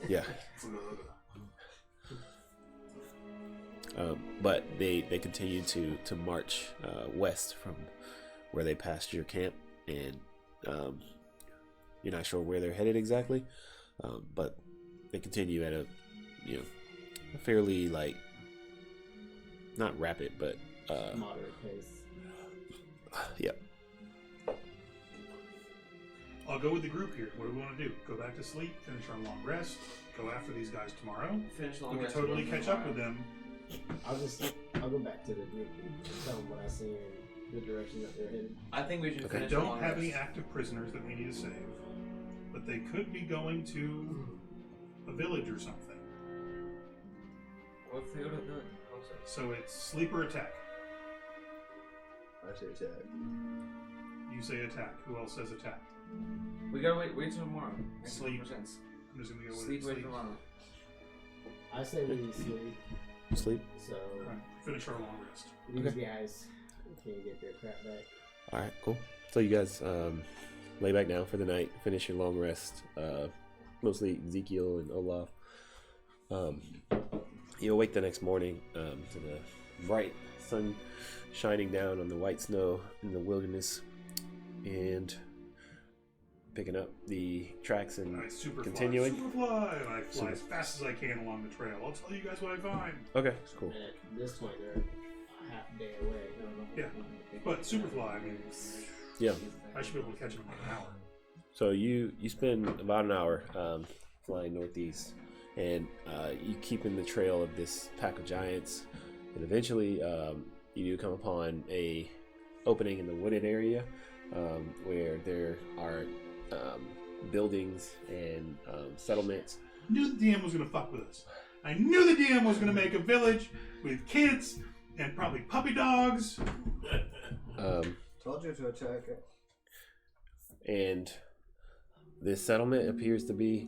yeah. But they continue to march west from where they passed your camp, and you're not sure where they're headed exactly, but they continue at a fairly like not rapid but moderate pace. Yep. I'll go with the group here. What do we want to do? Go back to sleep, finish our long rest, go after these guys tomorrow. Finish long We can rest totally tomorrow. catch up with them. I'll go back to the group and tell them what I see and the direction that they're headed. I think we should Okay. We finish don't long have rest. any active prisoners that we need to save, but they could be going to a village or something. What if they go to the village? So it's sleep or attack. I say attack. You say attack. Who else says attack? We gotta wait till tomorrow. Makes Sleep. more sense. I'm just gonna go with Sleep, it. wait tomorrow. I say we sleep, Sleep. so Alright, finish our long rest. these Okay. guys can get their crap back. All right, cool. So you guys lay back down for the night, finish your long rest. Mostly Ezekiel and Olaf. You awake the next morning to the bright sun shining down on the white snow in the wilderness, and picking up the tracks and I super continuing. fly, and I fly as fast as I can along the trail. I'll tell you guys what I find. Okay, cool. And at this point, they're a half day away. Yeah, but super fly. I mean, Yeah. I should be able to catch them in an hour. So you spend about an hour flying northeast, and you keep in the trail of this pack of giants, and eventually you do come upon a opening in the wooded area where there are buildings and settlements. Knew the DM was gonna fuck with us. I knew the DM was gonna make a village with kids and probably puppy dogs. Told you to attack it. And this settlement appears to be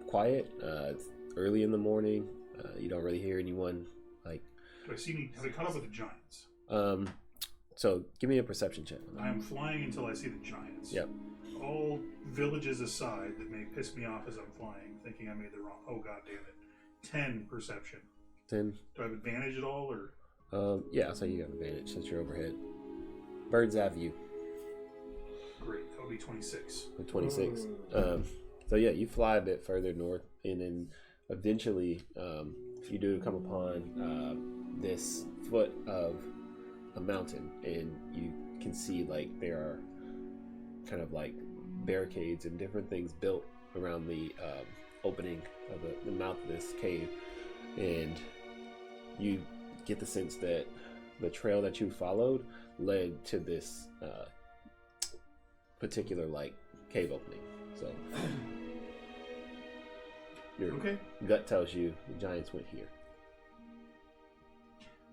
quiet. It's early in the morning. You don't really hear anyone. Like, Do I see any? Have I caught up with the giants? so give me a perception check. I am flying until I see the giants. Yep. All villages aside that may piss me off as I'm flying, thinking I made the wrong. Oh god damn it! 10 perception. 10. Do I have advantage at all, or? Yeah, I'll say you have advantage since you're overhead. Bird's eye view. Great, that would be 26. 26. So yeah, you fly a bit further north, and then eventually you do come upon this foot of a mountain, and you can see like there are kind of like barricades and different things built around the opening of the mouth of this cave, and you get the sense that the trail that you followed led to this particular like cave opening. So your Okay. gut tells you the giants went here.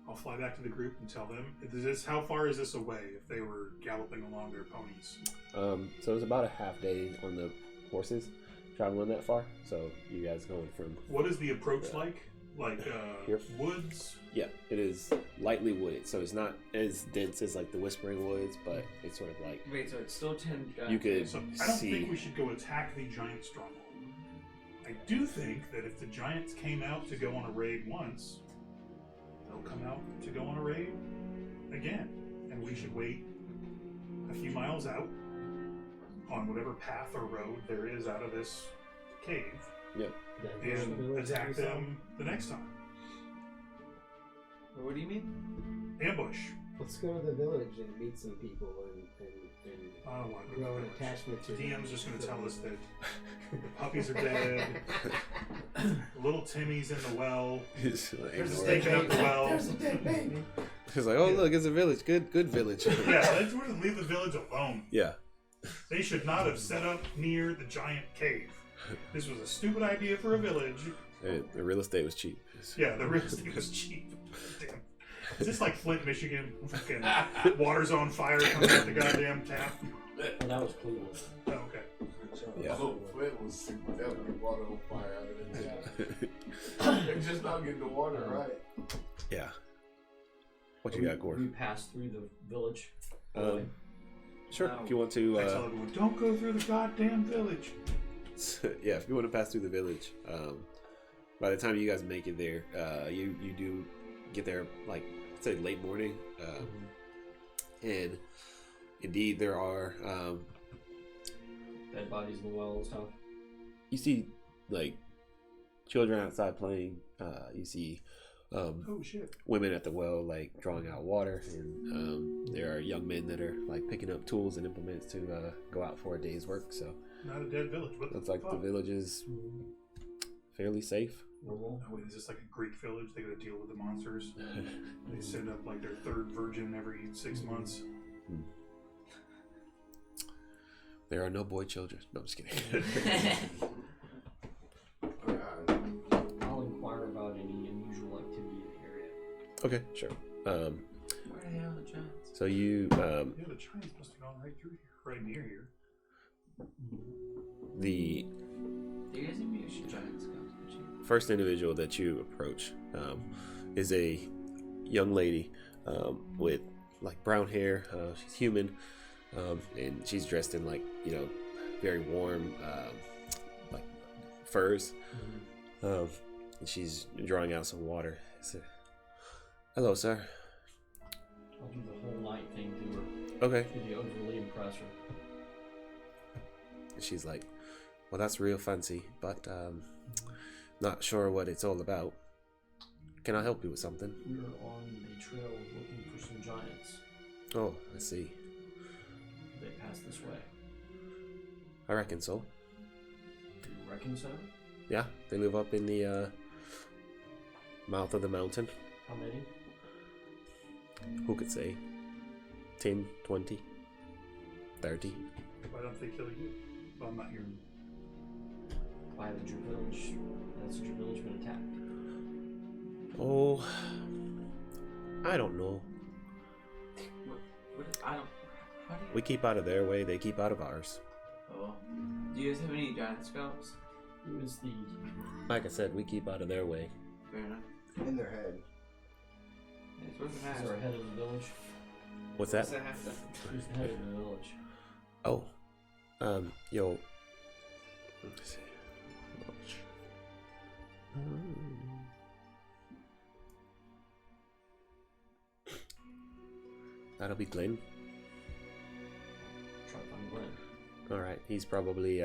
I'll fly back to the group and tell them. How far is this away if they were galloping along their ponies? So it's about a half day on the horses traveling that far. So you guys going from What is the approach like? Like Here. woods? yeah, it is lightly wooded, so it's not as dense as like the Whispering Woods, but it's sort of like Wait, so it's still 10 guys. you could So I don't see. think we should go attack the giant stronghold. I do think that if the giants came out to go on a raid once, they'll come out to go on a raid again. And we should wait a few miles out on whatever path or road there is out of this cave Yep. That first and village that we attack saw? them the next time. What do you mean? Ambush. Let's go to the village and meet some people and I don't want to grow go an to the village. attachment to The them. DM's just going to tell us that the puppies are dead, little Timmy's in the well, It's like, there's a ignore it. snake up the well. There's a dead baby. It's like, oh look, it's a village. Good village. Yeah, let's leave the village alone. Yeah. They should not have set up near the giant cave. This was a stupid idea for a village. The real estate was cheap. Yeah, the real estate was cheap. Damn. Is this like Flint, Michigan? Fucking water's on fire coming out the goddamn tap. And that was Cleveland. Oh, okay. Yeah. Oh, Flint was definitely water on fire out of it. They're just not getting the water right. Yeah. What you got, We Gordon? passed through the village. Sure. If you want to, I tell everyone, don't go through the goddamn village. yeah, if you want to pass through the village, by the time you guys make it there, you do get there like I'd say late morning, and indeed there are dead bodies in the wells, huh? you see like children outside playing. You see Oh shit! women at the well like drawing out water, and there are young men that are like picking up tools and implements to go out for a day's work. So Not a dead village. What looks the like fuck? the village is fairly safe. Oh, wait, is this like a Greek village? They gotta deal with the monsters. They send up like their third virgin every 6 months. There are no boy children. No, I'm just kidding. I'll inquire about any unusual activity in the area. Okay, sure. Where the hell are the giants? So you Yeah, the Chinese must have gone right through here, right near here. the Do you guys have any giant scouts? first individual that you approach is a young lady with like brown hair. She's human, and she's dressed in like very warm like furs. And she's drawing out some water. So, hello, sir. I'll do the whole night thing to her. Okay. Maybe overly impress her. And she's like, well, that's real fancy, but not sure what it's all about. Can I help you with something? We're on a trail looking for some giants. Oh, I see. They pass this way. I reckon so. Do you reckon so? Yeah, they live up in the mouth of the mountain. How many? Who could say? 10, 20, 30. Why don't they kill you? Well, I'm not here. Why hasn't your village been attacked? Oh, I don't know. How do you... We keep out of their way, they keep out of ours. Oh. Do you guys have any giant scouts? Who is the... Like I said, we keep out of their way. Fair enough. In their head. It's worth an Is ask. there a head of the village? What's that? What's that have to... Who's the head of the village? Oh, yo. Let's see. That'll be Glenn. Try to find Glenn. All right, he's probably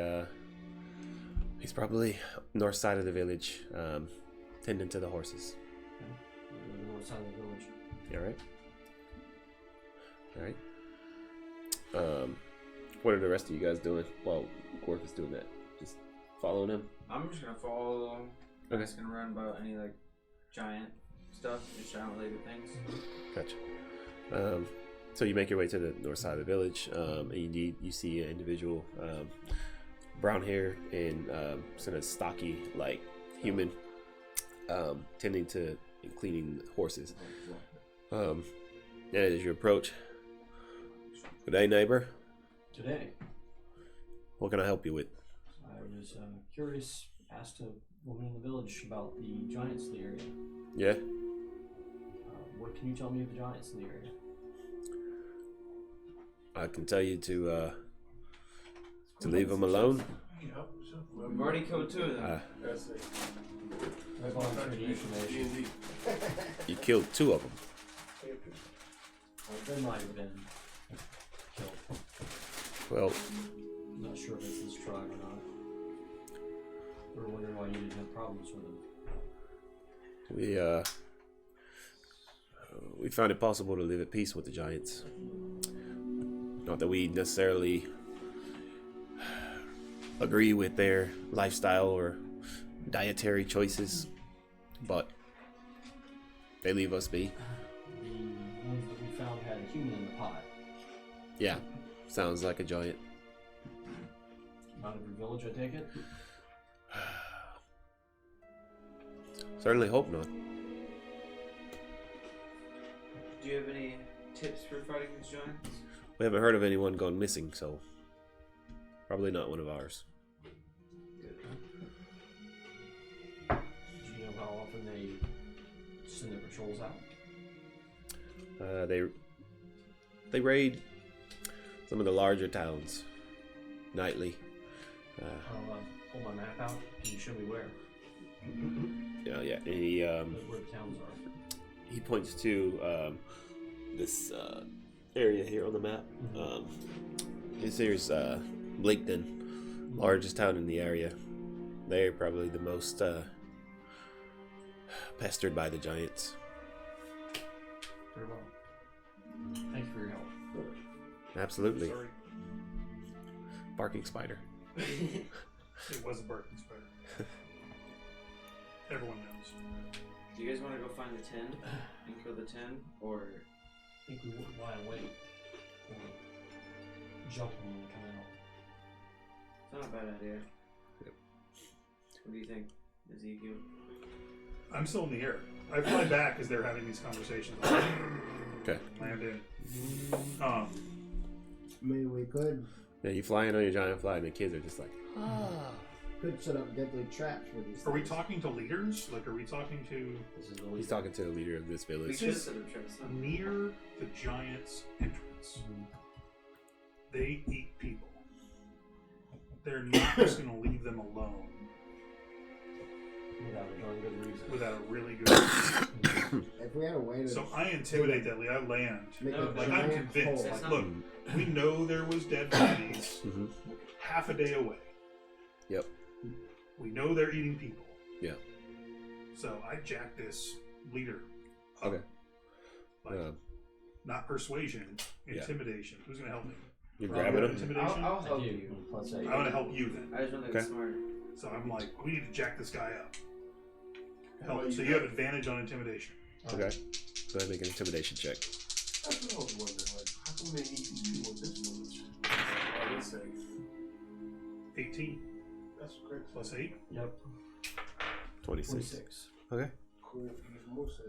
north side of the village, tending to the horses. Okay. We're on the north side of the village. All right. All right. What are the rest of you guys doing? Well, Quark is doing that. Just following him. I'm just gonna follow along. I'm Okay. just gonna run about any like giant stuff, just giant related things. Gotcha. So you make your way to the north side of the village, and indeed you see an individual, brown hair and sort of stocky, like human, tending to and cleaning horses. And as you approach, good day, neighbor. Today, What can I help you with? I was curious, asked a woman in the village about the giants in the area. Yeah. What can you tell me of the giants in the area? I can tell you to leave them alone. We've already killed 2 of them. That's it. I volunteer the information. D&D. You killed 2 of them. Well, they might have been killed. Well, I'm not sure if it's this tribe or not. We were wondering why you didn't have problems with them. we found it possible to live at peace with the giants. Not that we necessarily agree with their lifestyle or dietary choices, but they leave us be. The ones that we found had a human in the pot. Yeah, sounds like a giant. Not every village, I take it? Certainly hope not. Do you have any tips for fighting these giants? We haven't heard of anyone gone missing, so probably not one of ours. Do you know how often they send their patrols out? They raid some of the larger towns nightly. I'll pull my map out. Can you show me where? Yeah, and he Where the towns are. he points to this area here on the map. This here's Blaketon, largest town in the area. They're probably the most pestered by the giants. Very well. Thanks for your help. Absolutely. Sorry. Barking spider. It was a barking spider. Everyone knows. Do you guys want to go find the 10 and kill the 10, or? I think we would lie in wait. Or jump when we come out. It's not a bad idea. Yep. What do you think, Ezekiel? I'm still in the air. I fly back as they're having these conversations. Okay. Land in. I mean, we could Yeah, you fly in on your giant fly, and the kids are just like, set up deadly traps for these. Are we things. talking to leaders? Like, are we talking to This is the he's least. talking to the leader of this We village. should have set up traps. Huh? near the giant's entrance? They eat people. They're not just going to leave them alone Without a darn good reason. without a really good reason. If we had a way to So I intimidate that lead. I land. make No, a Like, giant I'm convinced. hole, That's Like, not- look, we know there was dead bodies Mm-hmm. half a day away. Yep. We know they're eating people. Yeah. So I jack this leader. up. Okay. Like, not persuasion, Yeah. intimidation. Who's going to help me? You're Rob, grabbing him? Intimidation? I'll help Thank you. Plus I 8. want to help you then. I just want to Okay. get smart. So I'm like, we need to jack this guy up. How about So you have advantage on intimidation. Okay. Go ahead and make an intimidation check. That's what I was wondering. Like, how come they eat these people in this village? I would say 18 that's great. plus 8. Yep. 26. 26. Okay. Cool. Because most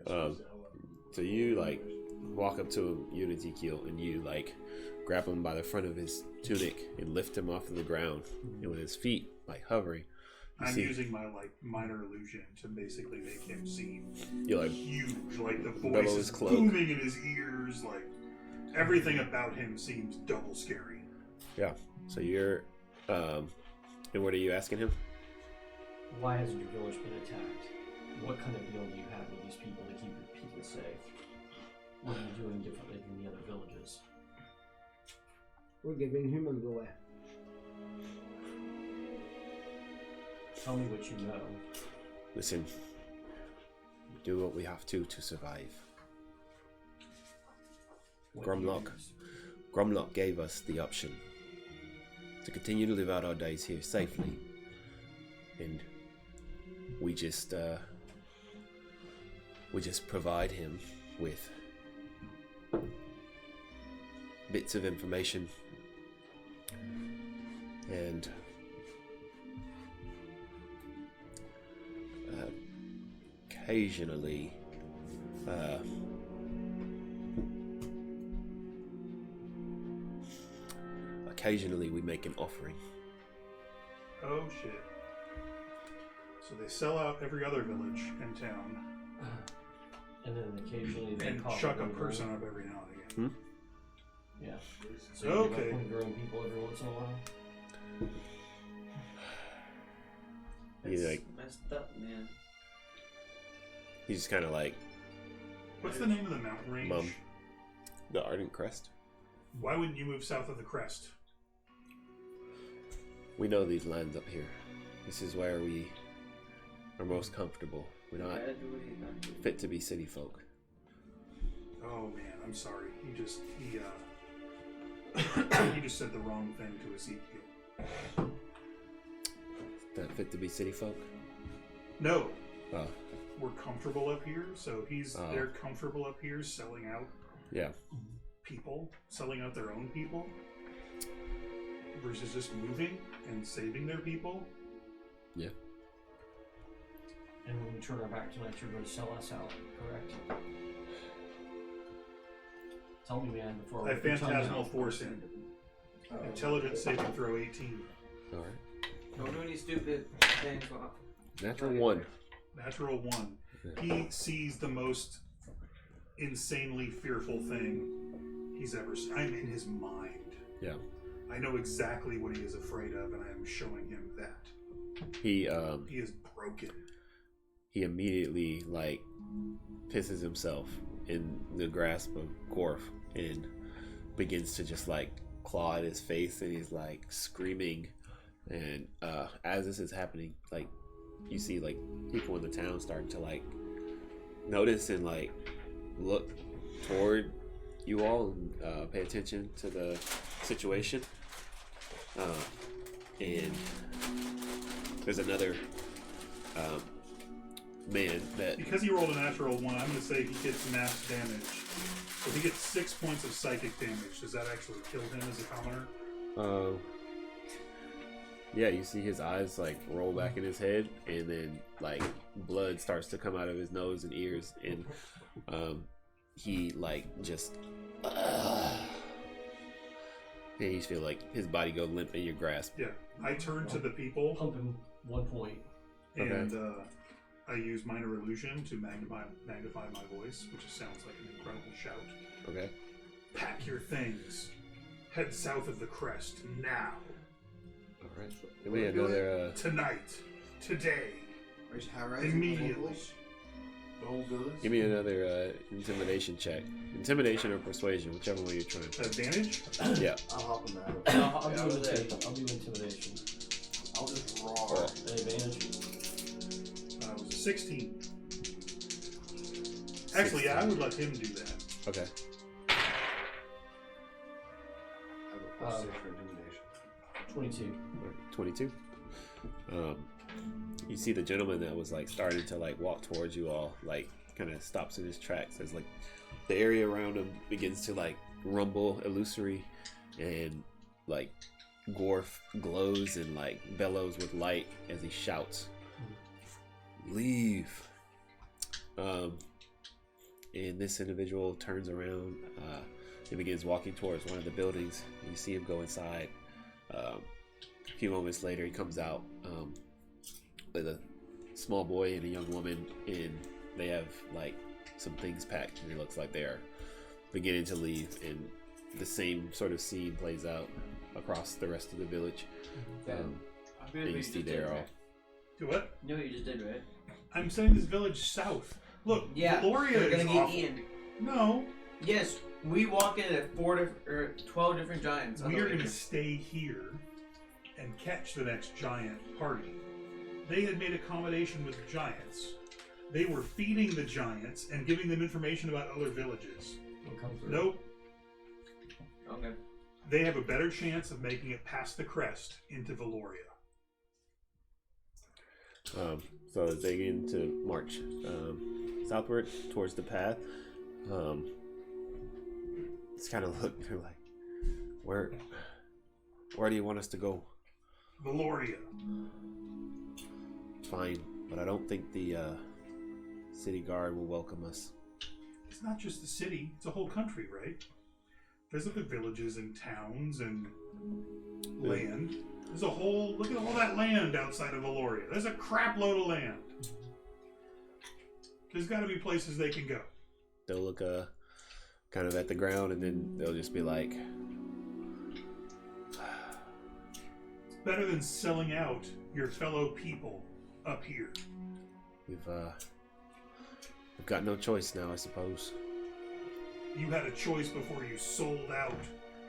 of it, So you like walk up to him, you and Ezekiel, and you like grab him by the front of his tunic and lift him off of the ground, and with his feet like hovering, you I'm see using my like minor illusion to basically make him seem you're like huge. Like the Below voice his is cloak. booming in his ears. Like everything about him seems double scary. so you're and what are you asking him? Why hasn't your village been attacked? What kind of deal do you have with these people to keep your people safe? What are you doing differently than the other villages? We're giving humans away. Tell me what you know. Listen, we do what we have to survive. What do you Grumlock. use? Grumlock gave us the option to continue to live out our days here safely, and we just provide him with bits of information and occasionally we make an offering. Oh shit. So they sell out every other village in town And then occasionally they and call chuck a one of their person own. up every now and again. Yeah. So you give Okay. up one of your own people every once in a while. He's That's like, messed up, man. he's just kind of like What's the name of the mountain range? Mum. the Ardent Crest. Why wouldn't you move south of the crest? We know these lands up here. This is where we are most comfortable. We're not Gotta do what you gotta do. fit to be city folk. Oh man, I'm sorry. He he just said the wrong thing to Ezekiel. Not fit to be city folk. No, Oh, we're comfortable up here, so Oh. they're comfortable up here selling out yeah. people, selling out their own people, versus just moving and saving their people. Yeah. And when we turn our back tonight, you're going to sell us out, correct? Tell me, man, before I we time phantasmal out. force in. Intelligence saving throw 18. All right. Don't do any stupid things. Natural 1. Natural 1. He sees the most insanely fearful thing he's ever seen. I'm in his mind. Yeah. I know exactly what he is afraid of, and I am showing him that. He He is broken. he immediately like pisses himself in the grasp of Gorf and begins to just like claw at his face, and he's like screaming. And as this is happening, like you see like people in the town starting to like notice and like look toward you all and pay attention to the situation. And there's another man that, because he rolled a natural 1, I'm going to say he gets max damage. So he gets 6 points of psychic damage. Does that actually kill him as a commoner? Yeah, you see his eyes like roll back in his head, and then like blood starts to come out of his nose and ears, and he like just and you feel like his body go limp in your grasp. Yeah, I turn to the people. Pump him 1 point. And I use minor illusion to magnify my voice, which sounds like an incredible shout. Okay. Pack your things. Head south of the crest now. All right. Give me another. Tonight. Today. Immediately. The whole village? Give me another intimidation check. Intimidation or persuasion, whichever one you're trying. Advantage? Yeah. I'll hop him out. I'll do intimidation. I'll just roar. Advantage. It was a 16. Actually, yeah, I would let him do that. Okay. I have a +6 for intimidation. 22. 22. You see the gentleman that was like starting to like walk towards you all, like kind of stops in his tracks as like the area around him begins to like rumble illusory, and like Gorf glows and like bellows with light as he shouts, "Leave!" And this individual turns around and begins walking towards one of the buildings. You see him go inside. A few moments later, he comes out with a small boy and a young woman, and they have like some things packed, and it looks like they're beginning to leave. And the same sort of scene plays out across the rest of the village. And you see there all. Do what? You know what you just did, right? I'm saying this village south. Look, Yeah, Gloria we're is gonna get awful. Ian. No, Yes, we walk in at 12 different giants. on we the are way going to here. stay here and catch the next giant party. They had made accommodation with the giants. They were feeding the giants and giving them information about other villages. We'll come through. Nope. Okay. They have a better chance of making it past the crest into Valoria. So as they begin to march southward towards the path, it's kind of look, they're like, where do you want us to go? Valoria. Fine, but I don't think the city guard will welcome us. It's not just the city, it's a whole country, right? There's other villages and towns and land. There's a whole, look at all that land outside of Valoria. There's a crap load of land. There's got to be places they can go. They'll look kind of at the ground, and then they'll just be like, It's better than selling out your fellow people up here. we've got no choice now, I suppose. You had a choice before you sold out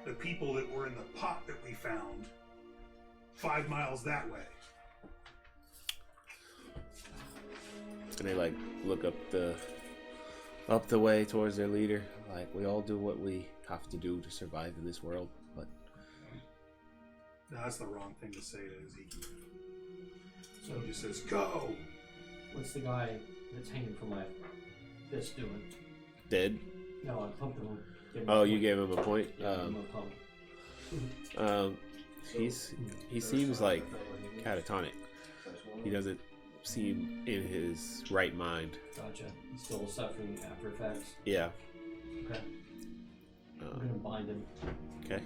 the people that were in the pot that we found 5 miles that way. And they like look up the way towards their leader. Like, we all do what we have to do to survive in this world, but No, that's the wrong thing to say to Ezekiel. So He just says, go! what's the guy that's hanging from my fist doing? dead. No, I pumped him. Oh, you gave him a point. Yeah, give him a pump. He seems like catatonic. He doesn't seem in his right mind. Gotcha. He's still suffering after effects. Yeah. Okay. I'm gonna bind him. Okay.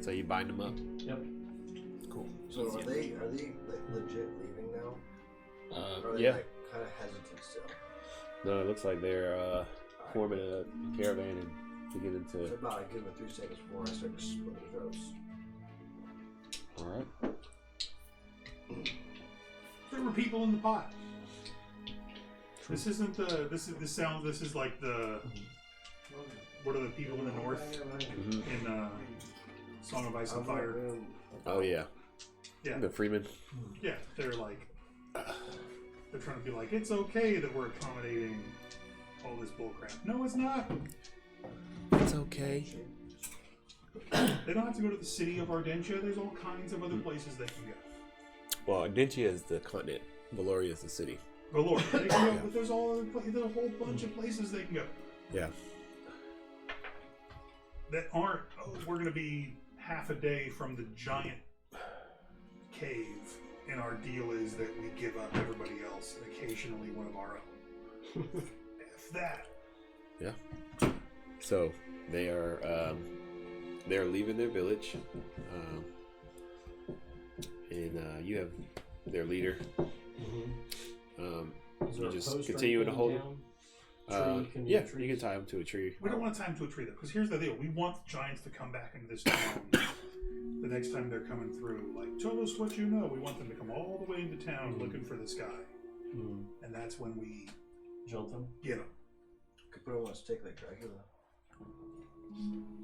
So you bind him up. Yep. Cool. So are they like legit leaving now? Or are they Yeah. like kind of hesitant still? No, it looks like they're forming a caravan and beginning So to. about I give them 3 seconds before I start just splitting throats. All right. There were people in the pot. This isn't the. This is like the. What are the people in the north in Song of Ice and Fire? Oh yeah. Yeah. The Freeman. Yeah, they're like. They're trying to be like, it's okay that we're accommodating all this bullcrap. No, it's not. It's okay. They don't have to go to the city of Ardentia. There's all kinds of other places they can go. Well, Ardentia is the continent. Valoria is the city. Valoria. They can go, but there's a whole bunch of places they can go. Yeah. That aren't, we're going to be half a day from the giant cave, and our deal is that we give up everybody else and occasionally one of our own. F that. Yeah. So they are they're leaving their village, and you have their leader. You just continue to hold him. Yeah, you can tie him to a tree. We don't want to tie him to a tree though, because here's the deal: we want the giants to come back into this town the next time they're coming through. Like, tell us what you know. We want them to come all the way into town looking for this guy, and that's when we jump them. Get him. Could put him on a stick like Dracula.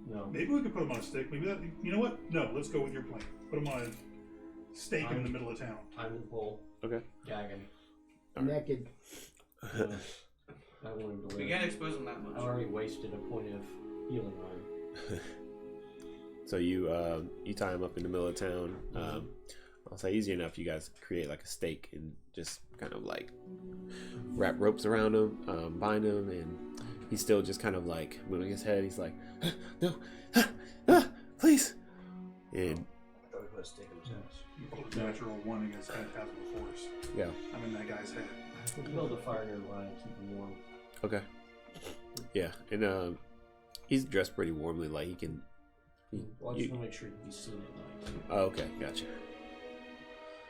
No. Maybe we could put him on a stick. Maybe that. You know what? No. Let's go with your plan. Put him on a stake in the middle of town. I'm in the pole. Okay. Gagging. Naked. I want him to live. We can't expose him that much. I already wasted a point of healing on him. So you tie him up in the middle of town. I'll say easy enough. You guys create like a stake and just kind of like wrap ropes around him, bind him, and he's still just kind of like moving his head. He's like, no, please. And I thought we put a stick in his ass. You rolled a natural 1 against Phantasmal Force. yeah, I'm in that guy's head. We can build a fire nearby and keep him warm. okay, yeah, and he's dressed pretty warmly. Like he can. Well, I just want to make sure he's seen at night. Oh, okay, gotcha.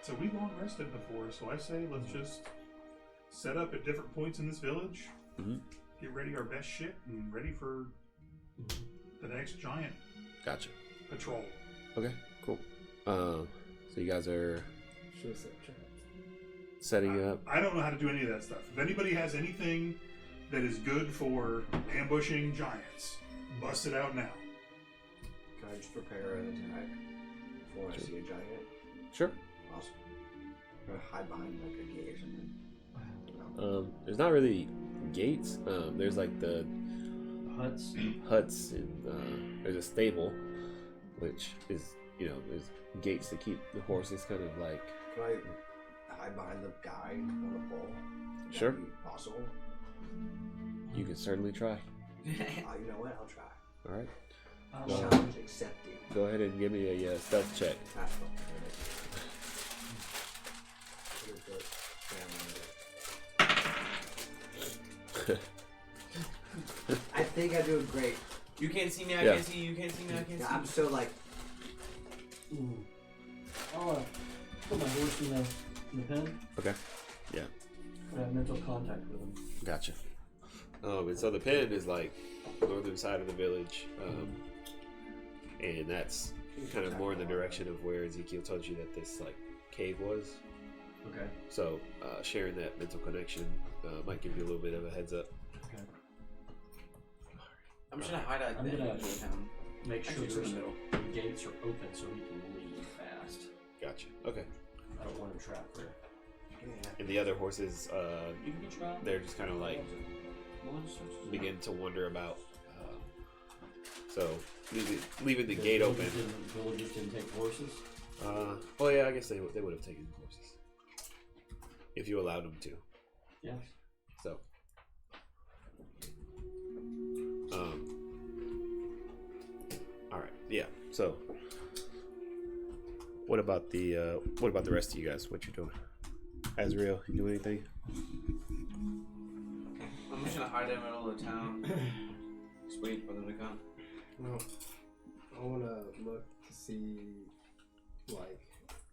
So we long rested before, so I say let's just set up at different points in this village, get ready our best shit, and ready for the next giant Gotcha. patrol. Okay, cool. So you guys are Should have set traps. setting up. I don't know how to do any of that stuff. If anybody has anything that is good for ambushing giants, bust it out now. Can I just prepare an attack before I see a giant? Sure. Awesome. I'm gonna hide behind like a gate or something. There's not really gates. There's like the Huts. and there's a stable, which is there's gates to keep the horses kind of like. Can I hide behind the guy on the pole? Would Sure. that be possible? You can certainly try. You know what? I'll try. All right. Challenge accepted. Go ahead and give me a stealth check. That's I think I do it great. You can't see me, I Yeah. can't see you, you can't see me, I can't see I'm you. so like, Ooh. I'll put my horse in the pen. Okay. Yeah. I have mental contact with him. Gotcha. And so the pen is like northern side of the village, and that's kind of more in the direction of where Ezekiel told you that this like cave was. Okay. So sharing that mental connection might give you a little bit of a heads up. Okay. I'm just gonna hide like I'm that gonna- in the town. Make sure Actually, it's in the middle. the gates are open so he can leave fast. Gotcha. Okay. I don't want him trapped there. And the other horses, You can get trapped. they're just kind of like begin to wonder about. So leaving the gate open. Villagers didn't take horses. Oh yeah, I guess they would have taken horses if you allowed them to. Yes. So, all right, yeah. So, what about the rest of you guys? What you doing? Azrael, you do anything? I'm just gonna hide in the middle of the town. Just wait for them to come. Well, I want to look to see, like,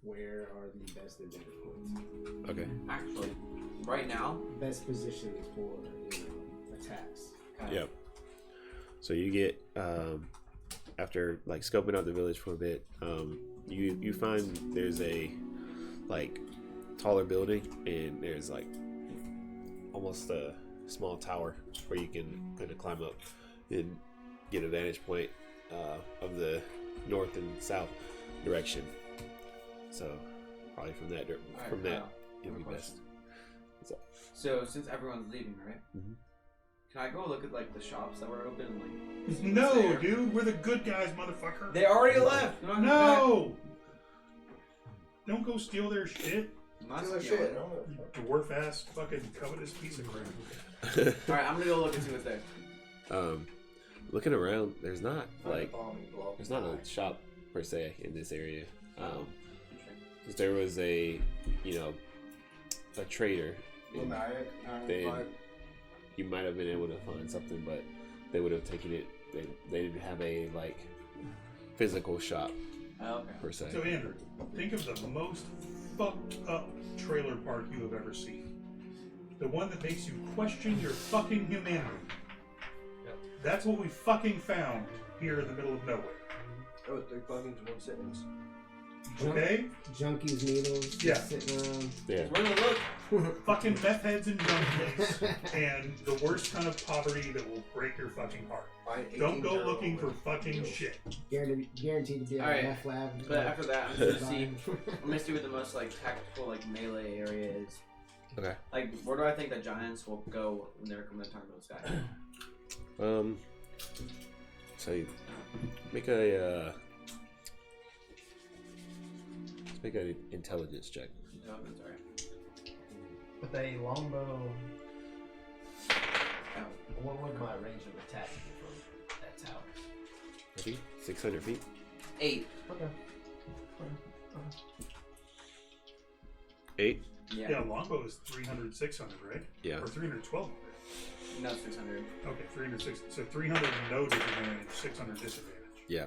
where are the best advantage points? Okay. Actually, right now, Best positions for, attacks. Yeah. So you get after like scoping out the village for a bit, you find there's a like taller building, and there's like almost a small tower where you can kind of climb up and get a vantage point of the north and south direction. So probably from that it'll be best. So since everyone's leaving, right? Mm-hmm. Can I go look at like the shops that were open? And, like, No, dude, we're the good guys, motherfucker. They already left. No. Don't go steal their shit. Not Steal their stealing. shit. You dwarf ass fucking covetous piece of crap. All right, I'm gonna go look and see what's there. Looking around, there's not a shop per se in this area. If there was a trader, then you might have been able to find something, but they would have taken it. They didn't have a physical shop per se. So Andrew, think of the most fucked up trailer park you have ever seen. The one that makes you question your fucking humanity. Yep. That's what we fucking found here in the middle of nowhere. Oh, 3 plugins in 1 sentence. Okay? Junkies, needles, Yeah. sitting around. Yeah. We're gonna look. Fucking meth heads and junkies. And the worst kind of poverty that will break your fucking heart. Don't go looking for fucking shit. Guaranteed to be All on right, a meth lab. But after that, I'm gonna see what the most tactical melee area is. Okay. Where do I think the giants will go when they're coming to talk to this guy? So you make a let's make an intelligence check. Intelligence, alright. With a longbow, Oh. what would my range of attack be from that tower? Maybe 600 feet. 8. Okay. 8. Yeah, longbow is 300, 600, right? Yeah. Or 300, 1200. No, 600. Okay, 360. So 300 no disadvantage, 600 disadvantage. Yeah.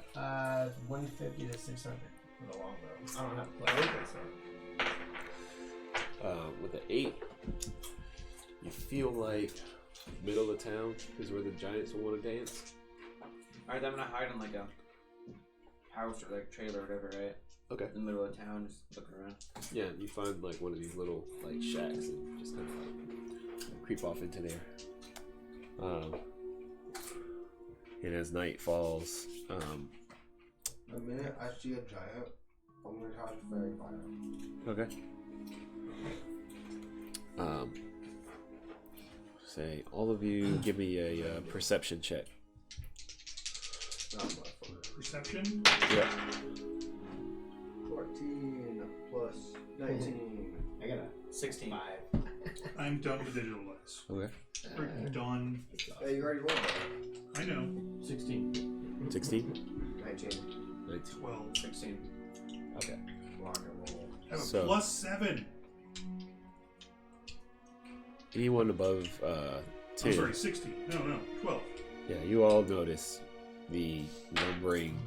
150 to 600 for the longbow. I don't have to play. With an 8, you feel like middle of town is where the giants will want to dance. Alright, then I'm gonna hide in a house or trailer or whatever, right? Okay. In the middle of town, just looking around. Yeah, you find one of these little shacks and just kind of creep off into there. And as night falls, The minute I see a giant, I'm gonna try to fairy fire. okay. Say all of you give me a perception check. Not my fault. Perception? Yeah. 14 plus 19. I got a 16. 5. I'm done with digital lights. Okay. Freaking done. Hey, you already rolled that. I know. 16. 16. 19. 19. 12. 16. Okay. Rock and roll. I have a So- +7. Anyone above 10? I'm sorry, 16. No, 12. Yeah, you all notice the lumbering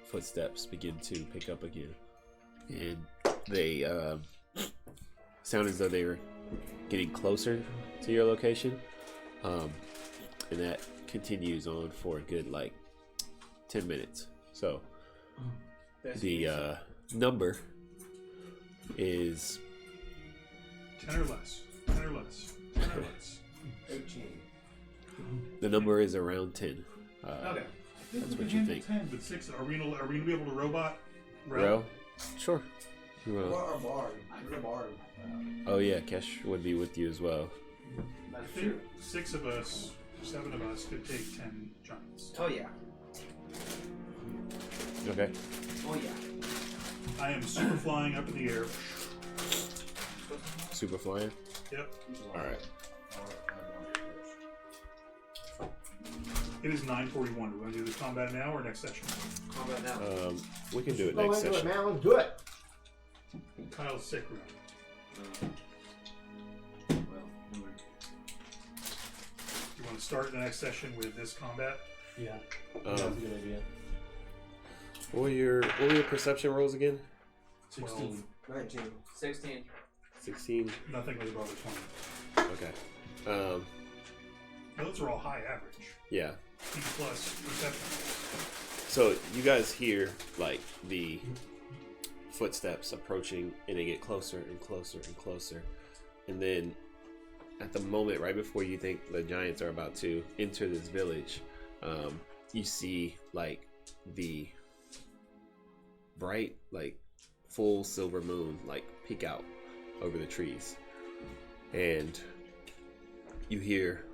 footsteps begin to pick up again, and they sound as though they were getting closer to your location, and that continues on for a good 10 minutes. So the number is 10 or less. 10 or less. 10 or less. 18. the number is around 10. Okay. That's what you think. 10, but 6. Are we gonna be able to robot? Rel? Sure. You wanna- What are bard? Where's a bard? Oh yeah, Kesh would be with you as well. I That's think true. 6 of us, 7 of us could take 10 giants. Oh, yeah. Okay. Oh, yeah. I am super flying up in the air. Super flying. Yep. All right. It is 9:41. Do we want to do the combat now or next session? Combat now. We can do it Go next into it, session. man. Let's do it. Kyle's sick room. Well, never mind. You want to start the next session with this combat? Yeah. That's a good idea. What were your perception rolls again? 16. 19. 16. 16. Nothing was above a 20. Okay. Those are all high average. Yeah. E plus perception. So you guys hear the footsteps approaching, and they get closer and closer and closer, and then at the moment, right before you think the giants are about to enter this village, you see like the bright, like full silver moon, like peek out over the trees, and you hear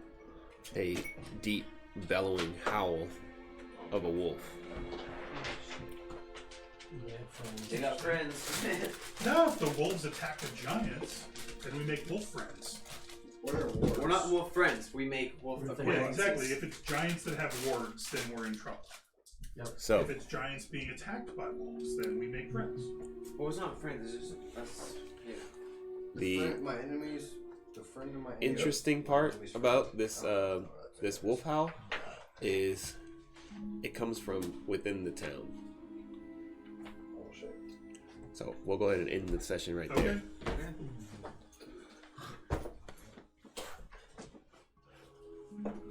a deep bellowing howl of a wolf. They got friends. Now, if the wolves attack the giants, then we make wolf friends. What are wolves? We're not wolf friends. We make wolf Yeah, acquaintances. exactly. If it's giants that have wards, then we're in trouble. So If it's giants being attacked by wolves, then we make friends. Well, it's not friends. It's just us. Yeah. My enemies, the friend of my interesting part about this this wolf howl is it comes from within the town. Oh shit. So we'll go ahead and end the session right Okay. there.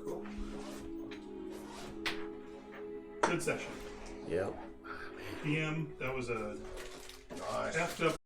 Cool. Good session. Yep. PM, that was a Nice. effed up